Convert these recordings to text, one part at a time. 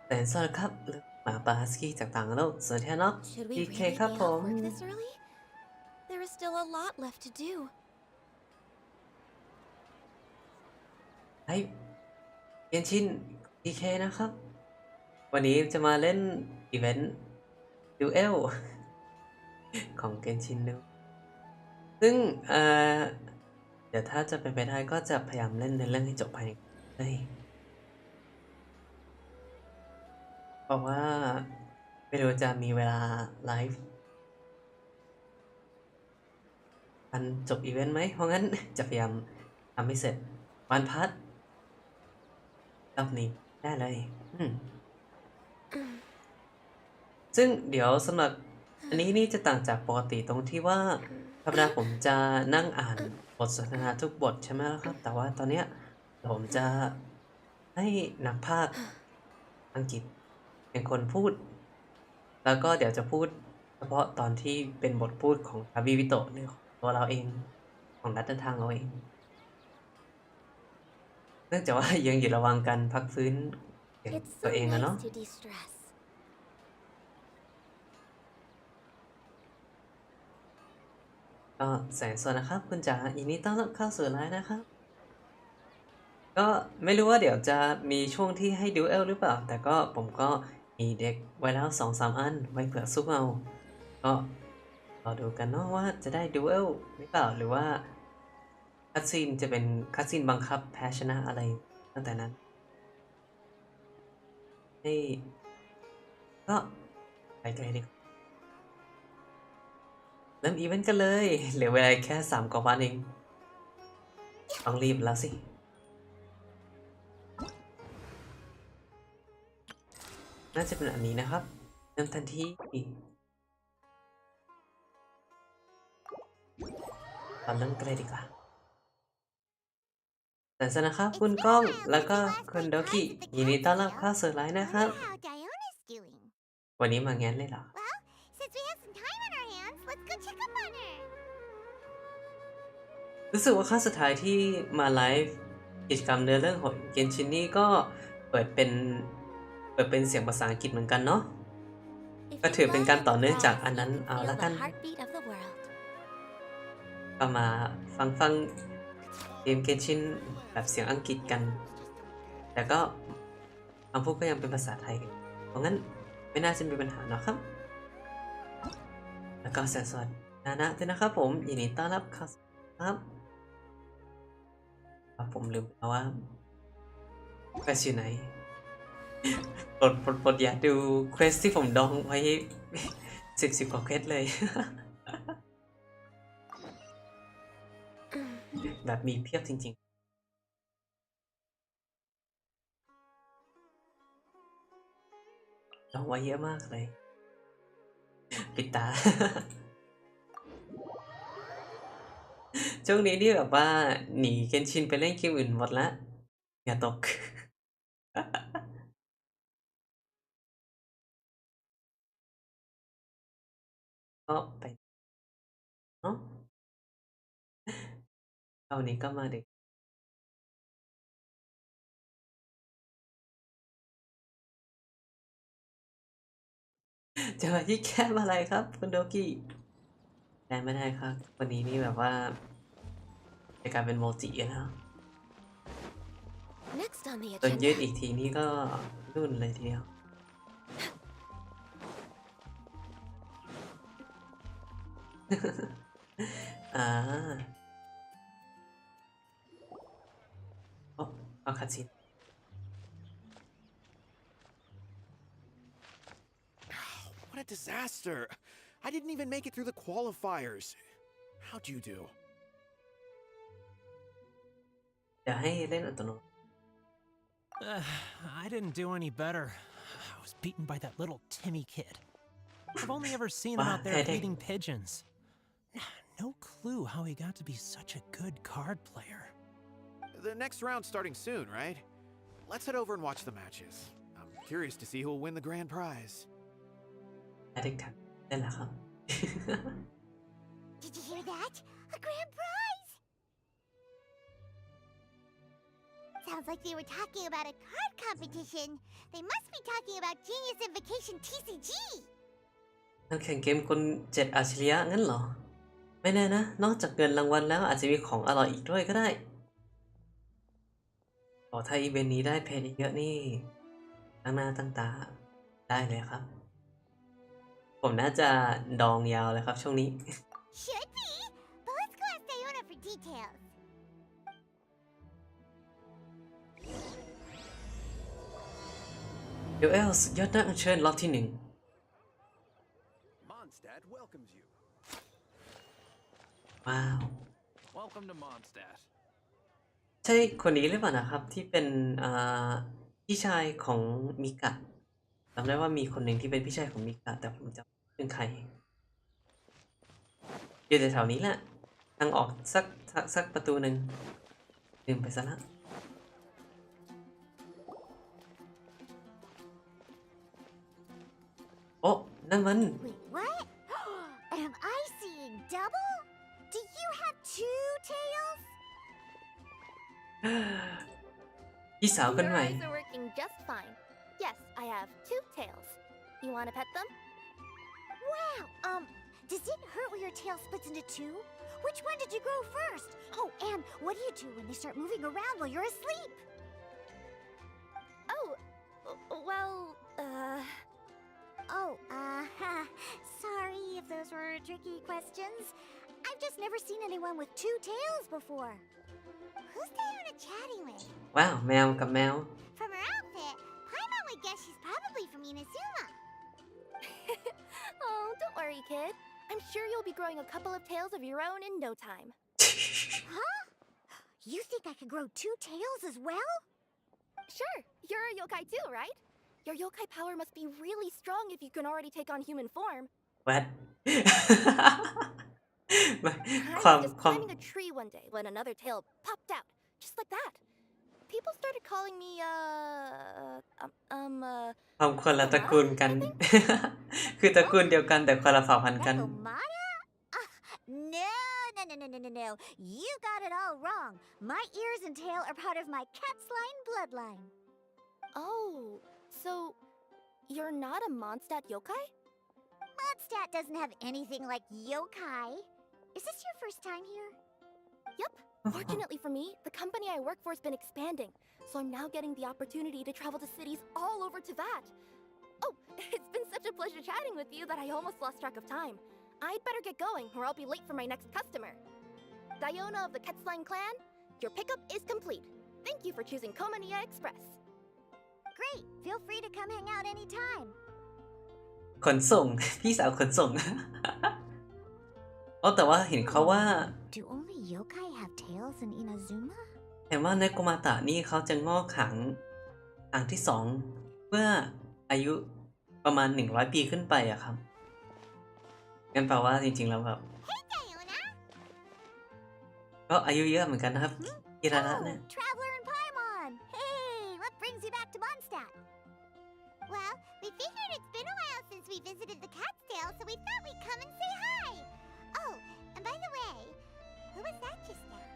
แต่สวัสดีครับหมาป่าฮัสกี้จากต่างโลกสนธยาน็อกดีเคครับผมไอ้เกนชินดีเคนะครับวันนี้จะมาเล่นอีเวนต์ดูเอลของเกนชินดูซึ่งเดี๋ยวถ้าจะเป็นไปได้ก็จะพยายามเล่นในเรื่องให้จบภายในเลยเพราะว่าไม่รู้จะมีเวลาไลฟ์กันจบอีเวนต์ไหมเพราะงั้นจะพยายามทำให้เสร็จวันพัดรอบนี้ได้เลยซึ่งเดี๋ยวสำหรับอันนี้นี่จะต่างจากปกติตรงที่ว่าธรรมดาผมจะนั่งอ่านบทสนทนาทุกบทใช่ไหมล่ะครับแต่ว่าตอนเนี้ยผมจะให้นักพากย์อังกฤษเป็นคนพูดแล้วก็เดี๋ยวจะพูดเฉพาะตอนที่เป็นบทพูดของทาบิวิโตะหรือของตัวเราเองของนักเดินทางเราเองเนื่องจากว่ายังอยู่ระหว่างการพักฟื้นตัวเองนะเนาะก็แสงสวัสดีนะครับคุณจ๋ายินดีต้อนรับเข้าสู่ไลฟ์นะครับก็ไม่รู้ว่าเดี๋ยวจะมีช่วงที่ให้ดูเอลหรือเปล่าแต่ก็ผมก็มีเด็กไว้แล้ว2-3 อันไว้เผื่อซุปเอาก็รอดูกันเนาะว่าจะได้ดูเอลหรือเปล่าหรือว่าคัตซีนจะเป็นคัตซีนบังคับแพ้ชนะอะไรตั้งแต่นั้นให้ก็ไปไกลดีเริ่มอีเวนต์กันเลยเหลือเวลาแค่3 กว่าวันเองต้องรีบแล้วสิน่าจะเป็นอันนี้นะครับเริ่มทันทีเราเริ่มกันเลยดีกว่าสวัสดีนะครับคุณก้องแล้วก็คุณโดกิยินดีต้อนรับเข้าสู่ไลฟ์นะครับวันนี้มาแง้นเลยเหรอรู้สึกว่าครั้งสุดท้ายที่มาไลฟ์กิจกรรมเนื้อเรื่องของเกนชินนี่ก็เปิดเป็นเสียงภาษาอังกฤษเหมือนกันเนาะก็ถือเป็นการต่อเนื่องจากอันนั้นเอาละกันก็มาฟังเกมเกนชินแบบเสียงอังกฤษกันแต่ก็คำพูดก็ยังเป็นภาษาไทยเพราะงั้นไม่น่าจะมีปัญหาเนาะครับแล้วก็สวัสดีนานะด้วยนะครับผมยินดีต้อนรับครับผมลืมไปว่าเควสอยู่ไหนปลดอยากดูเควสที่ผมดองไว้สิบกว่าเควสเลย แบบมีเพียบจริงๆดองไว้เยอะมากเลยปิดตา ช่วงนี้นี่แบบว่าหนีเกนชินไปเล่นเกมอื่นหมดละอย่าตก ก็ไปเนาะเอานี้ก็มาดึกจะมาที่แคบอะไรครับคุณโดกิได้ไม่ได้ครับวันนี้นี่แบบว่าจะกลายเป็นโมจิแล้วจนยืดอีกทีนี่ก็รุ่นเลยทีเดียวอ่าโอ้เอาคัดซีน What a disaster! I didn't even make it through the qualifiers. How'd you do? เดี๋ยวให้เล่นอัตโนมัติ I didn't do any better. I was beaten by that little Timmy kid. I've only ever seen him out there feeding pigeons. No clue how he got to be such a good card player. The next round's starting soon, right? Let's head over and watch the matches. I'm curious to see who'll win the grand prize. ได้ทันได้แล้วครับ Did you hear that? A grand prize! sounds like they were talking about a card competition. They must be talking about Genius Invocation TCG. นักแข่งเกมคน7อัจฉริยะงั้นเหรอไม่แน่นะนอกจากเงินรางวัลแล้วอาจจะมีของอร่อยอีกด้วยก็ได้ถ้าอีเวนต์นี้ได้เพจเยอะนี่ตั้งหน้าตั้งตาได้เลยครับผมน่าจะดองยาวเลยครับช่วงนี้ Should be, but let's go ask Diona for details. เดี๋ยวเอลส์ยอดนักเชิญรอบที่1 Mondstadt welcomes you. ว้าว Welcome to Mondstadt. ใช่คนนี้หรือเปล่านะครับที่เป็นพี่ชายของมิกะจำได้ว่ามีคนหนึ่งที่เป็นพี่ชายของมิกะแต่ผมจำไม่เป็นใครอยู่แถวๆนี้แหละทางออกสักประตูหนึ่งลืมไปซะละโอ้นั่นมัน Wait, what? Am I seeing double? Do you have 2 tails? พี่สาวคน Your ใหม่ eyes are working just fine. Yes, I have 2 tails. You want to pet them? Wow, does it hurt when your tail splits into 2? Which one did you grow first? Oh, and what do you do when they start moving around while you're asleep? Oh, well, Oh, sorry if those were tricky questions. I've just never seen anyone with 2 tails before. Who's Diona chatting with? ว้าวแมวกับแมว From her outfit, Paimon would guess she's probably from Inazuma. oh, don't worry, kid. I'm sure you'll be growing a couple of tails of your own in no time. Huh? You think I could grow 2 tails as well? Sure, you're a yokai too, right? Your yokai power must be really strong if you can already take on human form. What ไม่ I ความ was just ความ climbing a tree one day when another tail popped out, just like that. People started calling me, ความคนละตระกูลกัน คือตระกูลเดียวกันแต่คนละเผ่าพันธุ์กัน Nakomata? No. You got it all wrong. My ears and tail are part of my cat's line bloodline. oh, so you're not a Mondstadt yokai? Mondstadt doesn't have anything like yokai. Is this your first time here? Yep. Fortunately for me, the company I work for has been expanding, so I'm now getting the opportunity to travel to cities all over Teyvat. Oh, it's been such a pleasure chatting with you that I almost lost track of time. I'd better get going, or I'll be late for my next customer. Diona of the Quetzline clan, your pickup is complete. Thank you for choosing Komania Express. Great. Feel free to come hang out anytime. ขนส่ง พี่สาวขนส่ง อ๋อแต่ว่าเห็นเขาว่า Do only yokai have tails in Inazuma? เห็นว่าเนโกมาตะนี่เขาจะงอกหางที่2เมื่ออายุประมาณ100 ปีขึ้นไปอะครับงั้นแปลว่าจริงๆแล้วแบบ Hey, Diona. ก็อายุเยอะเหมือนกันนะครับกิระนะเนี่ย Traveler and Paimon. Hey, what brings you back to Mondstadt? Well, we figured it's been a while since we visited the Cat's-tail, so we thought we'd come and say hi. Oh, and by the way, who was that just now?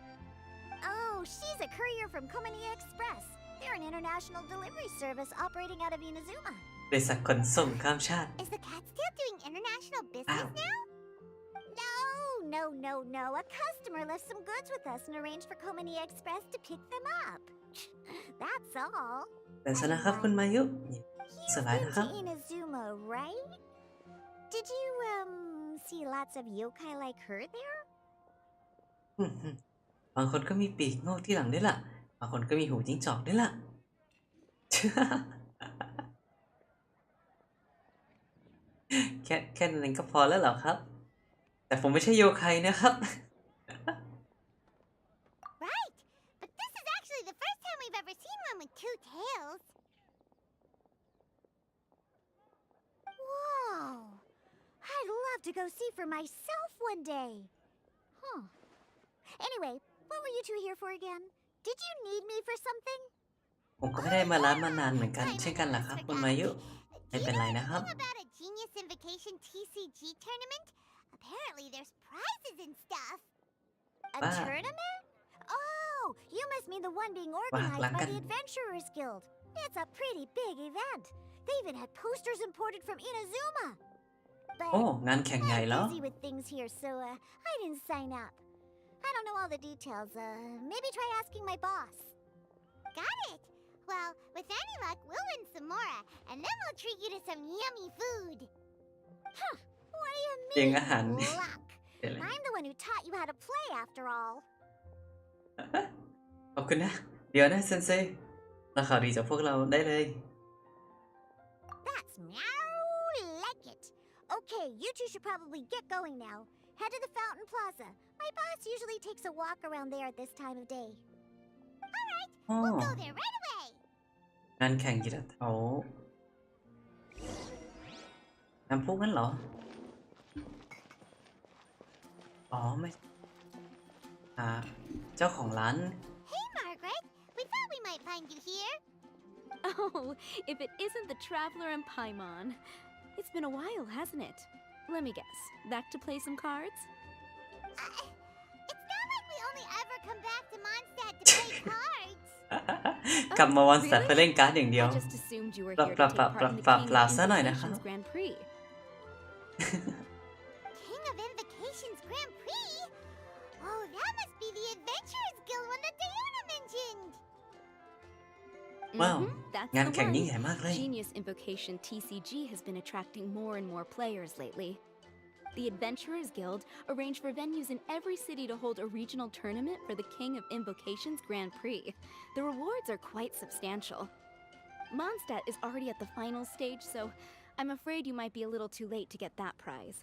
Oh, she's a courier from Komania Express. They're an international delivery service operating out of Inazuma. บริษัทขนส่งข้ามชาติ Is the Cat's-tail doing international business now? No. A customer left some goods with us and arranged for Komania Express to pick them up. That's all. แต่สนะครับคุณมายุ You've สลาย been นะครับ to Inazuma, right? Did you, see lots of yokai like her there? บางคนก็มีปีกงอกที่หลังด้วยล่ะบางคนก็มีหูจิ้งจอกด้วยล่ะ แค่นั้นก็พอแล้วเหรอครับ แต่ผมไม่ใช่โยไคนะครับ Right, but this is actually the first time we've ever seen one with 2 tails. Whoa! I'd love to go see for myself one day. Huh. Anyway, what were you two here for again? Did you need me for something? ผมก็ไม่ได้มาร้านมานานเหมือนกันเช่นกันล่ะครับคุณมายุ ไม่เป็นไรนะครับ Do you know about a Genius Invocation TCG tournament? Apparently there's prizes and stuff. A Ah. tournament? Oh, Oh, you must mean the one being ว่า organized รัก by กัน the Adventurers Guild. It's a pretty big event. They even had posters imported from Inazuma. But โอ้งานแข่งใหญ่ I'm แล้ว busy with things here, so I didn't sign up. I don't know all the details. Maybe try asking my boss. Got it. Well, with any luck, we'll win some more, and then we'll treat you to some yummy food. Huh? What do you เลี้ยง mean, อาหาร luck? เดี๋ยวเลย I'm the one who taught you how to play, after all. ขอบคุณนะ เดี๋ยวนะเซนเซเราข่าวดีจากพวกเราได้เลย That's meow like it. Okay, you two should probably get going now. Head to the Fountain Plaza. My boss usually takes a walk around there at this time of day. อ๋อ We'll go there right away. งานแข่งกีฬาแถวน้ำพุงั้นเหรอ อ๋อไม่เจ้าของร้าน Hey, Margaret. We thought we might find you here. Oh, if it isn't the Traveler and Paimon. It's been a while, hasn't it? Let me guess. Back to play some cards? It's not like we only ever come back to Mondstadt to play cards. กลับมาวันสัตว์เพื่อเล่นการ์ดอย่างเดียว I just assumed you were ปรับ here ป to รับ take ปรับ part in the ปรับ King ปรับ of ซะหน่อยนะครับ Invocations Grand Prix. King of Invocations Grand Prix? Oh, that must be the Adventurers Guild one that Diana mentioned. ว้าว That's งาน the แข่ง one. ยิ่งใหญ่มากเลย Genius Invocation TCG has been attracting more and more players lately. The Adventurers Guild arranged for venues in every city to hold a regional tournament for the King of Invocations Grand Prix. The rewards are quite substantial. Mondstadt is already at the final stage, so I'm afraid you might be a little too late to get that prize.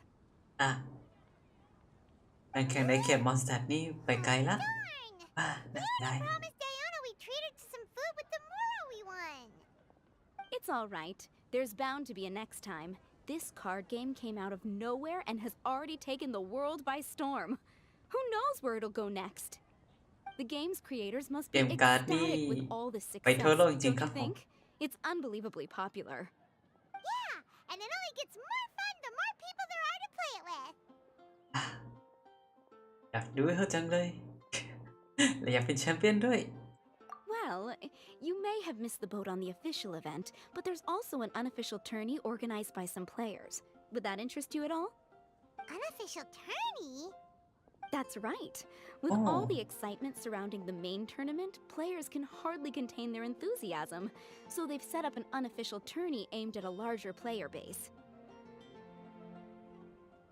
อ่ะงานแข่งในเขตมอนสเตอร์นี่ไปไกลละ Darn! ได้ Promised Diana we'd treat her to some food with the Mura we won. It's all right. There's bound to be a next time. This card game came out of nowhere and has already taken the world by storm. Who knows where it'll go next? The game's creators must be เกมการ์ดนี่ ecstatic with all the ไป success, ทั่วโลกจ don't ริงๆครั you บผม think? It's unbelievably popular. Yeah, and it only gets more fun the more people there are to play it with. อยากดูให้เขาจังเลย และอยากเป็นแชมเปี้ยนด้วย Well, you may have missed the boat on the official event, but there's also an unofficial tourney organized by some players. Would that interest you at all? Unofficial tourney? That's right. With Oh. all the excitement surrounding the main tournament, players can hardly contain their enthusiasm. So they've set up an unofficial tourney aimed at a larger player base.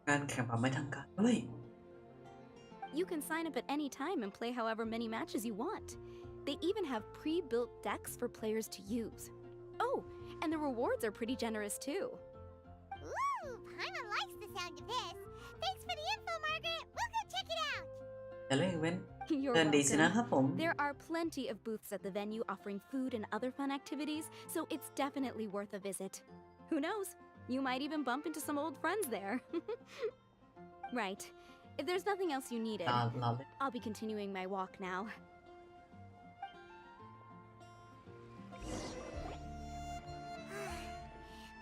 งานแข่งแบบไม่ทางการด้วย You can sign up at any time and play however many matches you want. They even have pre-built decks for players to use. Oh, and the rewards are pretty generous too. Ooh, Paimon likes the sound of this. Thanks for the info, Margaret. We'll go check it out. จะเล่นเว้น You're เดินดีสิ welcome. นะครับผม There are plenty of booths at the venue offering food and other fun activities, so it's definitely worth a visit. Who knows? You might even bump into some old friends there. Right. If there's nothing else you needed, รอเลย I'll be continuing my walk now.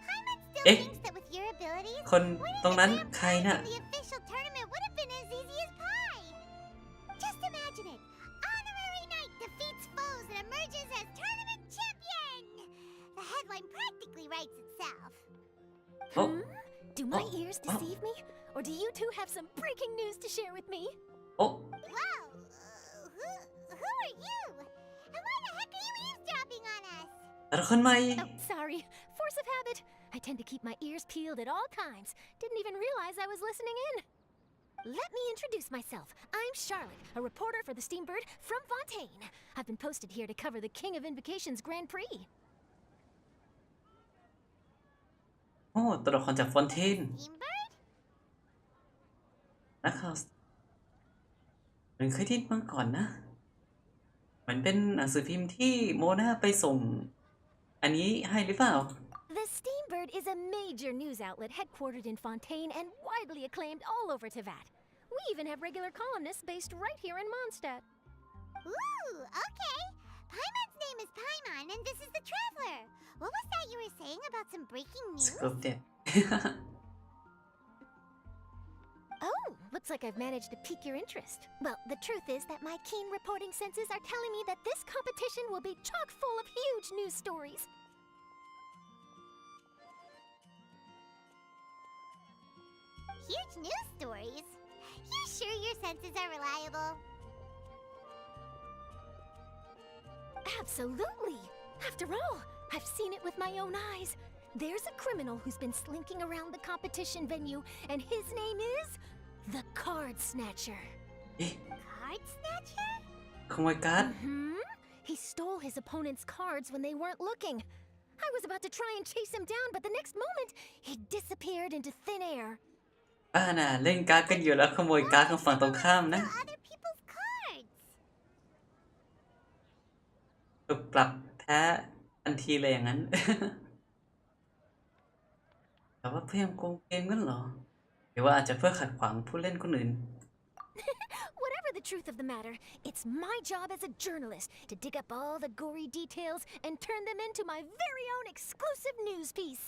Paimon still เอ๊ะ thinks that with your abilities, คนตรงนั้นใครน่ะ the official tournament would have been as easy as pie. Just imagine it. Honorary Knight defeats foes and emerges as tournament champion. The headline practically writes itself. โอ้ Do my Oh, ears oh. deceive me? Or do you two have some breaking news to share with me? โอ้ Whoa! Who are you? And why the heck are you eavesdropping on us? แต่ละคนใหม่ Oh, sorry. Force of habit. I tend to keep my ears peeled at all times. Didn't even realize I was listening in. Let me introduce myself. I'm Charlotte, a reporter for the Steambird from Fontaine. I've been posted here to cover the King of Invocations Grand Prix. โอ้ตัวละครจากฟอนเทน Steambird? นักข่าวเหมือนเคยได้ยินมาก่อนนะเหมือนเป็นหนังสือพิมพ์ที่โมนาไปส่ง อันนี้ให้หรือเปล่า The Steambird is a major news outlet headquartered in Fontaine and widely acclaimed all over Teyvat. We even have regular columnists based right here in Mondstadt. Ooh, okay. Paimon's name is Paimon, and this is the Traveler. What was that you were saying about some breaking ส news? กรูปเด็ด Oh, looks like I've managed to pique your interest. Well, the truth is that my keen reporting senses are telling me that this competition will be chock full of huge news stories. Huge news stories? You sure your senses are reliable? Absolutely! After all, I've seen it with my own eyes. There's a criminal who's been slinking around the competition venue, and his name is the Card Snatcher. เอ๊ะ Card Snatcher? ขโมยการ์ด He stole his opponent's cards when they weren't looking. I was about to try and chase him down, but the next moment, he disappeared into thin air. น่ะเล่นการ์ดกันอยู่แล้วขโมยการ์ดของฝั่งตรงข้ามนะ Other people's cards. ถูกปรับแพ้ทันทีเลยอย่างนั้น แต่ว่าเพื่อโกงเกมกันเหรอหรือว่าอาจจะเพื่อขัดขวางผู้เล่นคนอื่น Whatever the truth of the matter, it's my job as a journalist to dig up all the gory details and turn them into my very own exclusive news piece.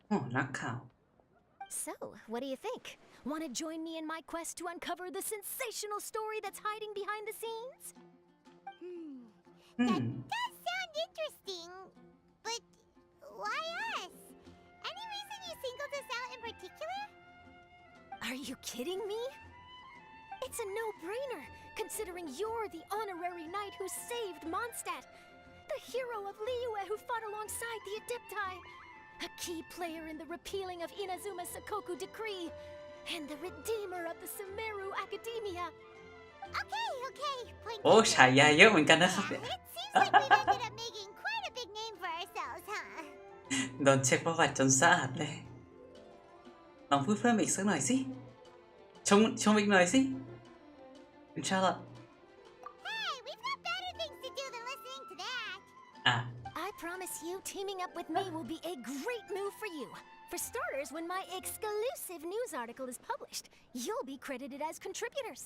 โอ้นักข่าว So, what do you think? Want to join me in my quest to uncover the sensational story that's hiding behind the scenes? That does sound interesting, but why us? Any reason you singled us out in particular? Are you kidding me? It's a no-brainer, considering you're the honorary knight who saved Mondstadt, the hero of Liyue who fought alongside the Adepti, a key player in the repealing of Inazuma's Sakoku Decree, and the redeemer of the Sumeru Academia. Okay, point โอ้ taken. ฉายาเยอะเหมือนกันนะครับ It seems like we've ended up making quite a big name for ourselves, huh? โดนเช็คประวัติจนสะอาดเลย ลองพูดเพิ่มอีกสักหน่อยสิชมอีกหน่อยสิคุณชาลอต Hey, we've got better things to do than listening to that. อ่ะ I promise you, teaming up with me will be a great move for you. For starters, when my exclusive news article is published, you'll be credited as contributors.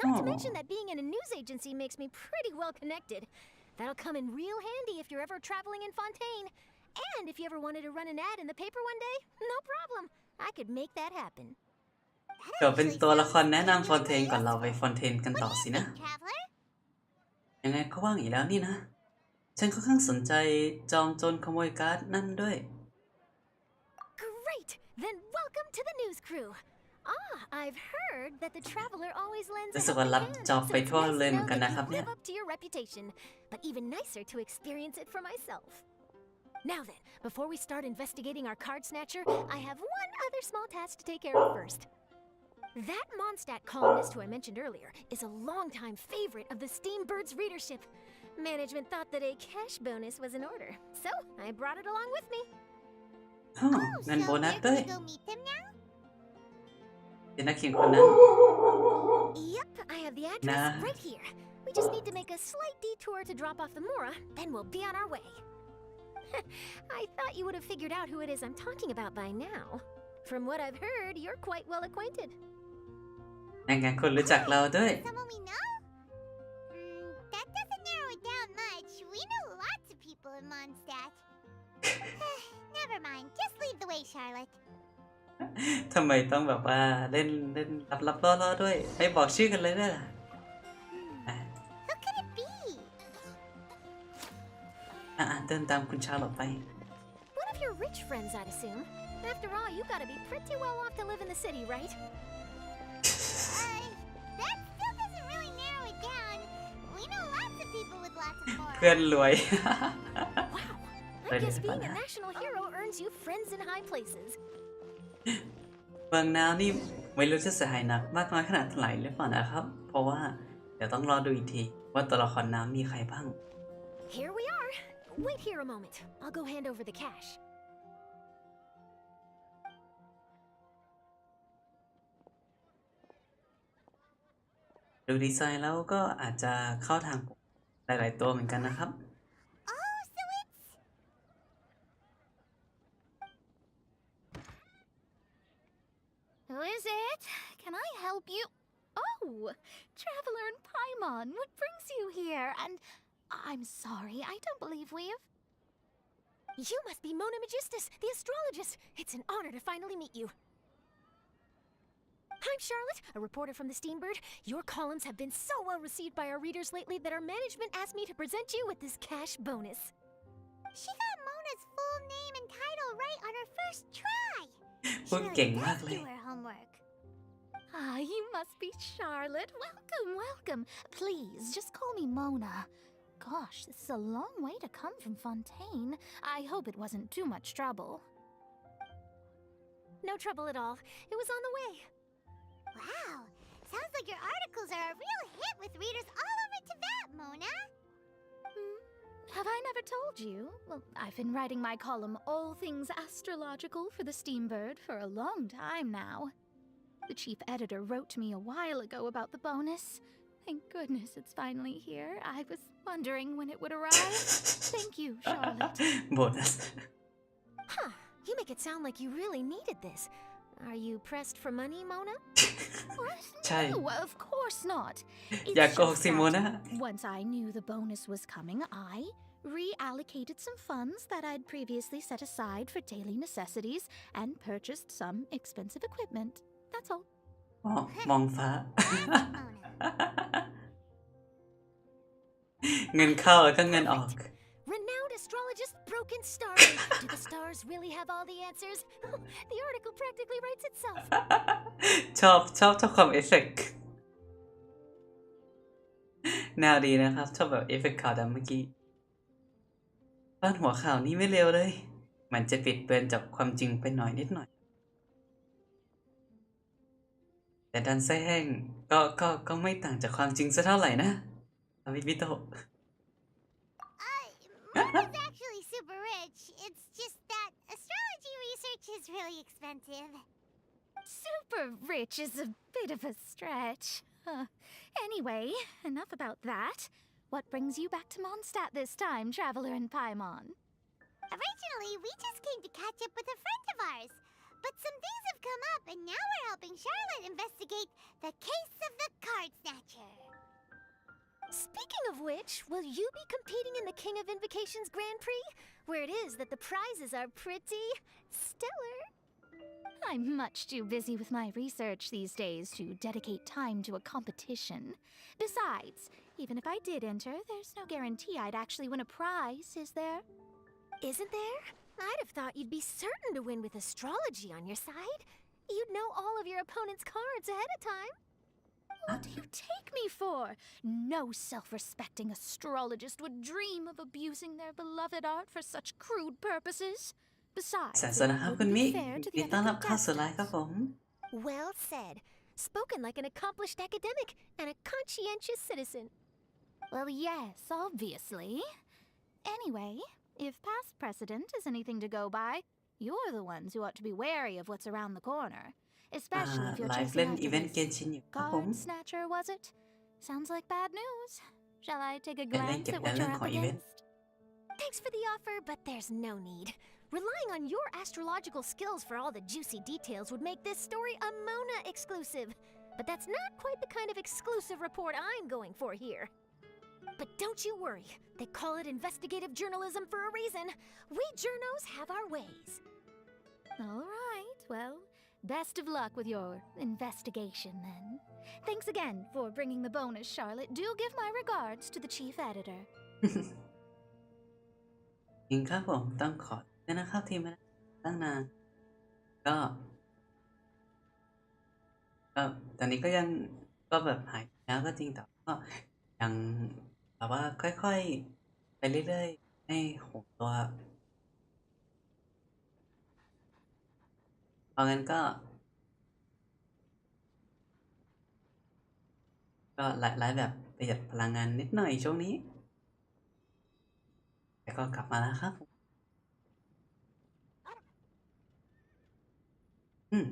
Not to mention that being in a news agency makes me pretty well connected. That'll come in real handy if you're ever traveling in Fontaine. And if you ever wanted to run an ad in the paper one day, no problem. I could make that happen. เดี๋ยวเป็นตัวละครแนะนำฟอนเทนก่อนเราไปฟอนเทนกันต่อสินะ Traveler? ยังไงก็ว่างอีกแล้วนี่นะ ฉันค่อนข้างสนใจจอมโจรขโมยการ์ดนั่นด้วย Great! Then welcome to the news crew. I've heard that the traveler always lends a รู้สึกว่า helping รับ hand, จอบ so ไป it's ทั่ว nice เลย to เหมือน know กัน that นะครับ you เนี่ย live up to your reputation, but even nicer to experience it for myself. Now then, before we start investigating our card snatcher, I have one other small task to take care of first. That Mondstadt columnist who I mentioned earlier is a longtime favorite of the Steambird's readership. Management thought that a cash bonus was in order, so I brought it along with me. อ๋อเงินโบนัสด้วย go meet them now? เป็นนักเขียนคนนั้น Yep, I have the address Nah. right here. We just need to make a slight detour to drop off the Mora, then we'll be on our way. I thought you would have figured out who it is I'm talking about by now. From what I've heard, you're quite well acquainted. ยังไงคนรู้จักเราด้วย Someone we know? That doesn't narrow it down much. We know lots of people in Mondstadt. Never mind. Just lead the way, Charlotte. ทำไมต้องแบบว่าเล่นลับล่อๆด้วย ไม่บอกชื่อกันเลยด้วยล่ะ Who could it be? เดินตามคุณชาลอตไป One of your rich friends, I'd assume. After all, you gotta be pretty well off to live in the city, right? That still doesn't really narrow it down. We know lots of people with lots of more. เพื่อนรวย Wow. I guess being a national hero earns you friends in high places. เมืองน้ำนี่ไม่รู้จะเสียหายหนักมากน้อยขนาดไหนหรือเปล่านะครับ เพราะว่าเดี๋ยวต้องรอดูอีกทีว่าตัวละครน้ำมีใครบ้าง Here we are. Wait here a moment. I'll go hand over the cash. ดูดีไซน์แล้วก็อาจจะเข้าทางผมหลายๆตัวเหมือนกันนะครับ Oh, so it's... Who is it? Can I help you? Oh, Traveler and Paimon, what brings you here? And I'm sorry, I don't believe we've... You must be Mona Magistus, the astrologist. It's an honor to finally meet you. I'm Charlotte, a reporter from the Steambird. Your columns have been so well received by our readers lately that our management asked me to present you with this cash bonus. She got Mona's full name and title right on her first try. พูด She เก่ง really มาก does เลย do her homework. Ah, you must be Charlotte. Welcome, welcome. Please, just call me Mona. Gosh, this is a long way to come from Fontaine. I hope it wasn't too much trouble. No trouble at all. It was on the way. Wow, sounds like your articles are a real hit with readers all over Tibet, Mona. Have I never told you? Well, I've been writing my column, All Things Astrological, for the Steambird for a long time now. The chief editor wrote to me a while ago about the bonus. Thank goodness it's finally here. I was wondering when it would arrive. Thank you, Charlotte. โบนัส Huh, you make it sound like you really needed this. Are you pressed for money, Mona? What? ใช่ No, of course not. อย่า It's โกหก just สิโม that นา once I knew the bonus was coming, I reallocated some funds that I'd previously set aside for daily necessities and purchased some expensive equipment. That's all. อ๋อมองฟ้า Mona. เงินเข้าแล้วก็เงินออก Renowned astrologist Broken Star. Do the stars really have all the answers? The article practically writes itself. ชอบความเอฟเฟกต์แนวดีนะครับ ชอบแบบเอฟเฟกต์ขาวดำเมื่อกี้ตอนหัวข่าวนี้ไม่เร็วเลย มันจะปิดเบือนจากความจริงไปหน่อยนิดหน่อย แต่ดันแซงก็ไม่ต่างจากความจริงซะเท่าไหร่นะอามิบิโตะ Mona's actually super rich. It's just that astrology research is really expensive. Super rich is a bit of a stretch. Anyway, enough about that. What brings you back to Mondstadt this time, Traveler in Paimon? Originally, we just came to catch up with a friend of ours. But some things have come up, and now we're helping Charlotte investigate the case of the card snatcher. Speaking of which, will you be competing in the King of Invocations Grand Prix? Where it is that the prizes are pretty stellar. I'm much too busy with my research these days to dedicate time to a competition. Besides, even if I did enter, there's no guarantee I'd actually win a prize, is there? Isn't there? I'd have thought you'd be certain to win with astrology on your side. You'd know all of your opponent's cards ahead of time. What do you take me for? No self-respecting astrologist would dream of abusing their beloved art for such crude purposes. Besides, ศาสนาครับคุณมิ it wouldn't be fair to ยิ the นดีต้อน other รับเข้าสู่ไลฟ์ครับผม contestants. Well said. Spoken like an accomplished academic and a conscientious citizen. Well, yes, obviously. Anyway, if past precedent is anything to go by, you're the ones who ought to be wary of what's around the corner. Especially if you're ไลฟ์ chasing เล่น after อีเวนต์ this เกนชินอยู่ครับผม card snatcher, was it? Sounds like bad news. Shall I take a เป็นเล่น glance เก็บ at เงิ what นเรื่อง you're ขอ up งอีเวนต์ against? Thanks for the offer, but there's no need. Relying on your astrological skills for all the juicy details would make this story a Mona exclusive. But that's not quite the kind of exclusive report I'm going for here. But don't you worry. They call it investigative journalism for a reason. We journos have our ways. All right, well, best of luck with your investigation then. Thanks again for bringing the bonus, Charlotte. Do give my regards to the chief editor. จริงครับผมต้องขอด้วยนะครับทีมมาตั้งนานก็ตอนนี้ก็ยังก็แบบหายแล้วก็จริงแต่ก็ยังแบบว่าค่อยๆไปเรื่อยๆให้หงตัวเพราะงั้นก็ไลฟ์แบบประหยัดพลังงานนิดหน่อยช่วงนี้แต่ก็กลับมาแล้วครับ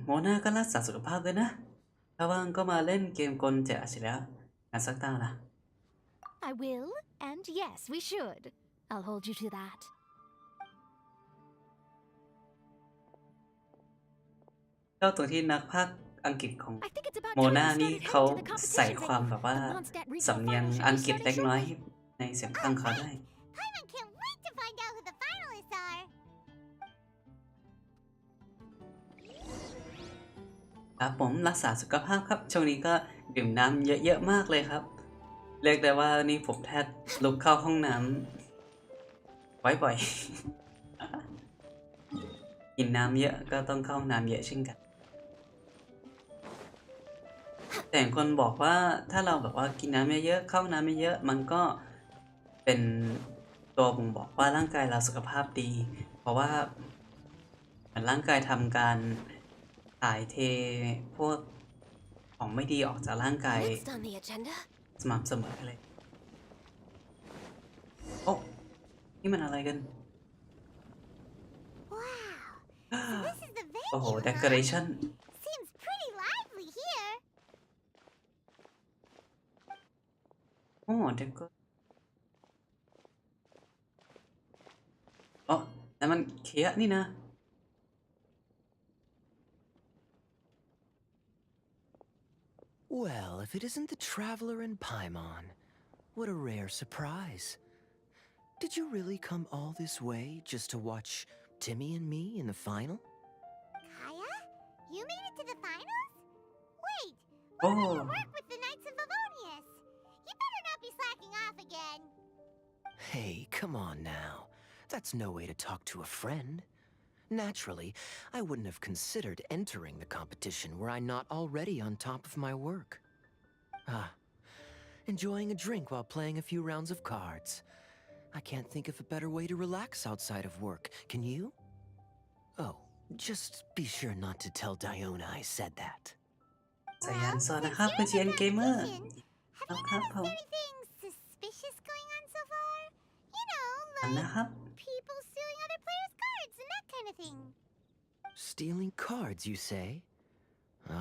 โมนาก็รักษาสุขภาพด้วยนะถ้าว่างก็มาเล่นเกมกลแจกอาชีพแล้วงานสักตาล่ะ I will, and yes, we should. I'll hold you to that. เจ้าตัวที่นักพากย์อังกฤษของ I think it's about โม time นา we นี่ started เขา heading to the ใส่ competition ความ venue. แบบว่า The Mondstadt regional สำเนียง final should อัง be กฤษ starting เล็กน้อย shortly.ในเสียงข้างเขาได้ Paimon can't wait to find out who the finalists are. ครับผมรักษาสุขภาพครับช่วงนี้ก็ดื่มน้ำเยอะๆมากเลยครับเรียกได้ว่านี่ผมแทบลุกเข้าห้องน้ำบ่อยๆ กินน้ำเยอะก็ต้องเข้าห้องน้ำเยอะเช่นกันแต่คนบอกว่าถ้าเราแบบว่ากินน้ำเยอะๆเข้าน้ำเยอะๆมันก็เป็นตัวบ่งบอกว่าร่างกายเราสุขภาพดีเพราะว่าร่างกายทำการถ่ายเทพวกของไม่ดีออกจากร่างกาย Next on the agenda. สม่ำเสมอเลยโอ้นี่มันอะไรกัน Wow. So this is the venue, โอ้โห huh? decoration Seems pretty lively here. โอ้ decor อ๋อนั่นมันเคียนี่นะ Well, if it isn't the Traveler and Paimon, what a rare surprise. Did you really come all this way just to watch Timmy and me in the final? Kaya? You made it to the finals? Wait, what Oh. about your work with the Knights of Favonius? You better not be slacking off again. Hey, come on now. That's no way to talk to a friend. Naturally, I wouldn't have considered entering the competition were I not already on top of my work. Enjoying a drink while playing a few rounds of cards. I can't think of a better way to relax outside of work, can you? Oh, just be sure not to tell Diona I said that. สายัน Well, สวัสดี since ครับ you're คุณ in เจียน the เกมเมอร์ competition, have you ครับผม noticed anything suspicious going on so far? You know, อัน like นะครับ people stealing other players' cards and that kind of thing. Stealing cards, you say?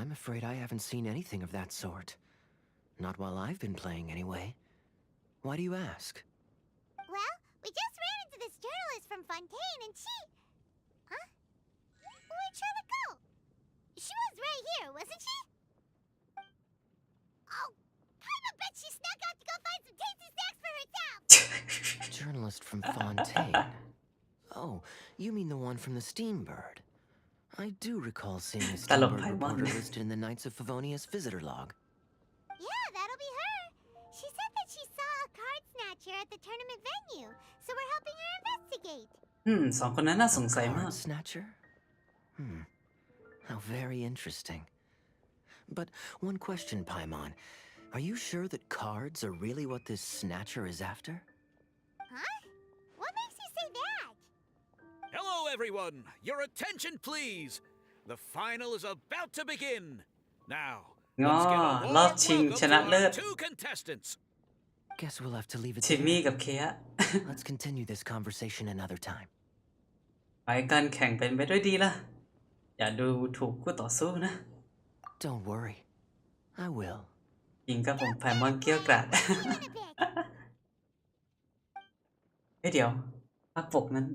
I'm afraid I haven't seen anything of that sort. Not while I've been playing, anyway. Why do you ask? Well, we just ran into this journalist from Fontaine and she... Huh? Where'd Charlotte go? She was right here, wasn't she? Oh, I bet she snuck out to go find some tasty snacks for herself. Journalist from Fontaine. Oh, you mean the one from the Steambird. I do recall seeing a Talong Steambird Paimon. reporter listed in the Knights of Favonius visitor log. Yeah, that'll be her. She said that she saw a card snatcher at the tournament venue, so we're helping her investigate. สองคนนั้นน่าสงสัยมาก Card snatcher? How very interesting. But one question, Paimon. Are you sure that cards are really what this snatcher is after? Huh? What makes you say that? Hello, everyone! Your attention, please! The final is about to begin. Now, let's give a warm รอบชิง welcome ชนะ to เลิ our ศ two contestants. Guess we'll have to leave it ทิมมี่ there. กับเคีย Let's continue this conversation another time. ไปการแข่งเป็นไปด้วยดีล่ะ อย่าดูถูกคู่ต่อสู้นะ Don't worry. I will. จริงกับผมไพมอนเกี้ยวกราด See you in a bit. เฮ้ยเดี๋ยวภาพปกนั้น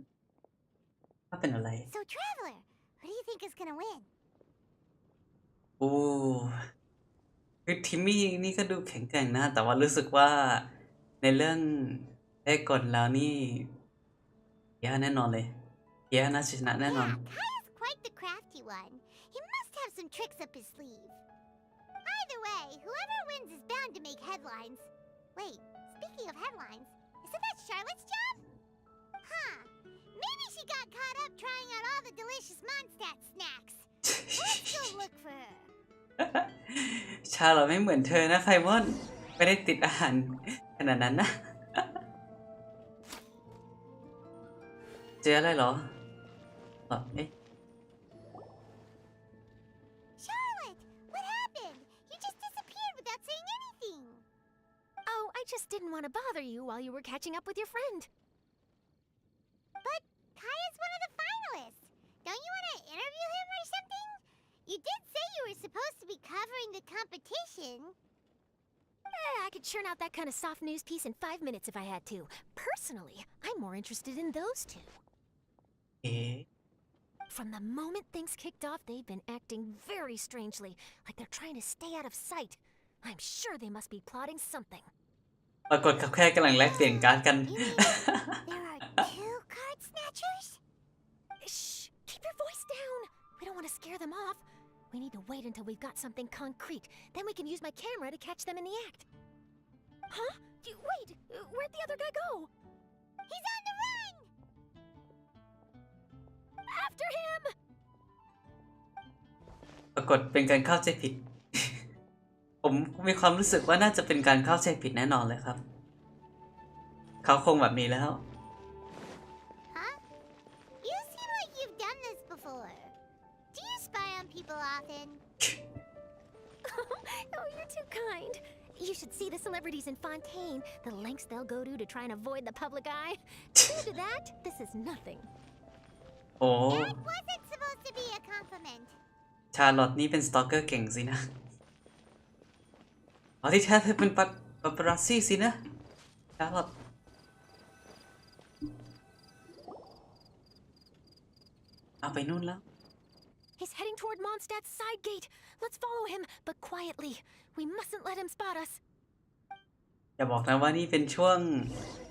ภาพเป็นอะไร So, Traveler, who do you think is gonna win? โอ้คือทิมมี่นี่ก็ดูแข็งแกร่งนะ แต่ว่ารู้สึกว่าในเรื่องได้กลแล้วนี่เคียแน่นอนเลยเคียน่าจะชนะแน่นอน Yeah, Kaya's quite the crafty one. He must have some tricks up his sleeve. Either way, whoever wins is bound to make headlines. Wait, speaking of headlines, isn't that Charlotte's job? Huh. Maybe she got caught up trying out all the delicious Mondstadt snacks. Let's go look for her. ชาเราไม่เหมือนเธอนะไพมอนไม่ได้ติดอาหารขนาดนั้นนะ เจออะไรเหรอเอ๊ะ Charlotte, what happened? You just disappeared without saying anything. Oh, I just didn't want to bother you while you were catching up with your friend. But Kaya's one of the finalists. Don't you want to interview him or something? You did say you were supposed to be covering the competition. I could churn out that kind of soft news piece in 5 minutes if I had to. Personally, I'm more interested in those two. เอ๊ะ From the moment things kicked off, they've been acting very strangely, like they're trying to stay out of sight. I'm sure they must be plotting something. ปรากฏเขาแค่กำลังแลกเปลี่ยนการ์ดกัน You mean there are two card snatchers? Shh! Keep your voice down! We don't want to scare them off. We need to wait until we've got something concrete. Then we can use my camera to catch them in the act. Huh? Wait, where'd the other guy go? He's on the run! After him! ปรากฏเป็นการเข้าใจผิด ผมมีความรู้สึกว่าน่าจะเป็นการเข้าใจผิดแน่นอนเลยครับ เขาคงแบบนี้แล้ว Huh? You seem like you've done this before. Do you spy on people often? Oh, you're too kind. You should see the celebrities in Fontaine, the lengths they'll go to try and avoid the public eye. Compared to that, this is nothing. โอ้ That wasn't supposed to be a compliment. ชาร์ลอตนี่เป็นสตอกเกอร์เก่งสินะอ๋อที่แท้เธอเป็นปาปารัสซี่สินะชาร์ลอตเอาไปนู่นแล้ว He's heading toward Mondstadt's side gate. Let's follow him, but quietly. We mustn't let him spot us. อย่าบอกนะว่านี่เป็นช่วง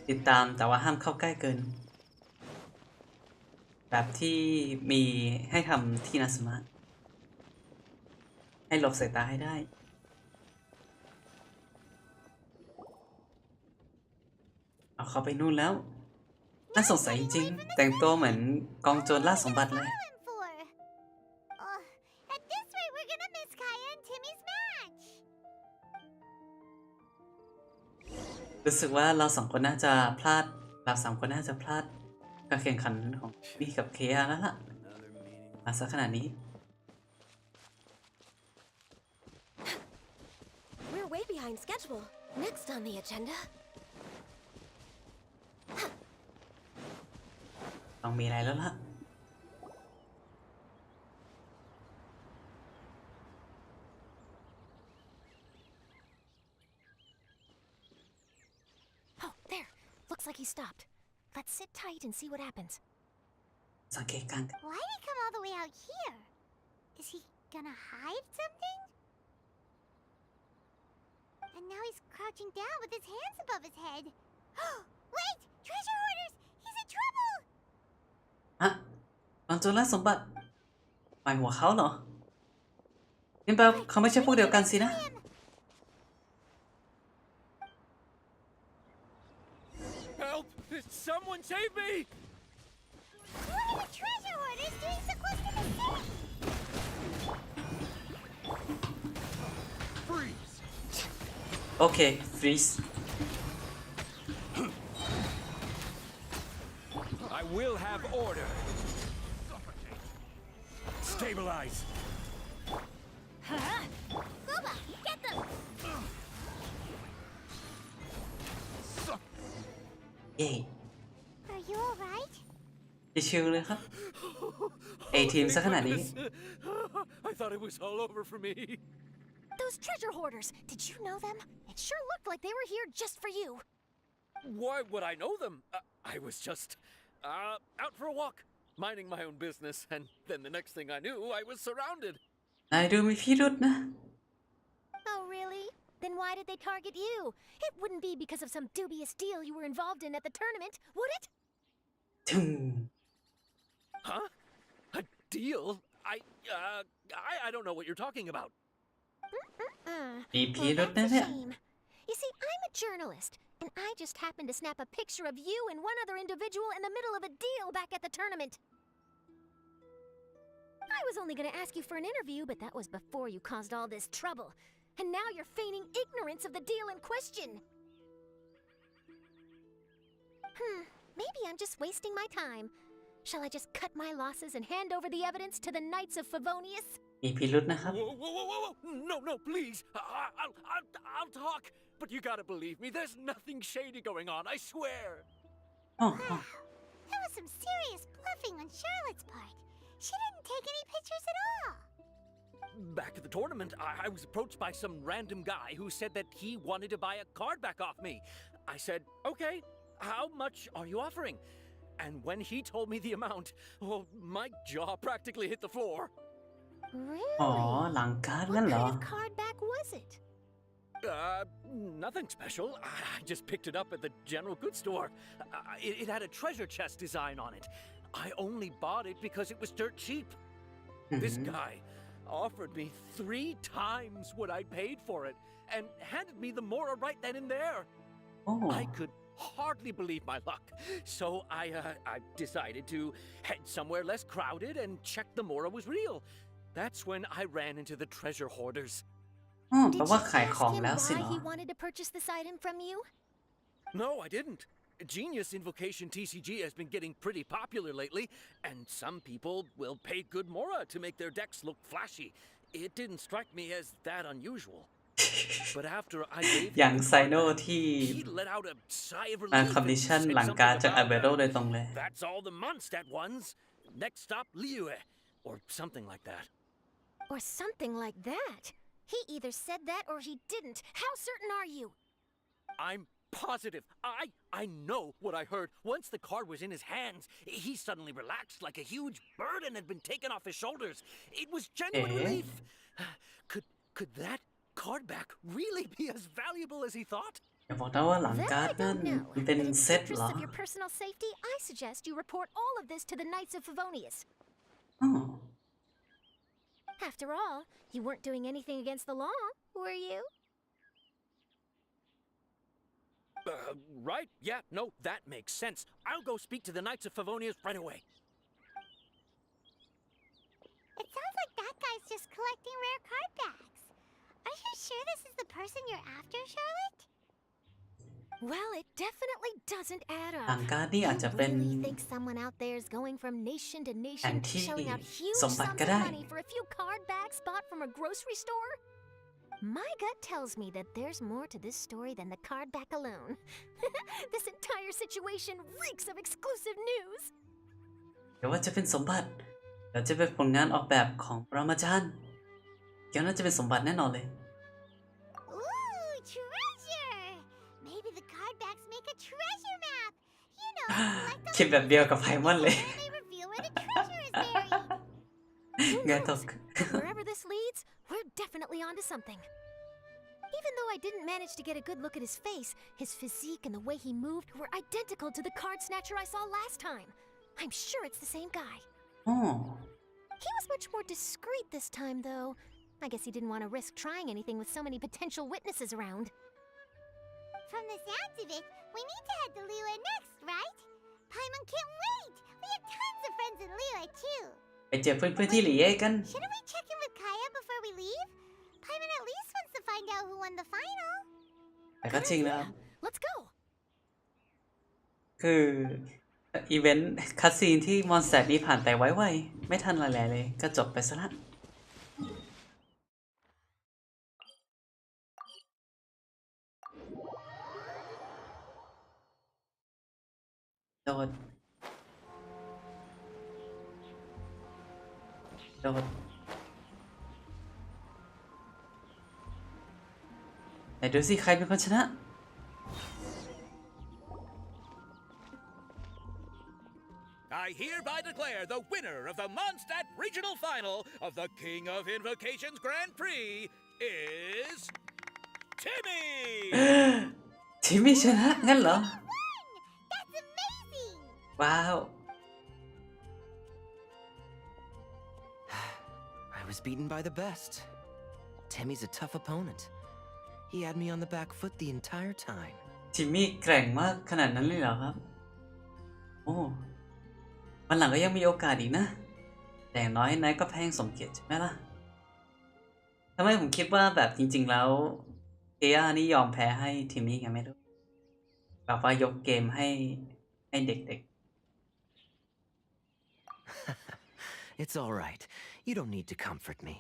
ติดตามแต่ว่าห้ามเข้าใกล้เกิน แบบที่มีให้ทำที่นาสมาให้หลบสายตาให้ได้เอาเขาไปนู่นแล้วน่าสงสัยจริงๆแต่งตัวเหมือนกองโจรล่าสมบัติเลย At this rate, we're gonna miss Kaya and Timmy's match. รู้สึกว่าเราสองคนน่าจะพลาดเราสามคนน่าจะพลาดการแข่งขันของนี่กับเคอาแล้วล่ะมาซะขนาดนี้ We're way behind schedule. Next on the agenda. ต้องมีอะไรแล้วล่ะ Oh, there. Looks like he stopped. Let's sit tight and see what happens. สังเกตการณ์ Why did he come all the way out here? Is he gonna hide something? And now he's crouching down with his hands above his head. Wait! Treasure hoarders! He's in trouble! ฮะกองโจรล่าสมบัติหมายหัวเขาเหรอนี่แปลว่าเขาไม่ใช่พวกเดียวกันสินะ Help! Someone save me! What are the treasure hoarders doing so close to the city? Freeze! โอเคฟรีซ I will have order. Stabilize. Booba, get them! เย่ Are you alright? ชิวๆเลยครับ A-team ซะขนาดนี้ I thought it was all over for me. Those treasure hoarders, did you know them? It sure looked like they were here just for you. Why would I know them? I was just out for a walk, minding my own business, and then the next thing I knew, I was surrounded. นายดูมีพิรุษนะ Oh, really? Then why did they target you? It wouldn't be because of some dubious deal you were involved in at the tournament, would it? ถึง Huh? A deal? I don't know what you're talking about. มีพิ Well, รุษนะ that's เนี่ a ย shame. You see, I'm a journalist, and I just happened to snap a picture of you and one other individual in the middle of a deal back at the tournament. I was only going to ask you for an interview, but that was before you caused all this trouble. And now you're feigning ignorance of the deal in question. Maybe I'm just wasting my time. Shall I just cut my losses and hand over the evidence to the Knights of Favonius? มีพิรุษนะครับ Whoa! No, please. I'll talk. But you gotta believe me, there's nothing shady going on, I swear. อ๋อ That was some serious bluffing on Charlotte's part. She didn't take any pictures at all. Back at the tournament, I was approached by some random guy who said that he wanted to buy a card back off me. I said, okay, how much are you offering? And when he told me the amount, oh, my jaw practically hit the floor. Really? อ๋อหลังการ์ด What งั้นเหรอ kind of card back was it? Nothing special. I just picked it up at the general goods store. It had a treasure chest design on it. I only bought it because it was dirt cheap. This guy, offered me 3 times what I paid for it and handed me the Mora right then and there. โอ้ I could hardly believe my luck, so I decided to head somewhere less crowded and check the Mora was real. That's when I ran into the treasure hoarders. แปล Did ว่า you ขาย ask ของ him แล้วสิ why เนาะ he wanted to purchase this item from you? No, I didn't. Genius Invocation TCG has been getting pretty popular lately, and some people will pay good Mora to make their decks look flashy. It didn't strike me as that unusual. But after I gave อย่าง him the ไซ card โน back, ที่ he let out a sigh of มา relief คอมมิช and ชั่น said หลังการ something จากอัล about เบโดโดยตรงเลย that's all the Mondstadt ones. Next stop, Liyue, or something like that. Or something like that? He either said that or he didn't. How certain are you? I'm positive. I know what I heard. Once the card was in his hands, he suddenly relaxed like a huge burden had been taken off his shoulders. It was genuine relief. Could that card back really be as valuable as he thought? อย่าบอกนะว่าหลัง That การ์ I ดนั่น don't know. มันเป็น But in the เซตเหร interest อ of your personal safety, I suggest you report all of this to the Knights of Favonius. อ๋อ After all, you weren't doing anything against the law, were you? Right? Yeah, no, that makes sense. I'll go speak to the Knights of Favonius right away. It sounds like that guy's just collecting rare card backs. Are you sure this is the person you're after, Charlotte? Well, it definitely doesn't add หลั up. งการ์ดนี่อาจจะ You เป็น really think someone out there is going from nation to nation, And he- shelling out huge สมบัติ sums ก็ of ได้ money for a few card bags bought from a grocery store? My gut tells me that there's more to this story than the card back alone. This entire situation reeks of exclusive news. เดี๋ยวว่าจะเป็นสมบัติเดี๋ยวจะเป็นผลงานออกแบบของปรมาจารย์เดี๋ยวน่าจะเป็นสมบัติแน่นอนเลย Ooh, treasure! Maybe the card backs make a treasure map. You know, select คิดแบบเดียวกับไพมอนเลย and they reveal where the treasure is buried. Who ไงต knows? ก But wherever this leads, we're definitely onto something. Even though I didn't manage to get a good look at his face, his physique and the way he moved were identical to the card snatcher I saw last time. I'm sure it's the same guy. อ๋อ He was much more discreet this time, though. I guess he didn't want to risk trying anything with so many potential witnesses around. From the sounds of it, we need to head to Liyue next, right? Paimon can't wait! We have tons of friends in Liyue, too. ไปเจอเพื่อนๆที่หลีเย่กัน Shouldn't we check in with Kaya before we leave? Paimon at least wants to find out who won the final. แต่ก็จริงแล้ว Let's go. คืออีเวนต์คัสซีนที่มอนสเตอร์นี้ผ่านไปไวๆไม่ทันอะไรเลยก็จบไปซะละโดดไหนดูสิใครเป็นคนชนะ I hereby declare the winner of the Mondstadt Regional Final of the King of Invocations Grand Prix is Timmy! ทีมชนะงั้นเหรอ That's amazing! ว้าว I was beaten by the best. Timmy's a tough opponent. He had me on the back foot the entire time. ทิมมี่แกร่งมากขนาดนั้นเลยเหรอครับ โอ้วันหลังก็ยังมีโอกาสอีกนะ แต่อย่างน้อยนายก็แพ้อย่างสมเกียรติใช่ไหมล่ะทำไมผมคิดว่าแบบจริงๆแล้วเกียร์นี่ยอมแพ้ให้ทิมมี่กันไม่รู้แบบว่ายกเกมให้เด็ก It's all right. You don't need to comfort me.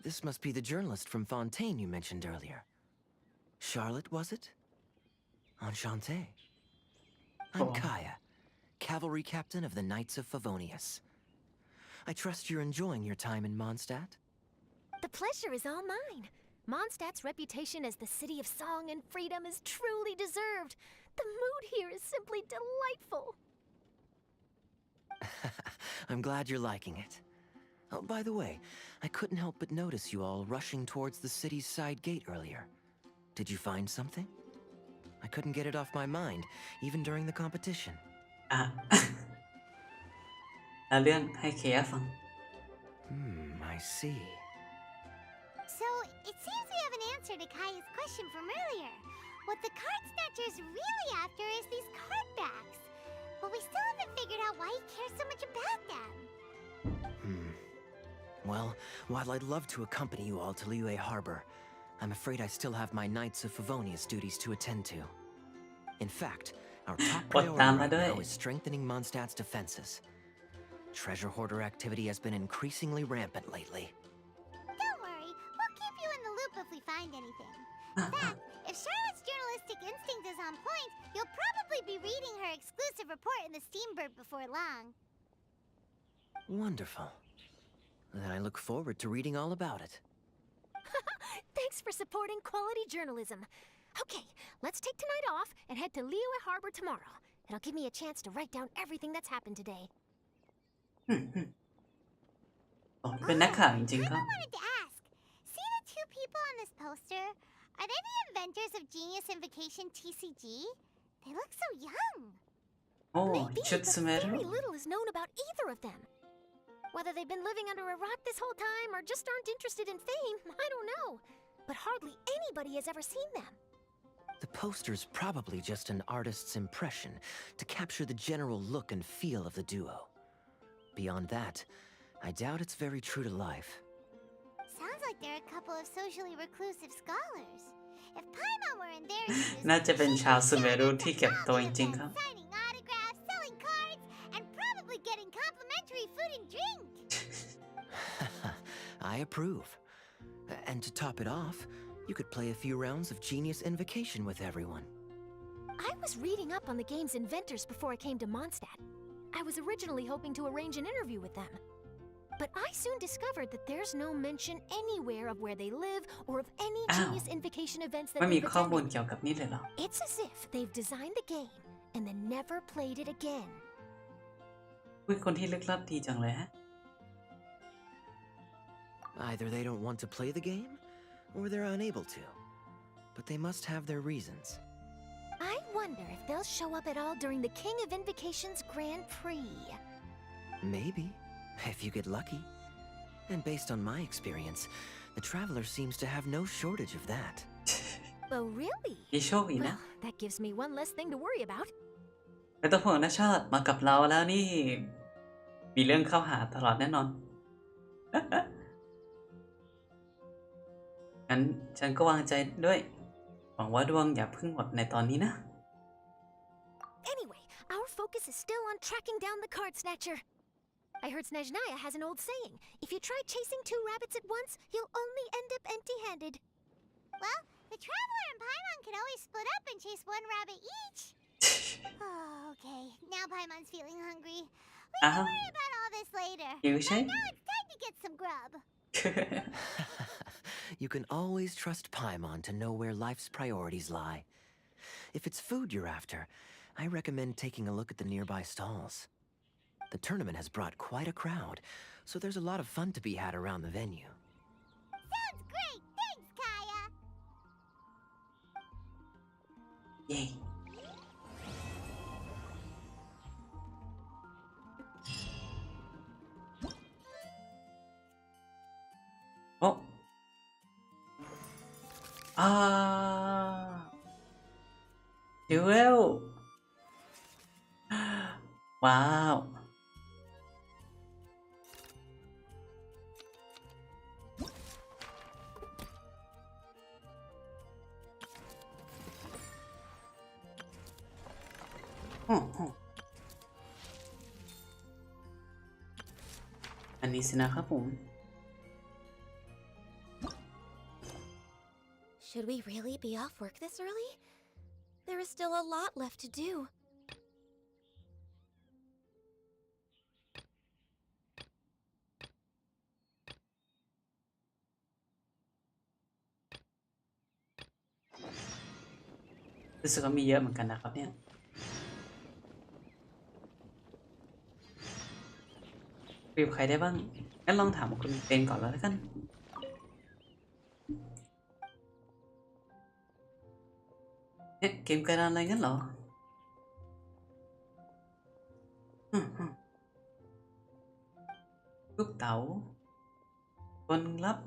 This must be the journalist from Fontaine you mentioned earlier. Charlotte, was it? Enchanté. I'm Oh. Kaya, cavalry captain of the Knights of Favonius. I trust you're enjoying your time in Mondstadt? The pleasure is all mine. Mondstadt's reputation as the city of song and freedom is truly deserved. The mood here is simply delightful. I'm glad you're liking it. Oh, by the way, I couldn't help but notice you all rushing towards the city's side gate earlier. Did you find something? I couldn't get it off my mind, even during the competition. ๆอ่ะ แล้วเรื่องให้เคียร์ฟัง I see. So, it seems we have an answer to Kaya's question from earlier. What the card snatcher's really after is these card backs. But we still haven't figured out why he cares so much about them. Well, while I'd love to accompany you all to Liyue Harbor, I'm afraid I still have my Knights of Favonius duties to attend to. In fact, our top priority right now is strengthening Mondstadt's defenses. Treasure hoarder activity has been increasingly rampant lately. Don't worry, we'll keep you in the loop if we find anything. In fact, if Charlotte's journalistic instinct is on point, you'll probably be reading her exclusive report in the Steambird before long. Wonderful. Then I look forward to reading all about it. Thanks for supporting quality journalism. Okay, let's take tonight off and head to Liyue Harbor tomorrow. It'll give me a chance to write down everything that's happened today. เป็นนักข่าวจริงๆครับ I wanted to ask, see the two people on this poster? Are they the inventors of Genius Invocation TCG? They look so young. โอ้ Maybe, ชุด but สเมรุ very little is known about either of them. Whether they've been living under a rock this whole time or just aren't interested in fame, I don't know. But hardly anybody has ever seen them. The poster's probably just an artist's impression to capture the general look and feel of the duo. Beyond that, I doubt it's very true to life. Sounds like they're a couple of socially reclusive scholars. If Paimon were in their shoes, น่าจะเป็นชาวสเมรุ she'd ที่เก็บตัวจริงๆครับ signing autographs, selling cards, and probably getting complimentary food and drink. I approve. And to top it off, you could play a few rounds of Genius Invocation with everyone. I was reading up on the game's inventors before I came to Mondstadt. I was originally hoping to arrange an interview with them. But I soon discovered that there's no mention anywhere of where they live or of any Genius Invocation events that ไม่มี they've ข้อมูล attended. เกี่ยวกับนี่เลยเหรอ It's as if they've designed the game and then never played it again. เป็นคนที่ลึกลับดีจังเลยฮะ Either they don't want to play the game, or they're unable to. But they must have their reasons. I wonder if they'll show up at all during the King of Invocation's Grand Prix. Maybe, if you get lucky. And based on my experience, the Traveler seems to have no shortage of that. Oh, really? มีโชคอีกนะ Well, that gives me one less thing to worry about. ไม่ต้องห่วงนะชาติมากับเราแล้วนี่ มีเรื่องเข้าหาตลอดแน่นอน งั้นฉันก็วางใจด้วย หวังว่าดวงอย่าเพิ่งหมดในตอนนี้นะ Anyway, our focus is still on tracking down the card snatcher. I heard Snezhnaya has an old saying. If you try chasing two rabbits at once, you'll only end up empty-handed. Well, the Traveler and Paimon can always split up and chase one rabbit each. Oh, okay. Now Paimon's feeling hungry. We can worry about all this later. หิวใช่ Right now it's time to get some grub. You can always trust Paimon to know where life's priorities lie. If it's food you're after, I recommend taking a look at the nearby stalls. The tournament has brought quite a crowd, so there's a lot of fun to be had around the venue. Sounds great. Thanks, Kaya. เย้ โอ้ดูเอลว้าว อันนี้สินะครับผม Should we really be off work this early? There is still a lot left to do. รู้สึกว่ามีเยอะเหมือนกันนะครับเนี่ยคุยกับใครได้บ้างงั้นลองถามคุณเป็นก่อนแล้วกันเนี่ยเกมกระดานอะไรงั้นเหรอลูกเต๋า คนรับ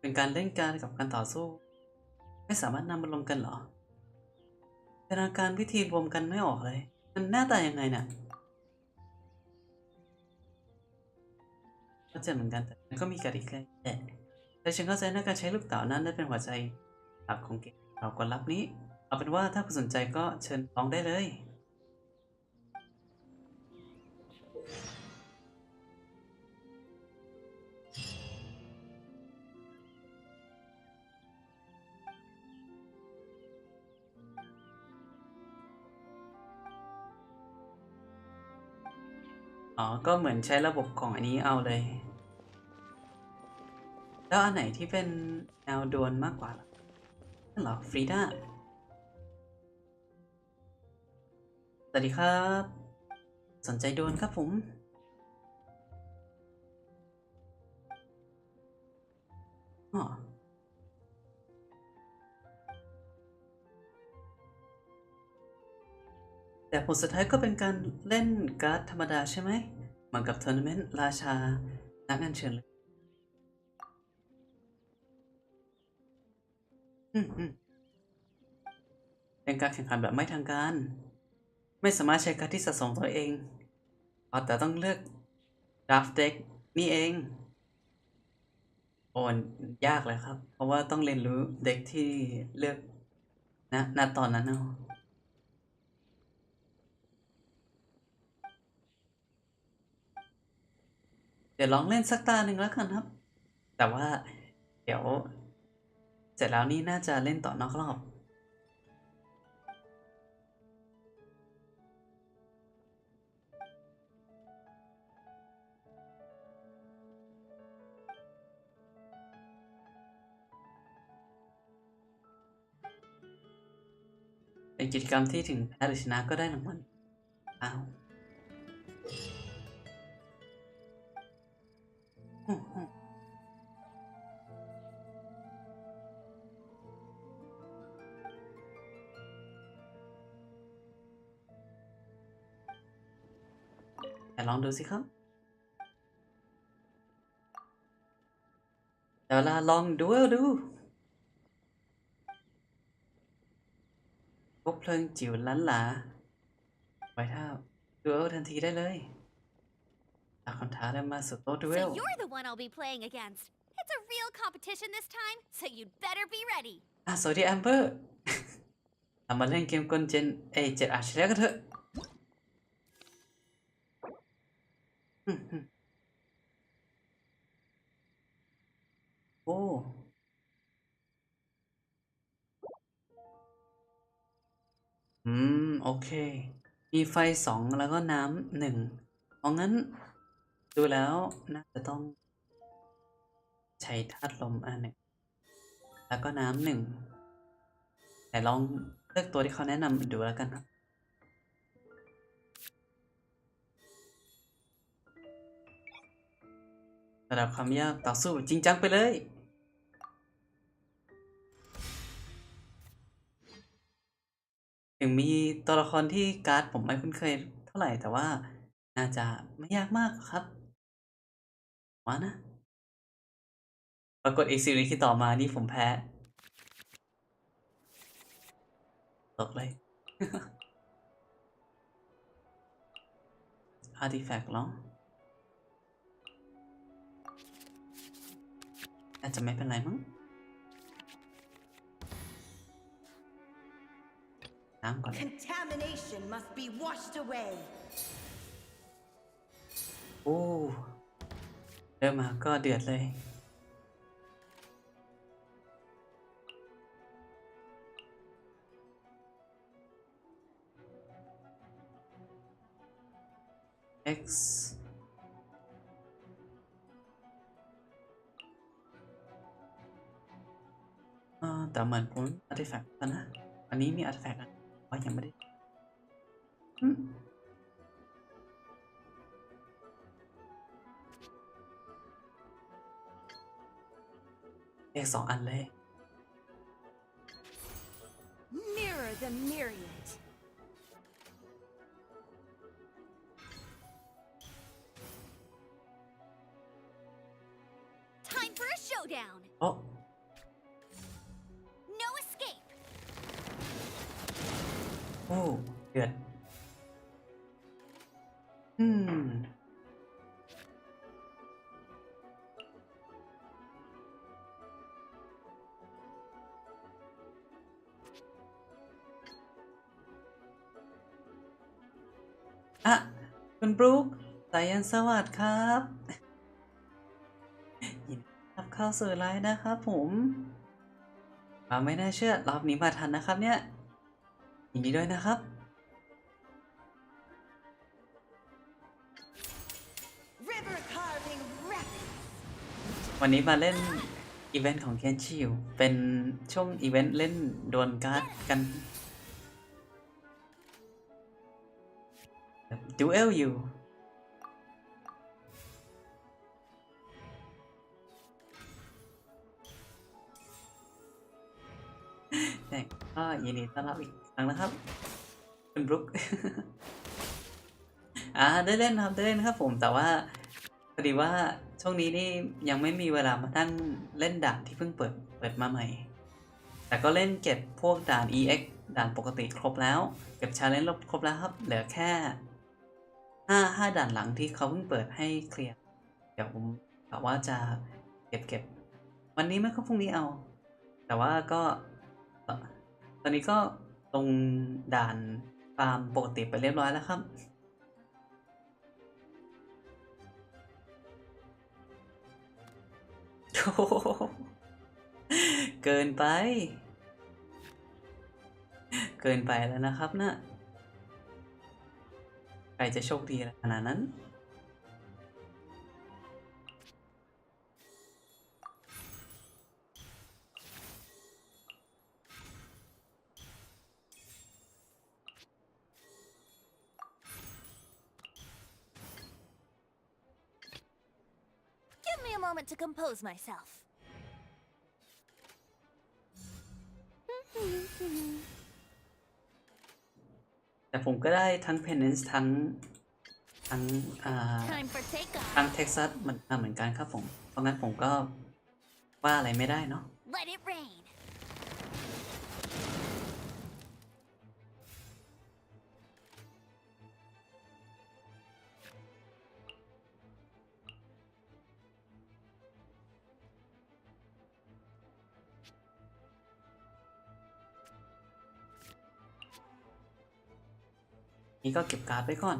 เป็นการเล่นการกับการต่อสู้ไม่สามารถนำมารวมกันเหรอจินตนาการวิธีรวมกันไม่ออกเลยมันหน้าตายังไงเนี่ยเข้าใจเหมือนกันแต่มันก็มีกติกาแต่ฉันเข้าใจนะการใช้ลูกเต๋านั้นได้เป็นหัวใจหลักของเกมเรากดรับนี้เอาเป็นว่าถ้าคุณสนใจก็เชิญลองได้เลยอ๋อก็เหมือนใช้ระบบของอันนี้เอาเลยแล้วอันไหนที่เป็นแนวดวลมากกว่าล่ะนั่นเหรอฟรีด้าสวัสดีครับสนใจดวลครับผมอ๋อแต่ผลสุดท้ายก็เป็นการเล่นการ์ดธรรมดาใช่ไหมเหมือนกับทัวร์นาเมนต์ราชานักอัญเชิญเลยเป็นการแข่งขันแบบไม่ทางการไม่สามารถใช้การ์ดที่สะสมตัวเองแต่ต้องเลือกดราฟต์เด็กนี่เองโอ้ยากเลยครับเพราะว่าต้องเรียนรู้เด็กที่เลือกณตอนนั้นเนาะเดี๋ยวลองเล่นสักตาหนึ่งแล้วกันครับแต่ว่าเดี๋ยวเสร็จแล้วนี่น่าจะเล่นต่อนอกรอบเป็นกิจกรรมที่ถึงแพ้หรือชนะก็ได้รางวัลอ้าวแต่ลองดูสิครับเดี๋ยวลองดูพบเพลิงจิ๋วล้านหลาไว้ท่าดูเอลทันทีได้เลยตาคอนท้าได้มาสุดโต๊ะดูเอล So you're the one I'll be playing against. It's a real competition this time, so you'd better be ready. สวัสดีแอมเบอร์เรามาเล่นเกมกลเจน7อาชญากันเถอะโอ้โอเคมีไฟ2แล้วก็น้ำ1เพราะงั้นดูแล้วน่าจะต้องใช้ธาตุลมอันหนึ่งแล้วก็น้ำ1แต่ลองเลือกตัวที่เขาแนะนำดูแล้วกันครับระดับความยากต่อสู้จริงจังไปเลยถึงมีตัวละครที่การ์ดผมไม่คุ้นเคยเท่าไหร่แต่ว่าน่าจะไม่ยากมากครับมานะปรากฏอีกซีรีส์ที่ต่อมานี่ผมแพ้ตกเลย อาร์ติแฟกต์เหรออาจจะไม่เป็นไรมั้งน้ำก่อนเลย Contamination must be washed away. โอ้เริ่มมาก็เดือดเลยX แต่เหมือนผมอาร์ติแฟกต์แล้วนะอันนี้มีอาร์ติแฟกต์ว่ายังไม่ได้เลข2 อันเลย Mirror the myriad. โ showdown. โอ้ No escape. โอ้เดือดอ่ะคุณบรู๊คสายันสวัสดิ์ครับยินดีรับเข้าสู่ไลฟ์นะครับผมไม่น่าเชื่อรอบนี้มาทันนะครับเนี่ยยินดีด้วยนะครับ River carving rapids. วันนี้มาเล่นอีเวนต์ของ Genshin เป็นช่วงอีเวนต์เล่นดวลการ์ดกันดูเอลอยู่แต่ก็ยินดีต้อนรับอีกครั้งนะครับคุณบรุ๊ค ได้เล่นครับได้เล่นครับผมแต่ว่าพอดีว่าช่วงนี้นี่ยังไม่มีเวลามาตั้งเล่นด่านที่เพิ่งเปิดมาใหม่แต่ก็เล่นเก็บพวกด่าน EX ด่านปกติครบแล้วเก็บชาเลนจ์ครบแล้วครับเหลือแค่5ด่านหลังที่เขาเพิ่งเปิดให้เคลียร์เดี๋ยวผมกะว่าจะเก็บวันนี้ไม่ก็พรุ่งนี้เอาแต่ว่าก็ตอนนี้ก็ลงด่านตามปกติไปเรียบร้อยแล้วครับเกินไปแล้วนะครับนะใครจะโชคดีขนาดนั้นGive me a moment to compose myself. แต่ผมก็ได้ทั้ง Penance ทั้ง Time for takeoff. ทั้ง Texas เหมือนกันครับผมเพราะงั้นผมก็ว่าอะไรไม่ได้เนาะ Let it rain. นี่ก็เก็บการ์ดไว้ก่อน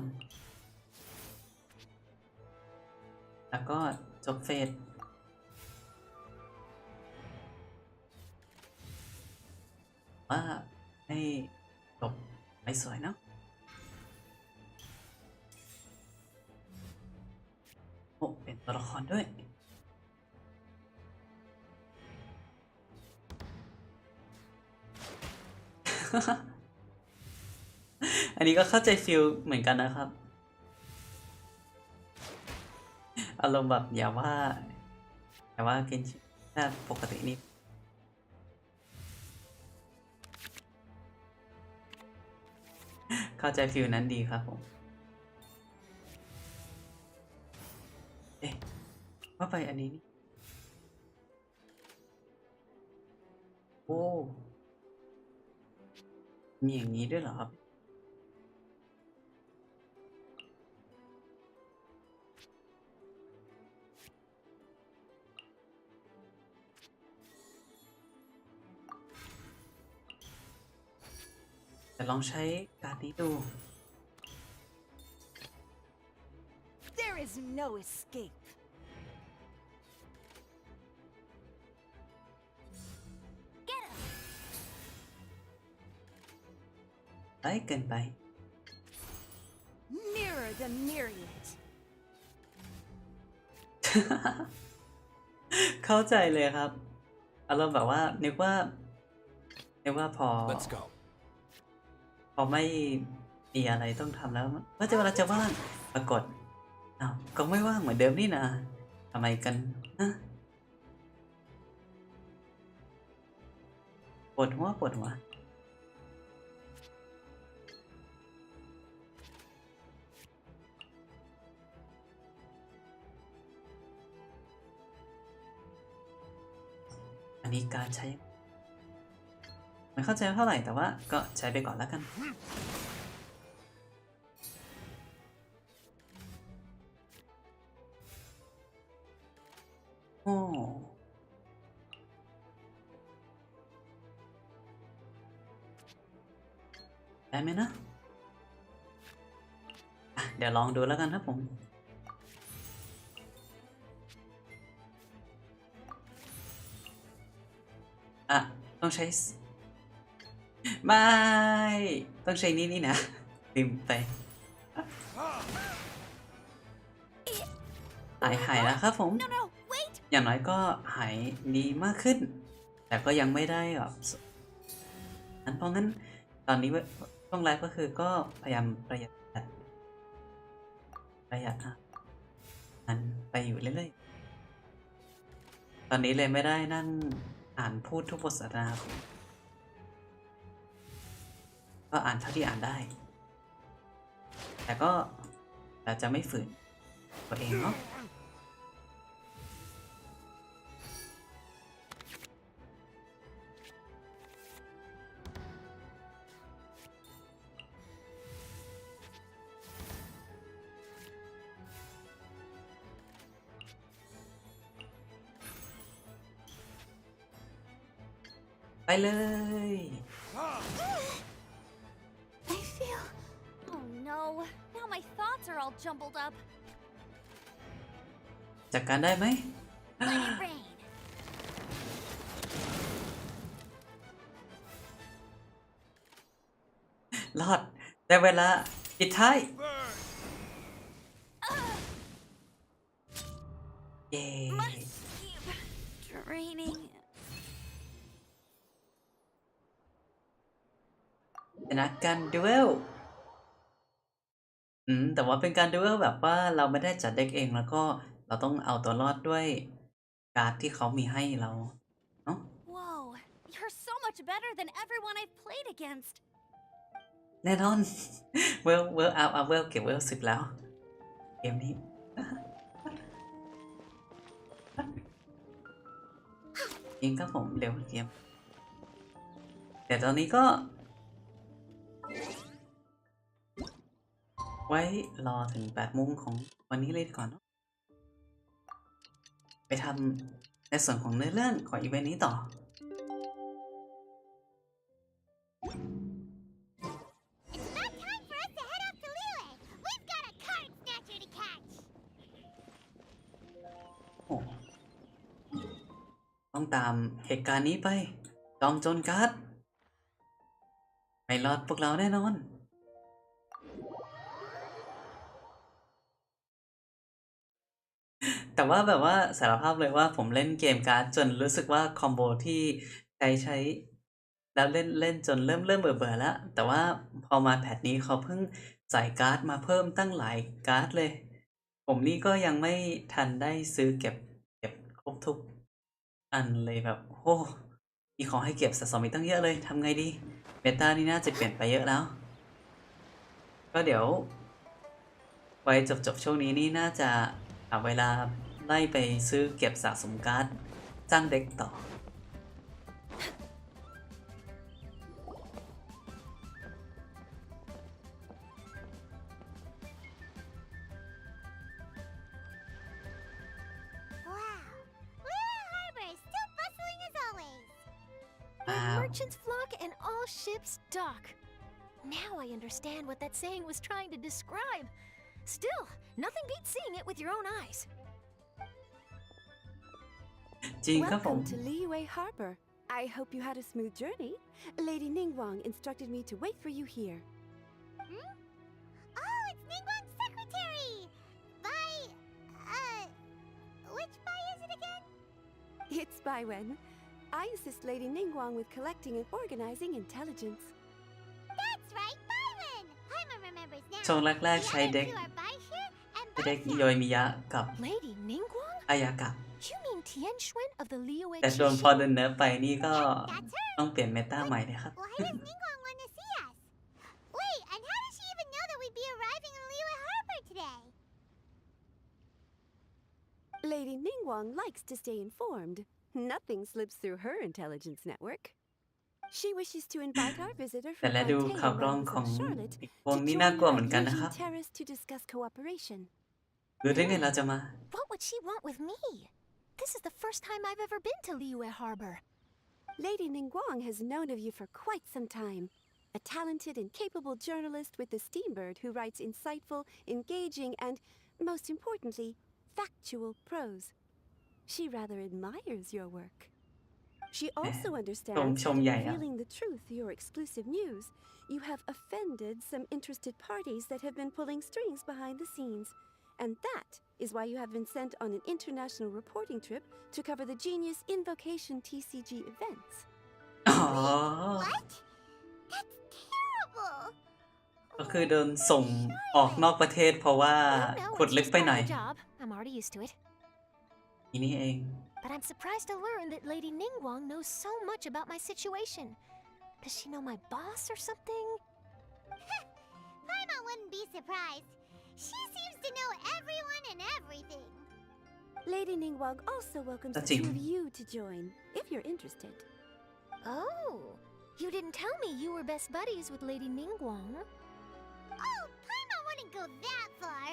แล้วก็จบเฟสว่าให้จบไม่สวยเนาะโอ้เป็นตัวละครด้วย อันนี้ก็เข้าใจฟิลเหมือนกันนะครับอารมณ์แบบอย่าว่าเกนชิถ้าปกตินี่เข้าใจฟิลนั้นดีครับผมเอ๊ะว่าไปอันนี้นี่โอ้มีอย่างนี้ด้วยเหรอครับแต่ลองใช้การ์ดนี้ดู There is no escape. ได้เกินไป Mirror the myriad. เข้าใจเลยครับอารมณ์แบบว่านึกว่าพอ Let's go. พอไม่มีอะไรต้องทำแล้วว่าจะเวลาจะว่างปรากฏอ้าวก็ไม่ว่างเหมือนเดิมนี่นะทำไมกันนะปวดหัว อันนี้การใช้ไม่เข้าใจเท่าไหร่แต่ว่าก็ใช้ไปก่อนแล้วกันโอ้ได้ไหมนะเดี๋ยวลองดูแล้วกันครับผมต้องใช้ไม่ต้องใช้นี่นะลืมไปหายแล้วครับผมอย่างน้อยก็หายดีมากขึ้นแต่ก็ยังไม่ได้แบบเพราะงั้นตอนนี้ช่วงไลฟ์ก็คือก็พยายามประหยัดมันไปอยู่เรื่อยๆตอนนี้เลยไม่ได้นั่งอ่านพูดทุกบทสนทนาก็อ่านเท่าที่อ่านได้แต่ก็จะไม่ฝืนตัวเองเนาะไปเลย I feel... Oh no, now my thoughts are all jumbled up. จัดการได้ไหม Let it rain. รอดได้เวลาปิดท้ายเย้ Must keep draining. ชนะการดูเอลแต่ว่าเป็นการดูเอลแบบว่าเราไม่ได้จัดเด็กเองแล้วก็เราต้องเอาตัวรอดด้วยการ์ดที่เขามีให้เราเนาะ Whoa, you're so much better than everyone I've played against. แน่นอน เวลเอาเวลเก็บเวล10แล้วเกมนี้ จริงครับผมเร็วเกมแต่ตอนนี้ก็ไว้รอถึง8 โมงของวันนี้เลยก่อนเนาะไปทำในส่วนของเนื้อเรื่องของอีเวนต์นี้ต่อ It's about time for us to head off to Liyue. We've got a card snatcher to catch. โอ้ต้องตามเหตุการณ์นี้ไปจอมโจรการ์ดไม่รอดพวกเราแน่นอนแต่ว่าแบบว่าสารภาพเลยว่าผมเล่นเกมการ์ดจนรู้สึกว่าคอมโบที่ใช้แล้วเล่นจนเริ่มเบื่อแล้วแต่ว่าพอมาแพทนี้เขาเพิ่งใส่การ์ดมาเพิ่มตั้งหลายการ์ดเลยผมนี่ก็ยังไม่ทันได้ซื้อเก็บครบทุกอันเลยแบบโอ้มีของให้เก็บสะสมอีกตั้งเยอะเลยทำไงดีเมตานี่น่าจะเปลี่ยนไปเยอะแล้วก็เดี๋ยวไว้จบช่วงนี้นี่น่าจะเอาเวลาไล่ไปซื้อเก็บสะสมการ์ดจ้างเด็กต่อMerchants flock and all ships dock. Now I understand what that saying was trying to describe. Still, nothing beats seeing it with your own eyes. จริงครับผม Welcome to Liyue Harbor. I hope you had a smooth journey. Lady Ningguang instructed me to wait for you here. Oh, it's Ningguang's secretary! Which Bai is it again? It's Baiwen. I assist Lady Ningguang with collecting and organizing intelligence. That's right, Baiwen! Paimon remembers now. ช่วงแรกๆใช้เด็ก The other two are Baishu and เด็ก Baisha. โยยมิยะกับ Lady Ningguang? อายากะ You mean Tianxuan of the Liyue แต่โดนพอ Qixi? เดินเนื้อไปนี่ก็ That's her. ต้องเปลี่ยนเมตาใหม่เลยครับ Why does Ningguang want to see us? Wait, and how does she even know that we'd be arriving in Liyue Harbor today? Lady Ningguang likes to stay informed. Nothing slips through her intelligence network. She wishes to invite our visitor แต่ from และดูข่าว Tsontaya กล้องข Knox อง of Charlotte อีกว to งนี่ join น่ากลัว her เหมือนกัน at นะครับ Yujin Terrace to discuss cooperation. ดูได้ไงเราจะมา What would she want with me? This is the first time I've ever been to Liyue Harbor. Lady Ningguang has known of you for quite some time. A talented and capable journalist with the Steambird who writes insightful, engaging, and, most importantly, factual prose. She rather admires your work. She also understands that in revealing the truth through your exclusive news, you have offended some interested parties that have been pulling strings behind the scenes. And that is why you have been sent on an international reporting trip to cover the Genius Invocation TCG events. อ๋อ What? That's terrible. ก็คือโดนส่งออกนอกประเทศเพราะว่า No, ขุด it's ลึก just ไป part หน่อย of the job. I'm already used to it. ทีนี้เอง But I'm surprised to learn that Lady Ningguang knows so much about my situation. Does she know my boss or something? Paimon wouldn't be surprised. She seems to know everyone and everything. Lady Ningguang also welcomes the That's it. two of you to join, if you're interested. Oh, you didn't tell me you were best buddies with Lady Ningguang. Oh, Paimon wouldn't go that far.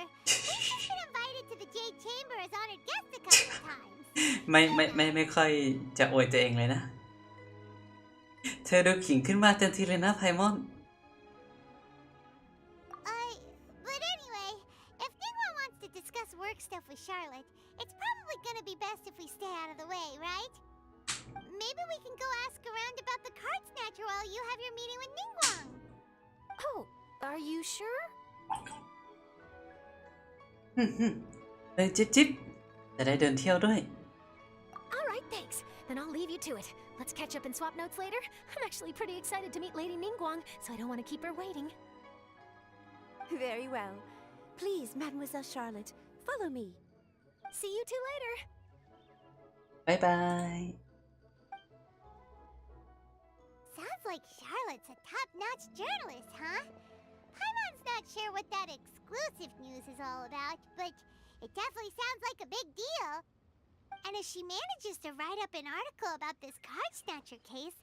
We've just been invited to the Jade Chamber as honored guests a couple of times. ไม่ค่อยจะอวยตัวเองเลยนะ เธอดูขิงขึ้นมาเต็มทีเลยนะไพมอน But anyway, if Ningguang wants to discuss work stuff with Charlotte, it's probably gonna be best if we stay out of the way, right? Maybe we can go ask around about the card snatcher while you have your meeting with Ningguang. Oh, are you sure? เลยจิ๊บจะได้เดินเที่ยวด้วย All right, thanks. Then I'll leave you to it. Let's catch up and swap notes later. I'm actually pretty excited to meet Lady Ningguang, so I don't want to keep her waiting. Very well. Please, Mademoiselle Charlotte, follow me. See you two later. บายบาย Sounds like Charlotte's a top-notch journalist, huh? Paimon's not sure what that exclusive news is all about, but it definitely sounds like a big deal. And if she manages to write up an article about this card snatcher case,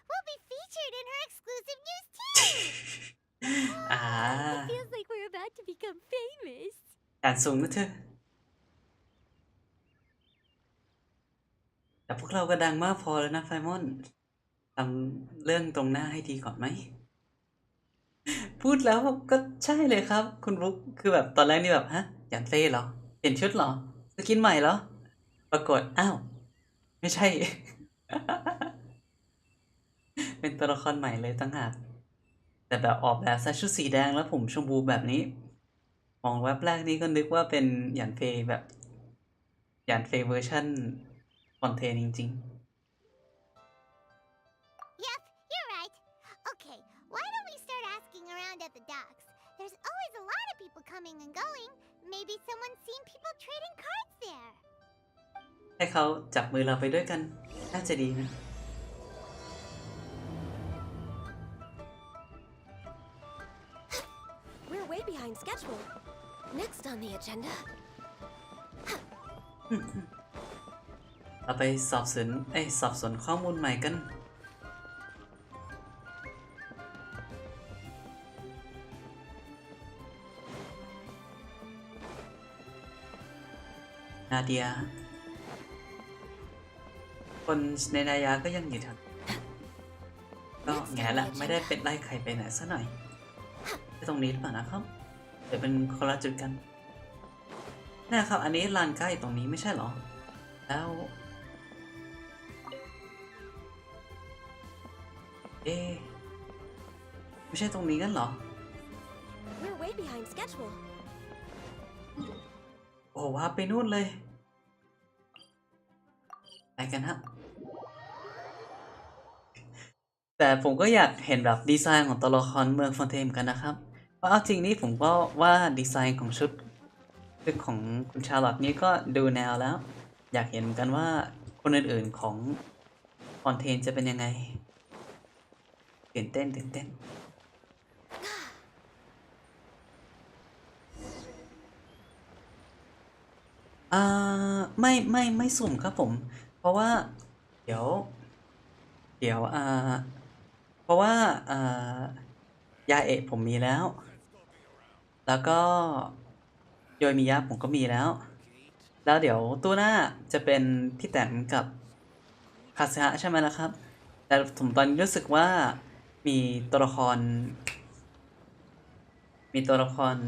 we'll be featured in her exclusive news too! It feels like we're about to become famous. อ่านสูงนะเธอ แต่พวกเราก็ดังมากพอแล้วนะไฟมอนทำเรื่องตรงหน้าให้ดีก่อนไหม พูดแล้วก็ใช่เลยครับ คุณบุ๊กคือแบบตอนแรกนี่แบบฮะยันเฟ่เหรอ เปลี่ยนชุดเหรอ สกินใหม่เหรอ ปรากฏอ้าว ไม่ใช่ เป็นตัวละครใหม่เลยตั้งหาก แต่แบบออกแบบใส่ชุดสีแดงแล้วผมชมพูแบบนี้ มองแวบแรกนี่ก็นึกว่าเป็นหยันเฟยแบบหยันเฟยเวอร์ชันคอนเทนต์จริง Yep, you're right. Okay, why don't we start asking around at the docks? There's always a lot of people coming and going. Maybe someone's seen people trading cards there. ๆ ให้เขาจับมือเราไปด้วยกัน น่าจะดีนะ We're way behind schedule. Next on the agenda. เราไปสอบสวนข้อมูลใหม่กัน นาเดีย คนในนายาก็ยังอยู่แถวก็แง่ละไม่ได้เป็นไล่ใครไปไหนซะหน่อยที่ตรงนี้หรือเปล่านะครับเดี๋ยวเป็นคนละจุดกันนะครับอันนี้ลานใกล้ตรงนี้ไม่ใช่หรอแล้วไม่ใช่ตรงนี้กันหรอ We're way behind schedule. โอ้ว้าไปนู่นเลยไปกันฮะแต่ผมก็อยากเห็นแบบดีไซน์ของตัวละครเมืองฟอนเทนกันนะครับเพราะเอาจริงนี่ผมก็ว่าดีไซน์ของชุดของคุณชาร์ลอตนี้ก็ดูแนวแล้วอยากเห็นเหมือนกันว่าคนอื่นๆของฟอนเทนจะเป็นยังไงตื่นเต้นไม่สุ่มครับผมเพราะว่า เดี๋ยวเพราะว่ายาเอะผมมีแล้ว แล้วก็โยยมิยะผมก็มีแล้ว แล้วเดี๋ยวตู้หน้าจะเป็นพี่แต้มกับคาสึฮะใช่ไหมล่ะครับ แต่ผมตอนนี้รู้สึกว่ามีตัวละคร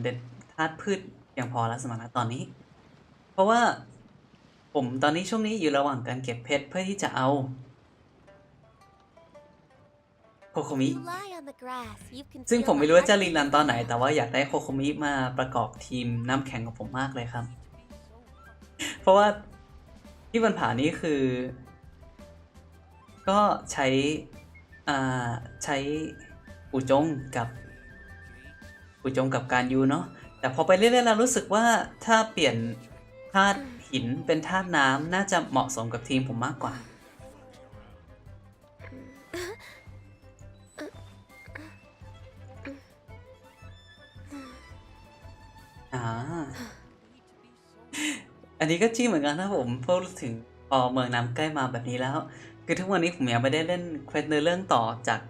เด็ดธาตุพืชเพียงพอแล้วสำหรับตอนนี้ เพราะว่าผมตอนนี้ช่วงนี้อยู่ระหว่างการเก็บเพชรเพื่อที่จะเอาโคโคมิ You lie on the grass. You can ซึ่ง feel ผม the ไม่รู้ว่าจะรี heartbeat รันตอนไหน of แต่ว่าอยากได้โคโคมิมาประกอบทีมน้ำแข็งกับผมมากเลยครับ เพราะว่าที่ปัญหานี้คือ ก็ใช้ปู่จงกับการยูเนาะ แต่พอไปเรื่อยๆแล้วรู้สึกว่าถ้าเปลี่ยนธาตุหินเป็นธาตุน้ำน่าจะเหมาะสมกับทีมผมมากกว่า อันนี้ก็จริงเหมือนกันนะผมพอรู้ถึงพอเมืองน้ำใกล้มาแบบนี้แล้ว คือทุกวันนี้ผมยังไม่ได้เล่นเควสเนื้อเรื่องต่อจาก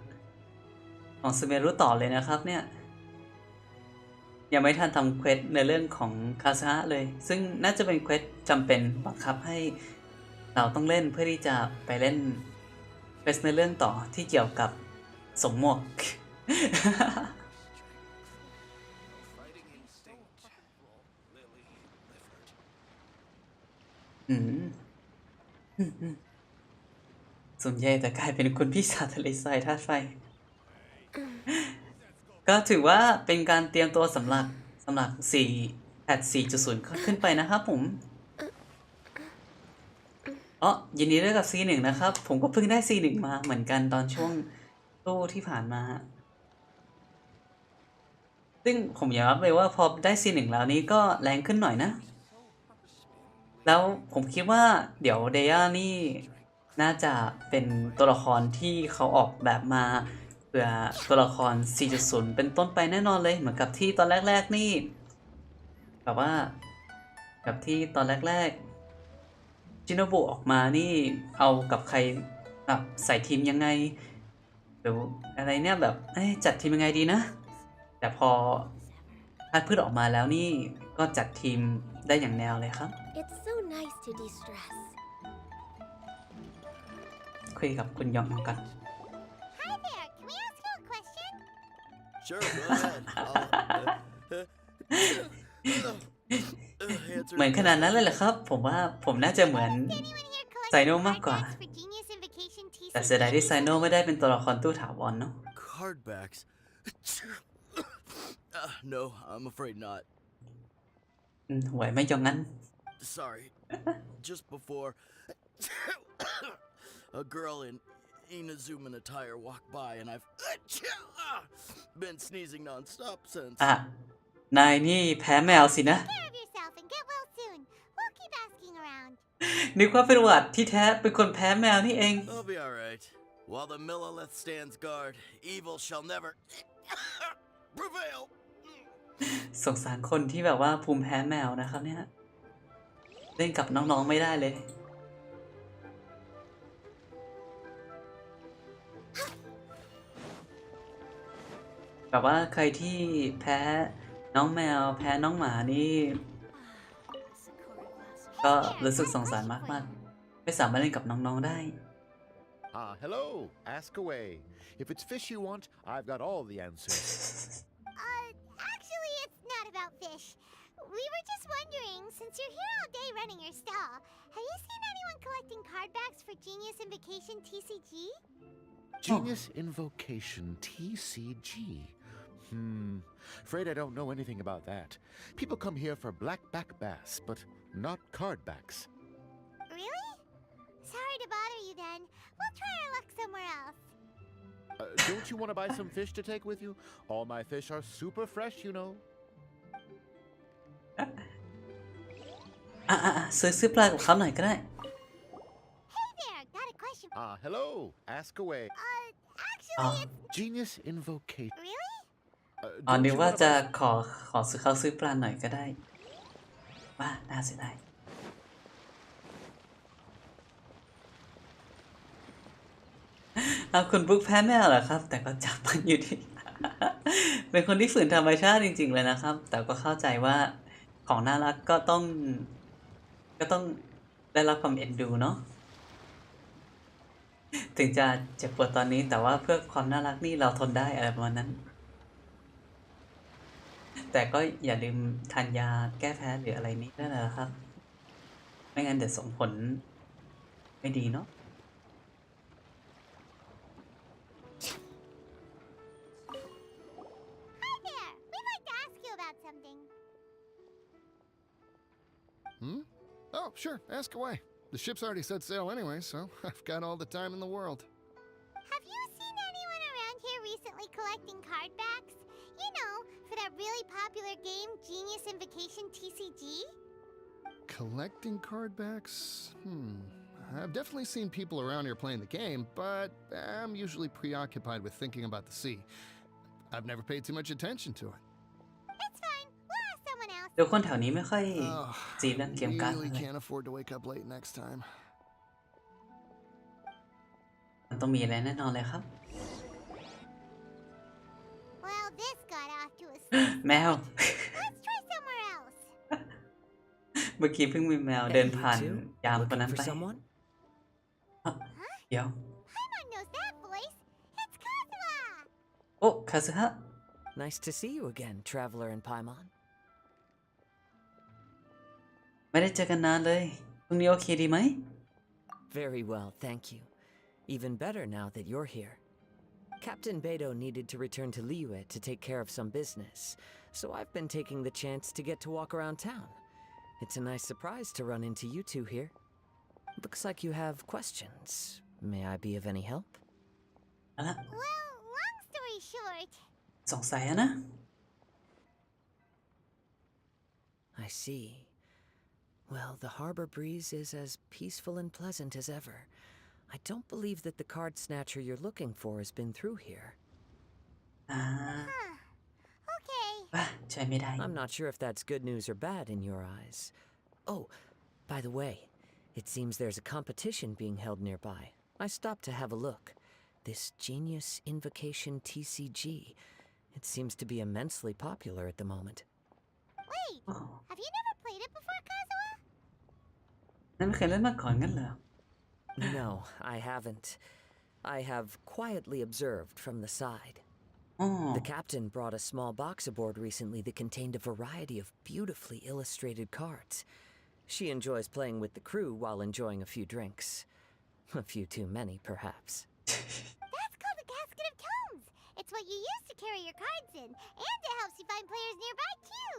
ของสเมรุต่อเลยนะครับเนี่ย ยังไม่ทันทำเควสเนื้อเรื่องของคาซาเลย ซึ่งน่าจะเป็นเควสจำเป็นบังคับให้เราต้องเล่นเพื่อที่จะไปเล่นเควสเนื้อเรื่องต่อที่เกี่ยวกับสมหมวก ส่วนใหญ่แต่กลายเป็นคุณพี่สาวทะเลทรายธาตุไฟ ก็ถือว่าเป็นการเตรียมตัวสำหรับ4.0 ขึ้นไปนะครับผมยินดีด้วยกับ C1 นะครับ ผมก็เพิ่งได้ C1 มาเหมือนกันตอนช่วงตู้ที่ผ่านมา ซึ่งผมยอมรับเลยว่าพอได้ C1 แล้วนี้ก็แรงขึ้นหน่อยนะ แล้วผมคิดว่าเดี๋ยวเดย่านี่น่าจะเป็นตัวละครที่เขาออกแบบมาเพื่อตัวละคร 4.0 เป็นต้นไปแน่นอนเลยเหมือนกับที่ตอนแรกๆนี่แบบว่ากับที่ตอนแรกๆจิโนบุออกมานี่เอากับใครแบบใส่ทีมยังไงหรืออะไรเนี่ยแบบจัดทีมยังไงดีนะ แต่พอพัดพืชออกมาแล้วนี่ก็จัดทีมได้อย่างแนวเลยครับ It's so nice to de-stress. คุยกับคุณยองกัน Hi there, can we ask you a question? Sure, go ahead. Answer เหมือนขนาดนั้นเลยเหรอครับ ผมว่าผมน่าจะเหมือน Anyone here collect ไซโน่มากกว่า card backs for Genius Invocation TCG แต่เสียดายที่ไซโน่ไม่ได้เป็นตัวละครตู้ถาวรเนาะ card backs. No, I'm afraid not. ไหวไหมยองงั้น Sorry. Just before, a girl in Inazuman attire walked by, and I've been sneezing nonstop since. นายนี่แพ้แมวสินะ Take care of yourself and get well soon. We'll keep asking around. นึกว่าเป็นหวัดที่แท้เป็นคนแพ้แมวนี่เอง I'll be alright. While the Millilith stands guard, evil shall never prevail. สงสารคนที่แบบว่าภูมิแพ้แมวนะครับเนี่ยเล่นกับน้องๆไม่ได้เลย แบบว่าใครที่แพ้น้องแมวแพ้น้องหมานี่ก็รู้สึกสงสารมากๆไม่สามารถเล่นกับน้องๆได้ Hello. Ask away. If it's fish you want, I've got all the answers. Actually, it's not about fish. We were just wondering, since you're here all day running your stall, have you seen anyone collecting card backs for Genius Invocation TCG? Genius Invocation TCG. Afraid I don't know anything about that. People come here for blackback bass, but not card backs. Really? Sorry to bother you then. We'll try our luck somewhere else. Don't you want to buy some fish to take with you? All my fish are super fresh, you know. ซื้อปลากับเขาหน่อยก็ได้ Hey there, got a question. Hello. Ask away. Actually, it's Genius Invocation. really? นึกว่าจะขอเขาซื้อปลาหน่อยก็ได้ว่าน่าเสียดาย เอาคุณบุ๊กแพ้แมวเหรอครับแต่ก็จับมันอยู่ดี เป็นคนที่ฝืนธรรมชาติจริงๆเลยนะครับแต่ก็เข้าใจว่าของน่ารักก็ต้องได้รับความเอ็นดูเนาะถึงจะเจ็บปวดตอนนี้แต่ว่าเพื่อความน่ารักนี่เราทนได้อะไรประมาณนั้นแต่ก็อย่าลืมทานยาแก้แพ้หรืออะไรนี้ด้วยนะครับไม่งั้นเดี๋ยวส่งผลไม่ดีเนาะ Hi there! We'd like to ask you about something. Oh, sure, ask away. The ship's already set sail anyway, so I've got all the time in the world. Have you seen anyone around here recently collecting card backs? You know, for that really popular game, Genius Invocation TCG? Collecting card backs? I've definitely seen people around here playing the game, but I'm usually preoccupied with thinking about the sea. I've never paid too much attention to it. It's fine. We'll ask someone else. เดี๋ยวคนแถวนี้ไม่ค่อยจีเรื่องเกมการ์ด Really เลย can't afford to wake up late next time. มันต้องมีอะไรแน่นอนเลยครับ Well, this got off to a slow แมว Let's try somewhere else. เมื่อกี้เพิ่งมีแมวเดิน Hey, you ผ่าน two? ยามคน Looking นั้น for ไป someone? เดี๋ยว Paimon knows that voice. It's Kazuha. โอ้คาซึฮะ Nice to see you again, Traveler and Paimon. ไม่ได้เจอกันนานเลยพรุ่งนี้โอเคดีไหม Very well, thank you. Even better now that you're here. Captain Beidou needed to return to Liyue to take care of some business, so I've been taking the chance to get to walk around town. It's a nice surprise to run into you two here. Looks like you have questions. May I be of any help? เอาละ Well, long story short, สงสัยอะนะ I see. Well, the harbor breeze is as peaceful and pleasant as ever. I don't believe that the card snatcher you're looking for has been through here. อ่า okay. ว่าใช่ไม่ได้ I'm not sure if that's good news or bad in your eyes. Oh, by the way, it seems there's a competition being held nearby. I stopped to have a look. This Genius Invocation TCG. It seems to be immensely popular at the moment. Wait, อ๋อ have you never played it before, Kazuha? นั่นไม่เคยเล่นมาก่อนงั้นเหรอ No, I haven't. I have quietly observed from the side. อ๋อ The captain brought a small box aboard recently that contained a variety of beautifully illustrated cards. She enjoys playing with the crew while enjoying a few drinks. A few too many, perhaps. That's called a casket of tomes. It's what you use to carry your cards in, and it helps you find players nearby too.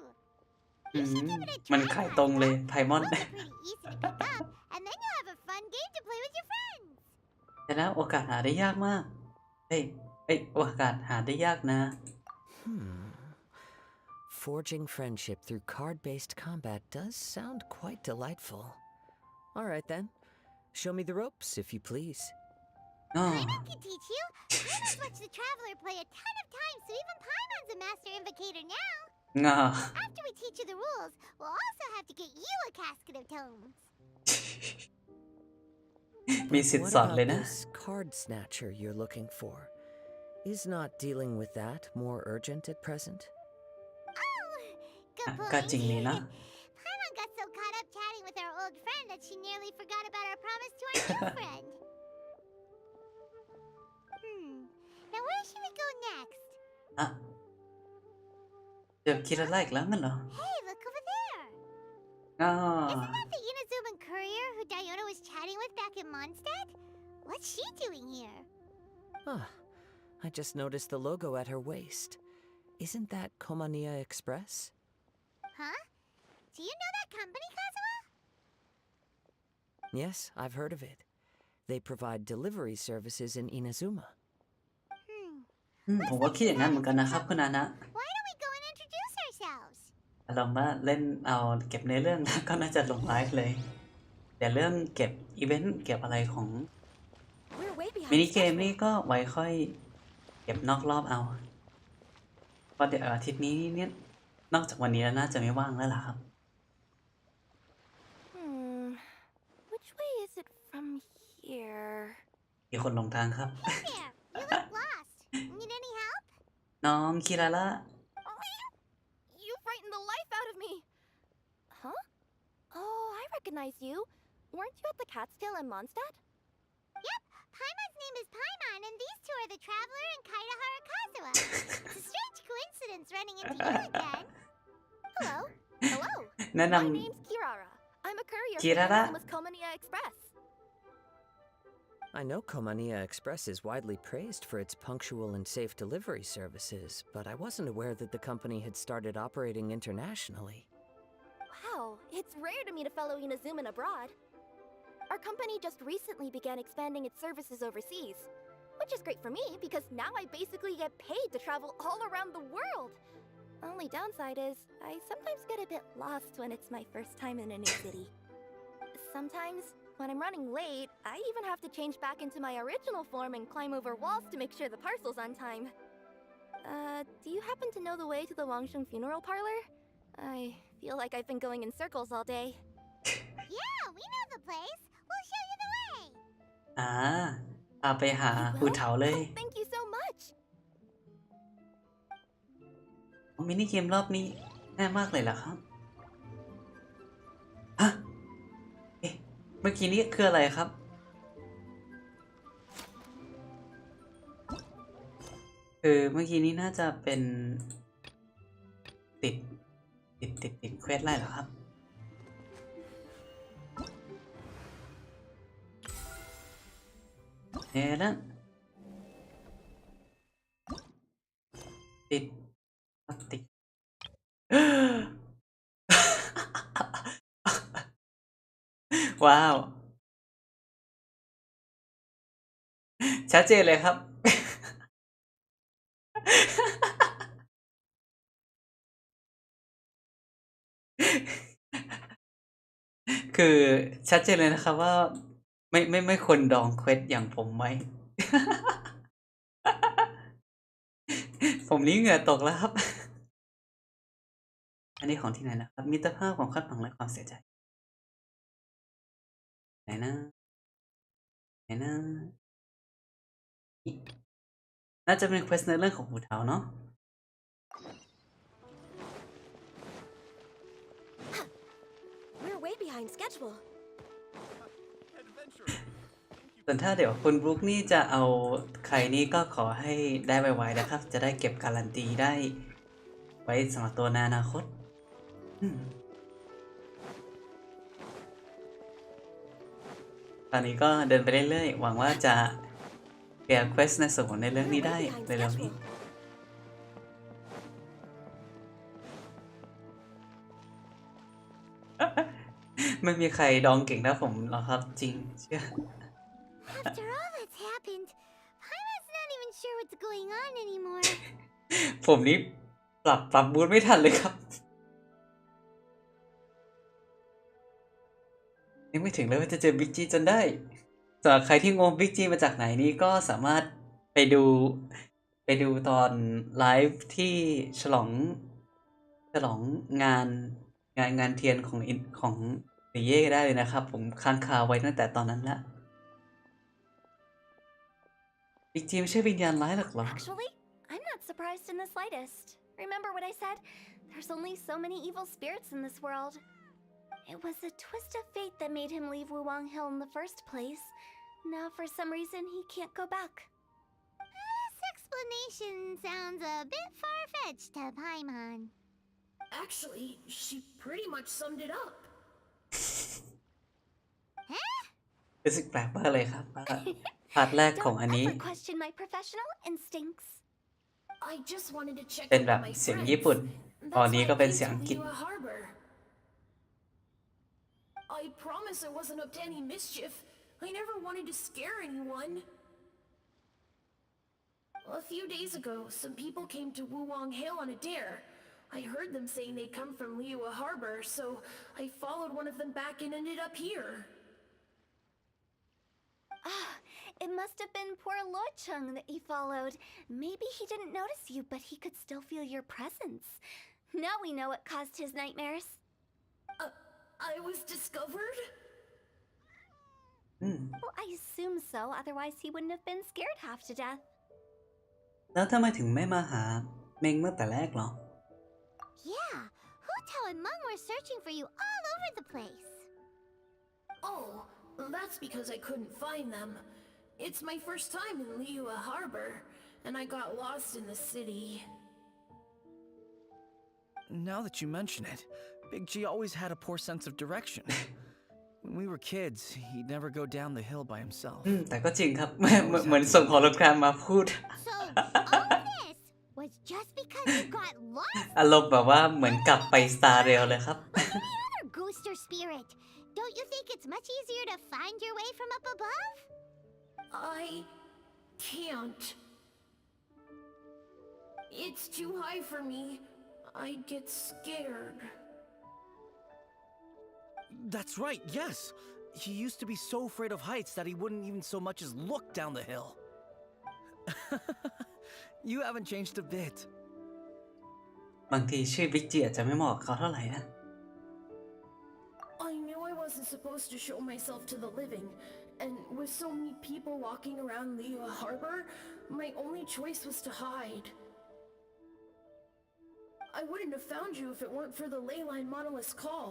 อื You ม should give it a มัน try, ขายตรงเลย Kazuha. ไพมอน Books are pretty easy to pick up, and then you'll have a fun game to play with your friends. แต่แล้วโอกาสหาได้ยากมากเฮ้ยโอกาสหาได้ยากนะ Forging friendship through card-based combat does sound quite delightful. All right then. Show me the ropes, if you please. อ๋อ Paimon can teach you. Paimon's watched the Traveler play a ton of times, so even Paimon's a master invocator now. งอ After we teach you the rules, we'll also have to get you a casket of tomes. มีสิท What ธิ์สอน about เลยนะ this card snatcher you're looking for? Is not dealing with that more urgent at present? Oh, good ก็ point. จริงนี่นะ Paimon got so caught up chatting with our old friend that she nearly forgot about our promise to our new friend. Now where should we go next? อ่ะเดี๋ยวคิดอะไรอีกแล้วงั้นเหรอ Hey, look over there. อ๋อ Isn't that the Inazuman courier who Diona was chatting with back in Mondstadt? What's she doing here? Ah, I just noticed the logo at her waist. Isn't that Komania Express? Huh? Do you know that company, Kazuha? Yes, I've heard of it. They provide delivery services in Inazuma. ผมก็คิดอย่างนั้นเหมือนกันนะครับคุณอานะ Why don't we go and introduce ourselves? ลองมาเล่นเอาเก็บในเรื่องแล้วก็น่าจะลงไลฟ์เลย เดี๋ยวเรื่องเก็บอีเวนต์เก็บอะไรของ We're way behind มินิเกม schedule. นี่ก็ไว้ค่อยเก็บนอกรอบเอาเพราะเดี๋ยวอาทิตย์นี้เนี่ยนอกจากวันนี้แล้วน่าจะไม่ว่างแล้วล่ะครับ Which way is it from here? มีคนหลงทางครับ There. น้องคิราระ You frightened the life out of me! Huh? Oh, I recognize you. Weren't you at the Cat's-Tail in Mondstadt? Yep, Paimon's name is Paimon, and these two are the Traveler and Kaitahara Kazuha. It's a strange coincidence running into you again. Hello. Hello. แนะน My name's Kirara. I'm a courier Kirara? from Komania Express. I know Komania Express is widely praised for its punctual and safe delivery services, but I wasn't aware that the company had started operating internationally. Wow, it's rare to meet a fellow Inazuman abroad. Our company just recently began expanding its services overseas, which is great for me because now I basically get paid to travel all around the world. Only downside is, I sometimes get a bit lost when it's my first time in a new city. Sometimes, when I'm running late, I even have to change back into my original form and climb over walls to make sure the parcel's on time. Do you happen to know the way to the Wangsheng funeral parlor? I feel like I've been going in circles all day. Yeah, we know the place. We'll show you the way. พาไปหา You หู will? เถาเลย Oh, thank you so much. มินิเกมรอบนี้ง่ายมากเลยเหรอครับฮะเอ๊ะเมื่อกี้นี้คืออะไรครับ คือเมื่อกี้นี้น่าจะเป็นติดเควสอะไรเหรอครับนะติด ว้าว ชัดเจนเลยครับ คือชัดเจนเลยนะครับว่าไม่ควรดองเควสอย่างผมไว้ ผมนี่เหงื่อตกแล้วครับ อันนี้ของที่ไหนนะครับมิตรภาพของคาดหวังและความเสียใจไหนนะน่าจะเป็นเควสในเรื่องของหูเทาเนาะ We're way behind schedule. ส่วนถ้าเดี๋ยวคุณบรูคนี่จะเอาใครนี่ก็ขอให้ได้ไวๆนะครับ จะได้เก็บการันตีได้ไว้สำหรับตัวในอนาคตตอนนี้ก็เดินไปเรื่อยๆหวังว่าจะเคลียร์เควสในส่วนของในเรื่องนี้ได้ในเร็วนี้ไม่มีใครดองเก่งเท่าผมหรอกครับจริงเชื่อ After all that's happened, Paimon's not even sure what's going on anymore. ผมนี่ปรับบูทไม่ทันเลยครับยังไม่ถึงเลยว่าจะเจอบิ๊กจีจนได้สำหรับใครที่งงบิ๊กจีมาจากไหนนี่ก็สามารถไปดูตอนไลฟ์ที่ฉลองงานเทียนของนิเย่ได้เลยนะครับผมค้างคาไว้ตั้งแต่ตอนนั้นละบิ๊กจีไม่ใช่วิญญาณร้ายหรอกเหรอ Actually, I'm not surprised in the slightest. Remember what I said? There's only so many evil spirits in this world. It was a twist of fate that made him leave Wuwang Hill in the first place. Now, for some reason, he can't go back. This explanation sounds a bit far-fetched to Paimon. Actually, she pretty much summed it up. รู้สึกแปลกมากเลยครับว่าพาร์ทแรกของอัน Don't นี้ ever question my professional instincts. I just wanted to check เป็น in แบ with บ my เสียง friends. ญี่ปุ่น ตอน That's นี้ why ก็ I เป็น came เสียง to อังกฤษ Liyue Harbor. I promise I wasn't up to any mischief. I never wanted to scare anyone. A few days ago, some people came to Wuwang Hill on a dare. I heard them saying they come from Liyue Harbor, so I followed one of them back and ended up here. Ah, it must have been poor Lord Chung that he followed. Maybe he didn't notice you, but he could still feel your presence. Now we know what caused his nightmares. I was discovered? Well, I assume so, otherwise he wouldn't have been scared half to death. แล้วทำไมถึงไม่มาหาเมงตั้งแต่แรกหรอ Yeah, Hutao and Meng were searching for you all over the place. Oh, that's because I couldn't find them. It's my first time in Liyue Harbor, and I got lost in the city. Now that you mention it, Big G always had a poor sense of direction. When we were kids, he'd never go down the hill by himself. แต่ก็จริงครับ เหมือนส่งโฮโลแกรมมาพูด So all this was just because you got lost? อารมณ์แบบว่าเหมือนกลับไปสตาร์เรลเลยครับ Like any other ghost or spirit, don't you think it's much easier to find your way from up above? I can't. It's too high for me. I'd get scared. That's right, yes. He used to be so afraid of heights that he wouldn't even so much as look down the hill. You haven't changed a bit. บางทีชื่อบิ๊กจีอาจจะไม่เหมาะกับเขาเท่าไหร่นะ I knew I wasn't supposed to show myself to the living, and with so many people walking around Liyue Harbor, my only choice was to hide. I wouldn't have found you if it weren't for the Leyline Monolith's call.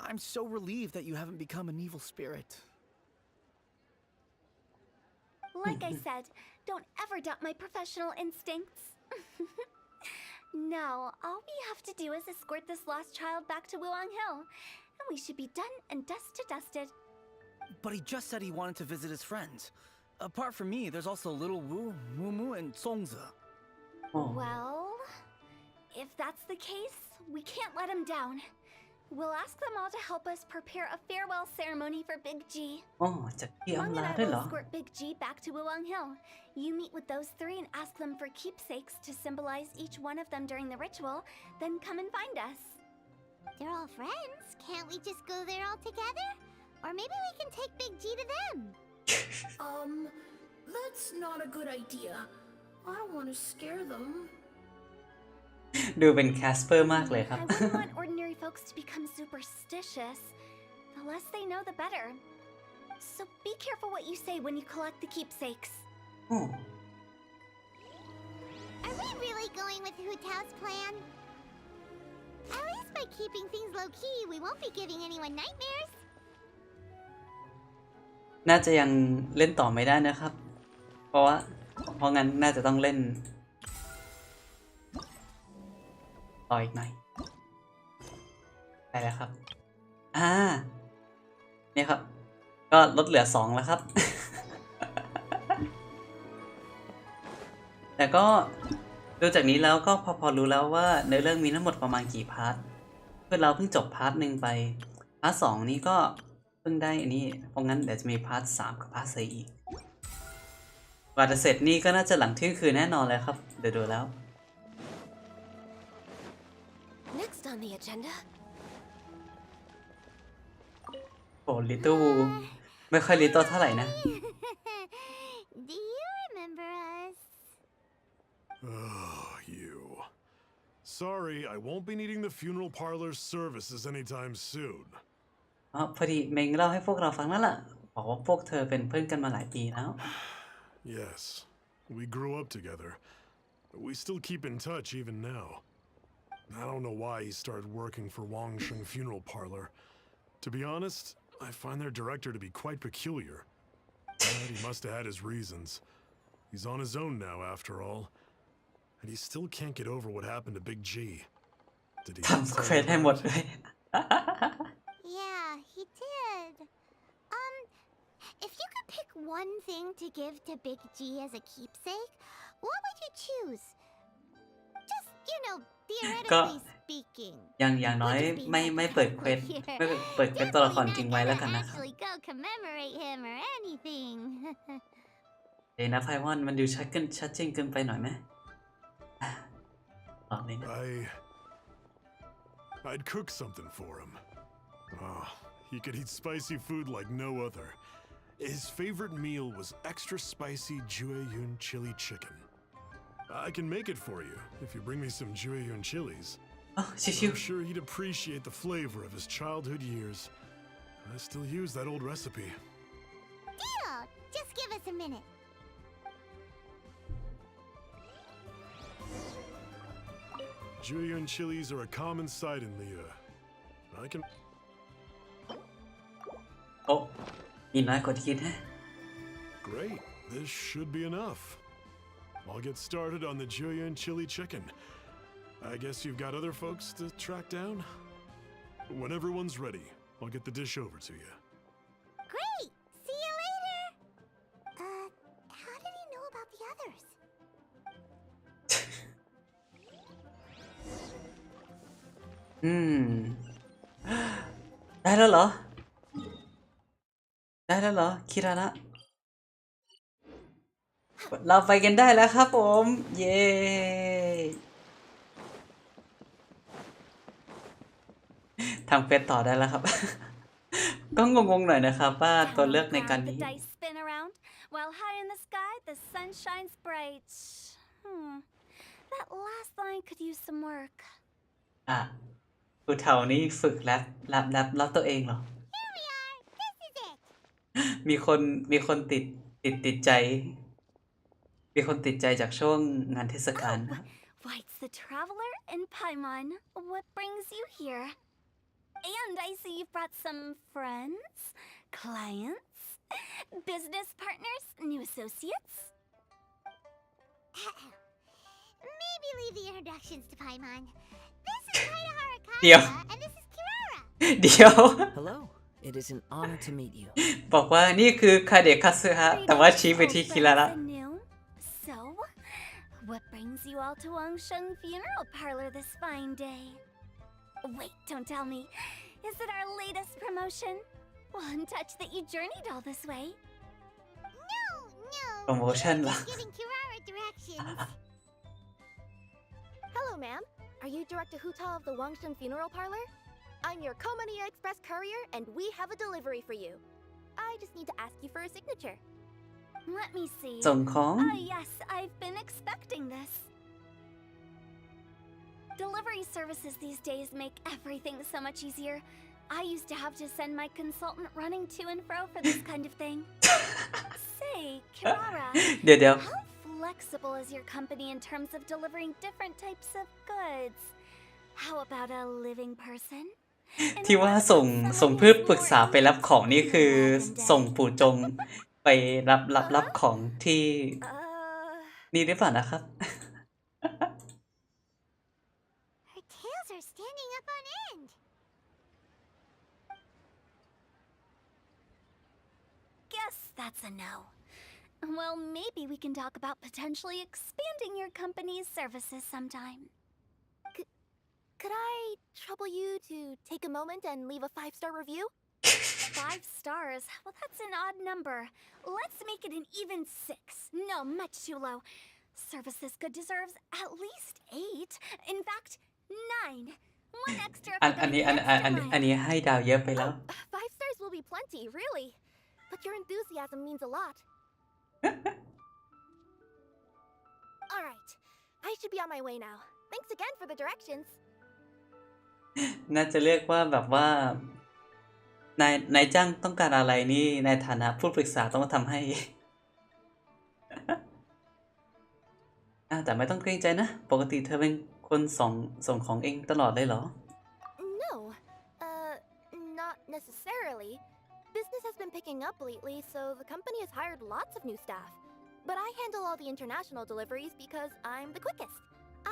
I'm so relieved that you haven't become an evil spirit. Like I said, don't ever doubt my professional instincts. Now, all we have to do is escort this lost child back to Wuang Hill, and we should be done and dusted. But he just said he wanted to visit his friends. Apart from me, there's also Little Wu, Mumu, and Songza. Well, if that's the case, we can't let him down. We'll ask them all to help us prepare a farewell ceremony for Big G. อ๋อจะเกี่ยว Meng ลา and I ด้วยเหร will อ escort Big G back to Wuang Hill. You meet with those three and ask them for keepsakes to symbolize each one of them during the ritual, then come and find us. They're all friends. Can't we just go there all together? Or maybe we can take Big G to them. That's not a good idea. I don't want to scare them. ดูเป็นแคสเปอร์มากเลยครับ I wouldn't want ordinary folks to become superstitious. The less they know, the better. So be careful what you say when you collect the keepsakes. อ๋อ Are we really going with Hutao's plan? At least by keeping things low-key, we won't be giving anyone nightmares. น่าจะยังเล่นต่อไม่ได้นะครับ เพราะงั้นน่าจะต้องเล่นต่ออีกหน่อยได้แล้วครับเนี่ยครับก็ลดเหลือ2แล้วครับ แต่ก็ดูจากนี้แล้วก็พอรู้แล้วว่าในเรื่องมีทั้งหมดประมาณกี่พาร์ทคือเราเพิ่งจบพาร์ท1ไปพาร์ท2นี้ก็เพิ่งได้อันนี้เพราะงั้นเดี๋ยวจะมีพาร์ท3กับพาร์ท4อีกกว่าจะเสร็จนี่ก็น่าจะหลังเที่ยงคืนแน่นอนเลยครับเดี๋ยวดูแล้ว Next on the agenda. โอ้ลิตเติ้ลวูไม่ค่อยลิตเติ้ลเท่าไหร่นะ Do you remember us? Oh, you. Sorry, I won't be needing the funeral parlor's services anytime soon. อ๋อพอดีเมงเล่าให้พวกเราฟังนั่นแหละบอกว่าพวกเธอเป็นเพื่อนกันมาหลายปีแล้ว Yes, we grew up together, but we still keep in touch even now. I don't know why he started working for Wangsheng Funeral Parlor. To be honest, I find their director to be quite peculiar. But he must have had his reasons. He's on his own now, after all. And he still can't get over what happened to Big G. Did he? ทำเควสให้หมดเลย Yeah, he did. If you could pick one thing to give to Big G as a keepsake, what would you choose? Just, theoretically speaking. อย่างน้อยไม่เปิดเควสไม่เปิดเควสตัวละครจริงไว้แล้วกันนะครับ Actually go commemorate him or anything. เดี๋ยวนะไพวอนมันดูชัดเจนเกินไปหน่อยไหมบอกเลยนะ I'd cook something for him. Oh, he could eat spicy food like no other. His favorite meal was extra spicy Jueyun chili chicken. I can make it for you if you bring me some Jueyun chilies. Oh, I'm sure he'd appreciate the flavor of his childhood years. I still use that old recipe. Deal! Just give us a minute. Julian chilies are a common sight in Lea. I can. โอ้มีน้อยกว่าที่คิดฮะ Great. This should be enough. I'll get started on the Julian chili chicken. I guess you've got other folks to track down? When everyone's ready, I'll get the dish over to you. Great! See you later! How did he know about the others? ได้แล้วเหรอ ได้แล้วเหรอ คิรานะ เราไปกันได้แล้วครับผม เย้ทำเควสต่อได้แล้วครับ ก็งงๆหน่อยนะครับว่าตัวเลือกในการนี้ The dice spin around while high in the sky the sun shines bright. That last line could use some work. ผู้เฒ่านี้ฝึกแรปตัวเองเหรอ Here we are! This is it! มีคนติดใจ มีคนติดใจจากช่วงงานเทศกาลนะ Why, it's the traveler in Paimon. What brings you here? And I see you've brought some friends, clients, business partners, new associates. Maybe leave the introductions to Paimon. This is Kaida Harakata, เดี๋ยว and this is Kirara. เดี๋ยว Hello. It is an honor to meet you. บอกว่านี่คือคาเดะคัตสึฮะ แต่ว่าชี้ไปที่คิราระ So, what brings you all to Wangsheng Funeral Parlor this fine day? Wait, don't tell me. Is it our latest promotion? Well, I'm touched that you journeyed all this way. No. โปรโมชั่นเหรอ Just giving Kirara directions. Hello, ma'am. Are you Director Huta of the Wangsheng Funeral Parlor? I'm your Komania Express courier, and we have a delivery for you. I just need to ask you for a signature. Let me see. ส่งของ Yes, I've been expecting this. Delivery services these days make everything so much easier. I used to have to send my consultant running to and fro for this kind of thing. Say, Kirara, เดี๋ยว how flexible is your company in terms of delivering different types of goods? How about a living person? ที่ว่าส่งเพื่อปรึกษาไปรับของนี่คือส่งปู่จงไปรับของที่นี่หรือเปล่านะครับ Her tails are standing up on end. Guess that's a no. Well, maybe we can talk about potentially expanding your company's services sometime. Could I trouble you to take a moment and leave a 5-star review? 5 stars? Well, that's an odd number. Let's make it an even 6. No, much too low. Services could deserves at least 8. In fact, 9. One extra. อันนี้ให้ดาวเยอะไปแล้ว 5 stars will be plenty, really. But your enthusiasm means a lot. All right. I should be on my way now. Thanks again for the directions. น่าจะเรียกว่าแบบว่านายจ้างต้องการอะไรนี่ในฐานะผู้ปรึกษาต้องมาทำให้ แต่ไม่ต้องเกรงใจนะ ปกติเธอเป็นคนส่งของเองตลอดเลยเหรอ No, not necessarily. Business has been picking up lately, so the company has hired lots of new staff. But I handle all the international deliveries because I'm the quickest.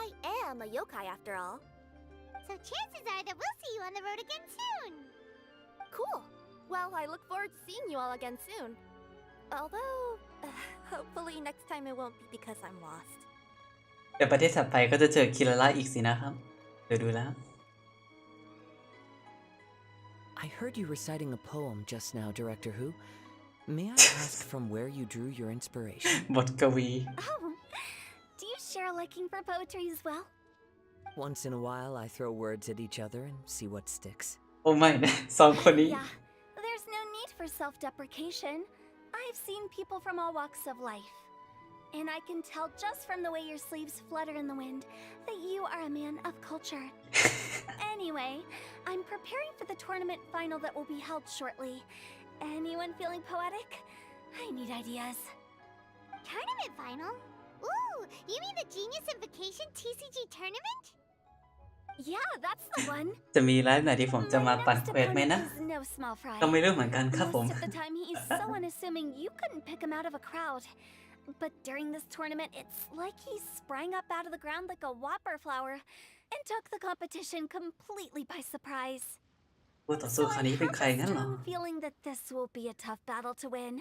I am a yokai after all. So chances are that we'll see you on the road again soon. Cool. Well, I look forward to seeing you all again soon. Although, hopefully next time it won't be because I'm lost. เดี๋ยวประเทศถัดไปก็จะเจอคิราระอีกสินะครับ เดี๋ยวดูแล้ว I heard you reciting a poem just now, Director Who. May I ask from where you drew your inspiration? บทกวี Oh, do you share a liking for poetry as well? Once in a while, I throw words at each other and see what sticks. โอ้ไม่นะสองคนนี้ Yeah, there's no need for self-deprecation. I've seen people from all walks of life. And I can tell just from the way your sleeves flutter in the wind that you are a man of culture. Anyway, I'm preparing for the tournament final that will be held shortly. Anyone feeling poetic? I need ideas. Tournament final? Ooh, you mean the Genius Invocation TCG tournament? Yeah, that's the one. จะมีไลฟ์ไหนที่ผมจะมา My ปั่น next เควสไหม opponent นะ is no small fry. ก็ไม่รู้เหมือนกันครับผม Most of the time he's so unassuming you couldn't pick him out of a crowd. But during this tournament, it's like he sprang up out of the ground like a whopper flower and took the competition completely by surprise. ผู้ต่อสู้ So คราว I นี้เป็น have ใคร a งั้นเหรอ strong feeling that this will be a tough battle to win.